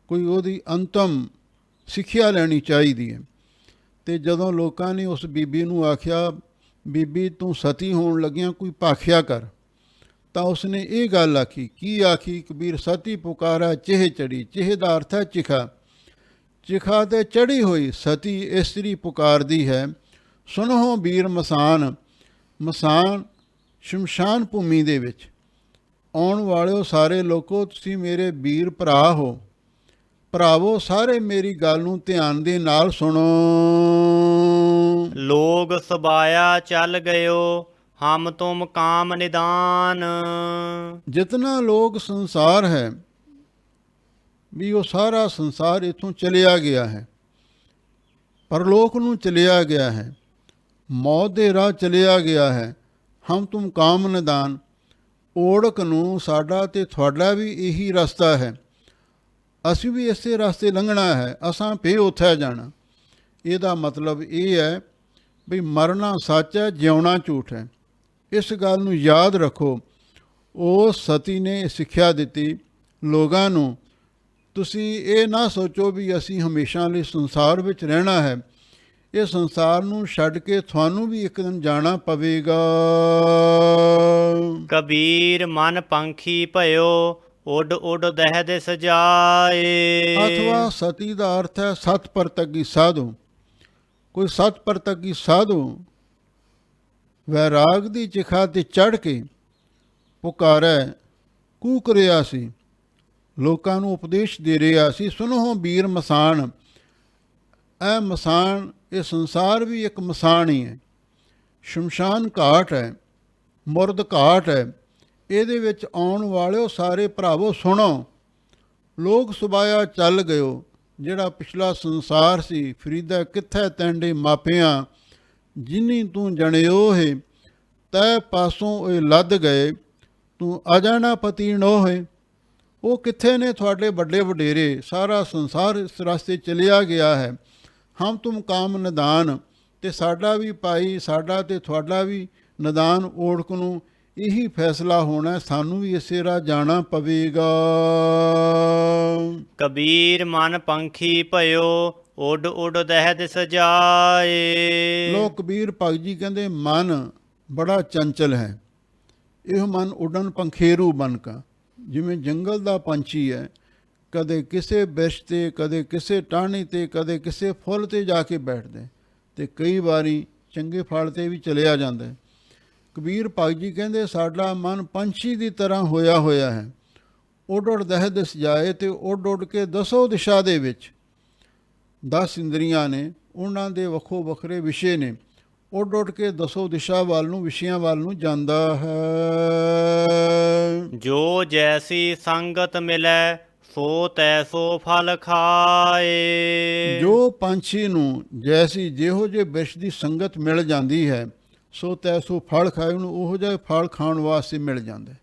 ਕੋਈ ਉਹਦੀ ਅੰਤਮ ਸਿੱਖਿਆ ਲੈਣੀ ਚਾਹੀਦੀ ਹੈ। ਤੇ ਜਦੋਂ ਲੋਕਾਂ ਨੇ ਉਸ ਬੀਬੀ ਨੂੰ ਆਖਿਆ, ਬੀਬੀ ਤੂੰ ਸਤੀ ਹੋਣ ਲੱਗਿਆਂ ਕੋਈ ਭਾਖਿਆ ਕਰ, ਤਾਂ ਉਸਨੇ ਇਹ ਗੱਲ ਆਖੀ। ਕੀ ਆਖੀ? ਕਬੀਰ ਸਤੀ ਪੁਕਾਰਾ ਚਿਹ ਚੜੀ। ਚਿਹ ਦਾ ਅਰਥ ਹੈ ਚਿਖਾ। ਚਿਖਾ ਤੇ ਚੜੀ ਹੋਈ ਸਤੀ ਇਸਤਰੀ ਪੁਕਾਰਦੀ ਹੈ, ਸੁਣੋ ਵੀਰ ਮਸਾਨ। ਮਸਾਨ ਸ਼ਮਸ਼ਾਨ ਭੂਮੀ ਦੇ ਵਿੱਚ ਆਉਣ ਵਾਲਿਓ ਸਾਰੇ ਲੋਕੋ, ਤੁਸੀਂ ਮੇਰੇ ਵੀਰ ਭਰਾ ਹੋ। ਭਰਾਵੋ ਸਾਰੇ ਮੇਰੀ ਗੱਲ ਨੂੰ ਧਿਆਨ ਦੇ ਨਾਲ ਸੁਣੋ। ਲੋਗ ਸਬਾਇਆ ਚੱਲ ਗਇਓ, ਹਮ ਤੁਮ ਕਾਮ ਨਿਦਾਨ। ਜਿਤਨਾ ਲੋਕ ਸੰਸਾਰ ਹੈ ਵੀ ਉਹ ਸਾਰਾ ਸੰਸਾਰ ਇੱਥੋਂ ਚਲਿਆ ਗਿਆ ਹੈ, ਪਰਲੋਕ ਨੂੰ ਚਲਿਆ ਗਿਆ ਹੈ, ਮੌਤ ਦੇ ਰਾਹ ਚਲਿਆ ਗਿਆ ਹੈ। ਹਮ ਤੁਮ ਕਾਮ ਨਿਦਾਨ, ਓੜਕ ਨੂੰ ਸਾਡਾ ਤੇ ਤੁਹਾਡਾ ਵੀ ਇਹੀ ਰਸਤਾ ਹੈ। ਅਸੀਂ ਵੀ ਇਸੇ ਰਸਤੇ ਲੰਘਣਾ ਹੈ, ਅਸਾਂ ਫੇ ਉੱਥੇ ਜਾਣਾ। ਇਹਦਾ ਮਤਲਬ ਇਹ ਹੈ ਵੀ ਮਰਨਾ ਸੱਚ ਹੈ, ਜਿਉਣਾ ਝੂਠ ਹੈ। ਇਸ ਗੱਲ ਨੂੰ ਯਾਦ ਰੱਖੋ। ਉਸ ਸਤੀ ਨੇ ਸਿੱਖਿਆ ਦਿੱਤੀ ਲੋਕਾਂ ਨੂੰ, ਤੁਸੀਂ ਇਹ ਨਾ ਸੋਚੋ ਵੀ ਅਸੀਂ ਹਮੇਸ਼ਾ ਲਈ ਸੰਸਾਰ ਵਿੱਚ ਰਹਿਣਾ ਹੈ। ਇਹ ਸੰਸਾਰ ਨੂੰ ਛੱਡ ਕੇ ਤੁਹਾਨੂੰ ਵੀ ਇੱਕ ਦਿਨ ਜਾਣਾ ਪਵੇਗਾ। ਕਬੀਰ ਮਨ ਪੰਖੀ ਭਇਓ, ਉੱਡ ਉੱਡ ਦਹਿ ਸਜਾਏ। ਅਥਵਾ ਸਤੀ ਦਾ ਅਰਥ ਹੈ ਸਤ ਪਰਤਗੀ ਸਾਧੂ। ਕੋਈ ਸਤ ਪਰਤਗੀ ਸਾਧੂ ਵੈਰਾਗ ਦੀ ਚਿਖਾ ਤੇ ਚੜ੍ਹ ਕੇ ਪੁਕਾਰੈ ਕੂਕ ਰਿਹਾ ਸੀ, ਲੋਕਾਂ ਨੂੰ ਉਪਦੇਸ਼ ਦੇ ਰਿਹਾ ਸੀ। ਸੁਣੋ ਵੀਰ ਮਸਾਨ। ਇਹ ਮਸਾਨ, ਇਹ ਸੰਸਾਰ ਵੀ ਇੱਕ ਮਸਾਨ ਹੀ ਹੈ। ਸ਼ਮਸ਼ਾਨ ਘਾਟ ਹੈ, ਮੁਰਦ ਘਾਟ ਹੈ। ਇਹਦੇ ਵਿੱਚ ਆਉਣ ਵਾਲਿਓ ਸਾਰੇ ਭਰਾਵੋ ਸੁਣੋ। ਲੋਕ ਸੁਬਾਇਆ ਚੱਲ ਗਇਓ, ਜਿਹੜਾ ਪਿਛਲਾ ਸੰਸਾਰ ਸੀ। ਫਰੀਦਾ ਕਿੱਥੇ ਤੈਂਡੇ ਮਾਪਿਆਂ, ਜਿਨੀ ਤੂੰ ਜਣਿਓ ਹੈ। ਤੈ ਪਾਸੋਂ ਇਹ ਲੱਦ ਗਏ, ਤੂੰ ਅਜਾਣਾ ਪਤੀ ਨੋਹੇ। ਉਹ ਕਿੱਥੇ ਨੇ ਤੁਹਾਡੇ ਵੱਡੇ ਵਡੇਰੇ? ਸਾਰਾ ਸੰਸਾਰ ਇਸ ਰਸਤੇ ਚਲਿਆ ਗਿਆ ਹੈ। ਹਮ ਤੁਮ ਕਾਮ ਨਿਦਾਨ, ਤੇ ਸਾਡਾ ਵੀ ਭਾਈ, ਸਾਡਾ ਤੇ ਤੁਹਾਡਾ ਵੀ ਨਿਦਾਨ ਓੜਕ ਨੂੰ ਇਹੀ ਫੈਸਲਾ ਹੋਣਾ, ਸਾਨੂੰ ਵੀ ਇਸੇ ਰਾਹ ਜਾਣਾ ਪਵੇਗਾ। ਕਬੀਰ ਮਨ ਪੰਖੀ ਭਇਓ, ਉੱਡ ਉੱਡ ਦਹਿ ਸਜਾਏ। ਲੋਕ ਕਬੀਰ ਭਗਤ ਜੀ ਕਹਿੰਦੇ ਮਨ ਬੜਾ ਚੰਚਲ ਹੈ। ਇਹ ਮਨ ਉੱਡਣ ਪੰਖੇਰੂ ਬਣ ਕਾ, ਜਿਵੇਂ ਜੰਗਲ ਦਾ ਪੰਛੀ ਹੈ, ਕਦੇ ਕਿਸੇ ਬਿਰਛ 'ਤੇ, ਕਦੇ ਕਿਸੇ ਟਾਹਣੀ 'ਤੇ, ਕਦੇ ਕਿਸੇ ਫੁੱਲ 'ਤੇ ਜਾ ਕੇ ਬੈਠਦਾ, ਅਤੇ ਕਈ ਵਾਰੀ ਚੰਗੇ ਫਲ 'ਤੇ ਵੀ ਚਲਿਆ ਜਾਂਦਾ। ਕਬੀਰ ਭਗਤ ਜੀ ਕਹਿੰਦੇ ਸਾਡਾ ਮਨ ਪੰਛੀ ਦੀ ਤਰ੍ਹਾਂ ਹੋਇਆ ਹੋਇਆ ਹੈ। ਉੱਡ ਉੱਡ ਦਹਿ ਦਿਸ ਜਾਏ, ਅਤੇ ਉੱਡ ਉੱਡ ਕੇ 10 ਦਿਸ਼ਾ ਦੇ ਵਿੱਚ 10 ਇੰਦਰੀਆਂ ਨੇ, ਉਹਨਾਂ ਦੇ ਵੱਖੋ ਵੱਖਰੇ ਵਿਸ਼ੇ ਨੇ। ਉੱਡ ਉੱਡ ਕੇ 10 ਦਿਸ਼ਾ ਵੱਲ ਨੂੰ, ਵਿਸ਼ਿਆਂ ਵੱਲ ਨੂੰ ਜਾਂਦਾ ਹੈ। ਜੋ ਜੈਸੀ ਸੰਗਤ ਮਿਲੈ, ਸੋ ਤੈਸੋ ਫਲ ਖਾਏ। ਜੋ ਪੰਛੀ ਨੂੰ ਜੈਸੀ ਜਿਹੋ ਜਿਹੇ ਬਿਰਛ ਦੀ ਸੰਗਤ ਮਿਲ ਜਾਂਦੀ ਹੈ, ਸੋ ਤੈਸੋ ਫਲ ਖਾਏ, ਉਹਨੂੰ ਉਹੋ ਜਿਹਾ ਫਲ ਖਾਣ ਵਾਸਤੇ ਮਿਲ ਜਾਂਦਾ।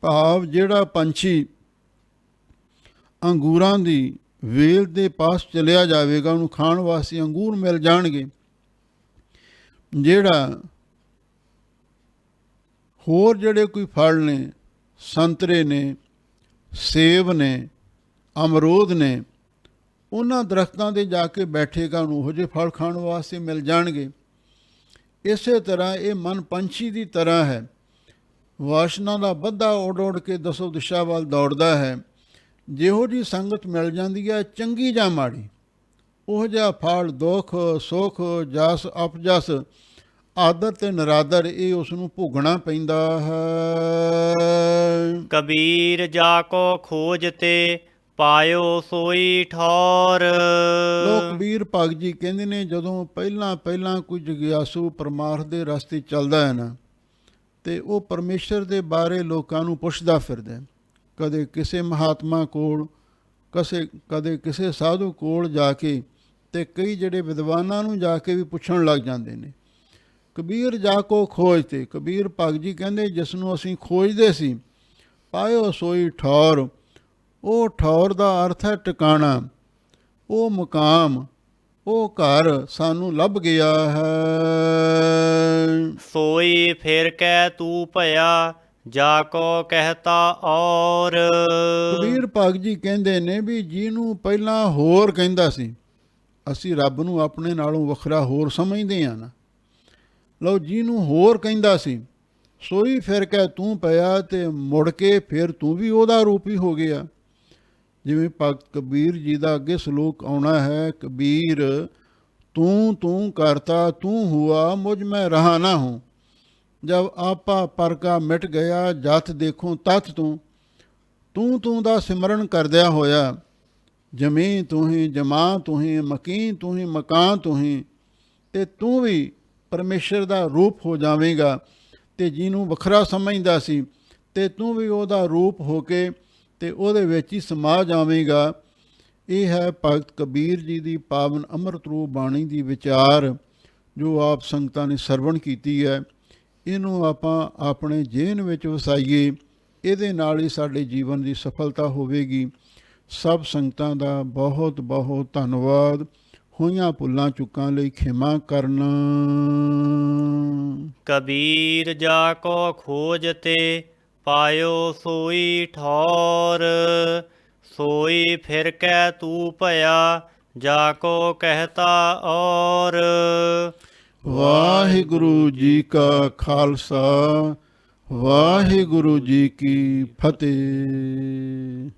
ਭਾਵ ਜਿਹੜਾ ਪੰਛੀ ਅੰਗੂਰਾਂ ਦੀ ਵੇਲ ਦੇ ਪਾਸ ਚਲਿਆ ਜਾਵੇਗਾ, ਉਹਨੂੰ ਖਾਣ ਵਾਸਤੇ ਅੰਗੂਰ ਮਿਲ ਜਾਣਗੇ। ਜਿਹੜਾ ਹੋਰ ਜਿਹੜੇ ਕੋਈ ਫਲ ਨੇ, ਸੰਤਰੇ ਨੇ, ਸੇਬ ਨੇ, ਅਮਰੂਦ ਨੇ, ਉਹਨਾਂ ਦਰਖਤਾਂ 'ਤੇ ਜਾ ਕੇ ਬੈਠੇਗਾ, ਉਹਨੂੰ ਉਹੋ ਜਿਹੇ ਫਲ ਖਾਣ ਵਾਸਤੇ ਮਿਲ ਜਾਣਗੇ। ਇਸੇ ਤਰ੍ਹਾਂ ਇਹ ਮਨ ਪੰਛੀ ਦੀ ਤਰ੍ਹਾਂ ਹੈ। ਵਾਸ਼ਨਾ ਦਾ ਬੱਧਾ ਉੱਡ ਉੱਡ ਕੇ 10 ਦਿਸ਼ਾ ਵੱਲ ਦੌੜਦਾ ਹੈ। ਜਿਹੋ ਜਿਹੀ ਸੰਗਤ ਮਿਲ ਜਾਂਦੀ ਹੈ, ਚੰਗੀ ਜਾਂ ਮਾੜੀ, ਉਹ ਜਿਹਾ ਫਲ, ਦੁੱਖ ਸੁੱਖ, ਜਸ ਅਪਜਸ, ਆਦਰ ਤੇ ਨਰਾਦਰ, ਇਹ ਉਸ ਨੂੰ ਭੋਗਣਾ ਪੈਂਦਾ ਹੈ। ਕਬੀਰ ਜਾ ਕੋ ਖੋਜ ਤੇ, ਪਾਇਓ ਸੋਈ ਠੌਰ। ਲੋਕ ਕਬੀਰ ਭਗਤ ਜੀ ਕਹਿੰਦੇ ਨੇ, ਜਦੋਂ ਪਹਿਲਾਂ ਕੋਈ ਜਗਿਆਸੂ ਪਰਮਾਰਥ ਦੇ ਰਸਤੇ ਚੱਲਦਾ ਹੈ ਨਾ, ਤੇ ਉਹ ਪਰਮੇਸ਼ਰ ਦੇ ਬਾਰੇ ਲੋਕਾਂ ਨੂੰ ਪੁੱਛਦਾ ਫਿਰਦਾ। ਕਦੇ ਕਿਸੇ ਮਹਾਤਮਾ ਕੋਲ, ਕਦੇ ਕਿਸੇ ਸਾਧੂ ਕੋਲ ਜਾ ਕੇ, ਤੇ ਕਈ ਜਿਹੜੇ ਵਿਦਵਾਨਾਂ ਨੂੰ ਜਾ ਕੇ ਵੀ ਪੁੱਛਣ ਲੱਗ ਜਾਂਦੇ ਨੇ। ਕਬੀਰ ਜਾ ਕੋ ਖੋਜ ਤੇ, ਕਬੀਰ ਭਗਤ ਜੀ ਕਹਿੰਦੇ ਜਿਸ ਨੂੰ ਅਸੀਂ ਖੋਜਦੇ ਸੀ, ਪਾਇਓ ਸੋਈ ਠੌਰ। ਉਹ ਠੌਰ ਦਾ ਅਰਥ ਹੈ ਟਿਕਾਣਾ, ਉਹ ਮੁਕਾਮ, ਉਹ ਘਰ ਸਾਨੂੰ ਲੱਭ ਗਿਆ ਹੈ। ਸੋਈ ਫਿਰ ਕਹਿ ਤੂੰ ਭਇਆ, ਜਾ ਕੋ ਕਹਿਤਾ ਔਰ। ਕਬੀਰ ਭਗਤ ਜੀ ਕਹਿੰਦੇ ਨੇ ਵੀ ਜਿਹਨੂੰ ਪਹਿਲਾਂ ਹੋਰ ਕਹਿੰਦਾ ਸੀ, ਅਸੀਂ ਰੱਬ ਨੂੰ ਆਪਣੇ ਨਾਲੋਂ ਵੱਖਰਾ ਹੋਰ ਸਮਝਦੇ ਹਾਂ ਨਾ। ਲਓ, ਜਿਹਨੂੰ ਹੋਰ ਕਹਿੰਦਾ ਸੀ ਸੋਈ ਫਿਰ ਕੇ ਤੂੰ ਪਿਆ, ਤੇ ਮੁੜ ਕੇ ਫਿਰ ਤੂੰ ਵੀ ਉਹਦਾ ਰੂਪ ਹੀ ਹੋ ਗਿਆ। ਜਿਵੇਂ ਭਗਤ ਕਬੀਰ ਜੀ ਦਾ ਅੱਗੇ ਸਲੋਕ ਆਉਣਾ ਹੈ, ਕਬੀਰ ਤੂੰ ਕਰਤਾ ਤੂੰ ਹੁਆ, ਮੁਝ ਮੈਂ ਰਹਾ ਨਾ ਹੂੰ। ਜਬ ਆਪਾ ਪਰ ਕਾ ਮਿਟ ਗਿਆ, ਜਥ ਦੇਖੂੰ ਤਥ ਤੂੰ ਦਾ ਸਿਮਰਨ ਕਰਦਿਆਂ ਹੋਇਆ। ਜਮੀ ਤੂੰ ਹੀ ਜਮਾਂ ਤੂੰ ਹੀ, ਮਕੀਨ ਤੂੰ ਹੀ ਮਕਾਨ ਤੂੰ ਹੀ, ਤੇ ਤੂੰ ਵੀ ਪਰਮੇਸ਼ਰ ਦਾ ਰੂਪ ਹੋ ਜਾਵੇਂਗਾ। ਤੇ ਜਿਹਨੂੰ ਵੱਖਰਾ ਸਮਝਦਾ ਸੀ ਤੇ ਤੂੰ ਵੀ ਉਹਦਾ ਰੂਪ ਹੋ ਕੇ ਤੇ ਉਹਦੇ ਵਿੱਚ ਹੀ ਸਮਾ ਜਾਵੇਂਗਾ। ਇਹ ਹੈ ਭਗਤ ਕਬੀਰ ਜੀ ਦੀ ਪਾਵਨ ਅੰਮ੍ਰਿਤ ਰੂਪ ਬਾਣੀ ਦੀ ਵਿਚਾਰ, ਜੋ ਆਪ ਸੰਗਤਾਂ ਨੇ ਸਰਵਣ ਕੀਤੀ ਹੈ। ਇਹਨੂੰ ਆਪਾਂ ਆਪਣੇ ਜੀਵਨ ਵਿੱਚ ਵਸਾਈਏ, ਇਹਦੇ ਨਾਲ ਹੀ ਸਾਡੇ ਜੀਵਨ ਦੀ ਸਫਲਤਾ ਹੋਵੇਗੀ। ਸਭ ਸੰਗਤਾਂ ਦਾ ਬਹੁਤ ਬਹੁਤ ਧੰਨਵਾਦ। ਹੋਈਆਂ ਭੁੱਲਾਂ ਚੁੱਕਾਂ ਲਈ ਖਿਮਾ ਕਰਨਾ। ਕਬੀਰ ਜਾ ਕੋ ਖੋਜ ਤੇ ਪਾਇਓ ਸੋਈ ਠੌਰ, ਸੋਈ ਫਿਰ ਕੈ ਤੂ ਭਇਆ, ਜਾ ਕੋ ਕਹਿਤਾ ਔਰ। ਵਾਹਿਗੁਰੂ ਜੀ ਕਾ ਖਾਲਸਾ, ਵਾਹਿਗੁਰੂ ਜੀ ਕੀ ਫਤਿਹ।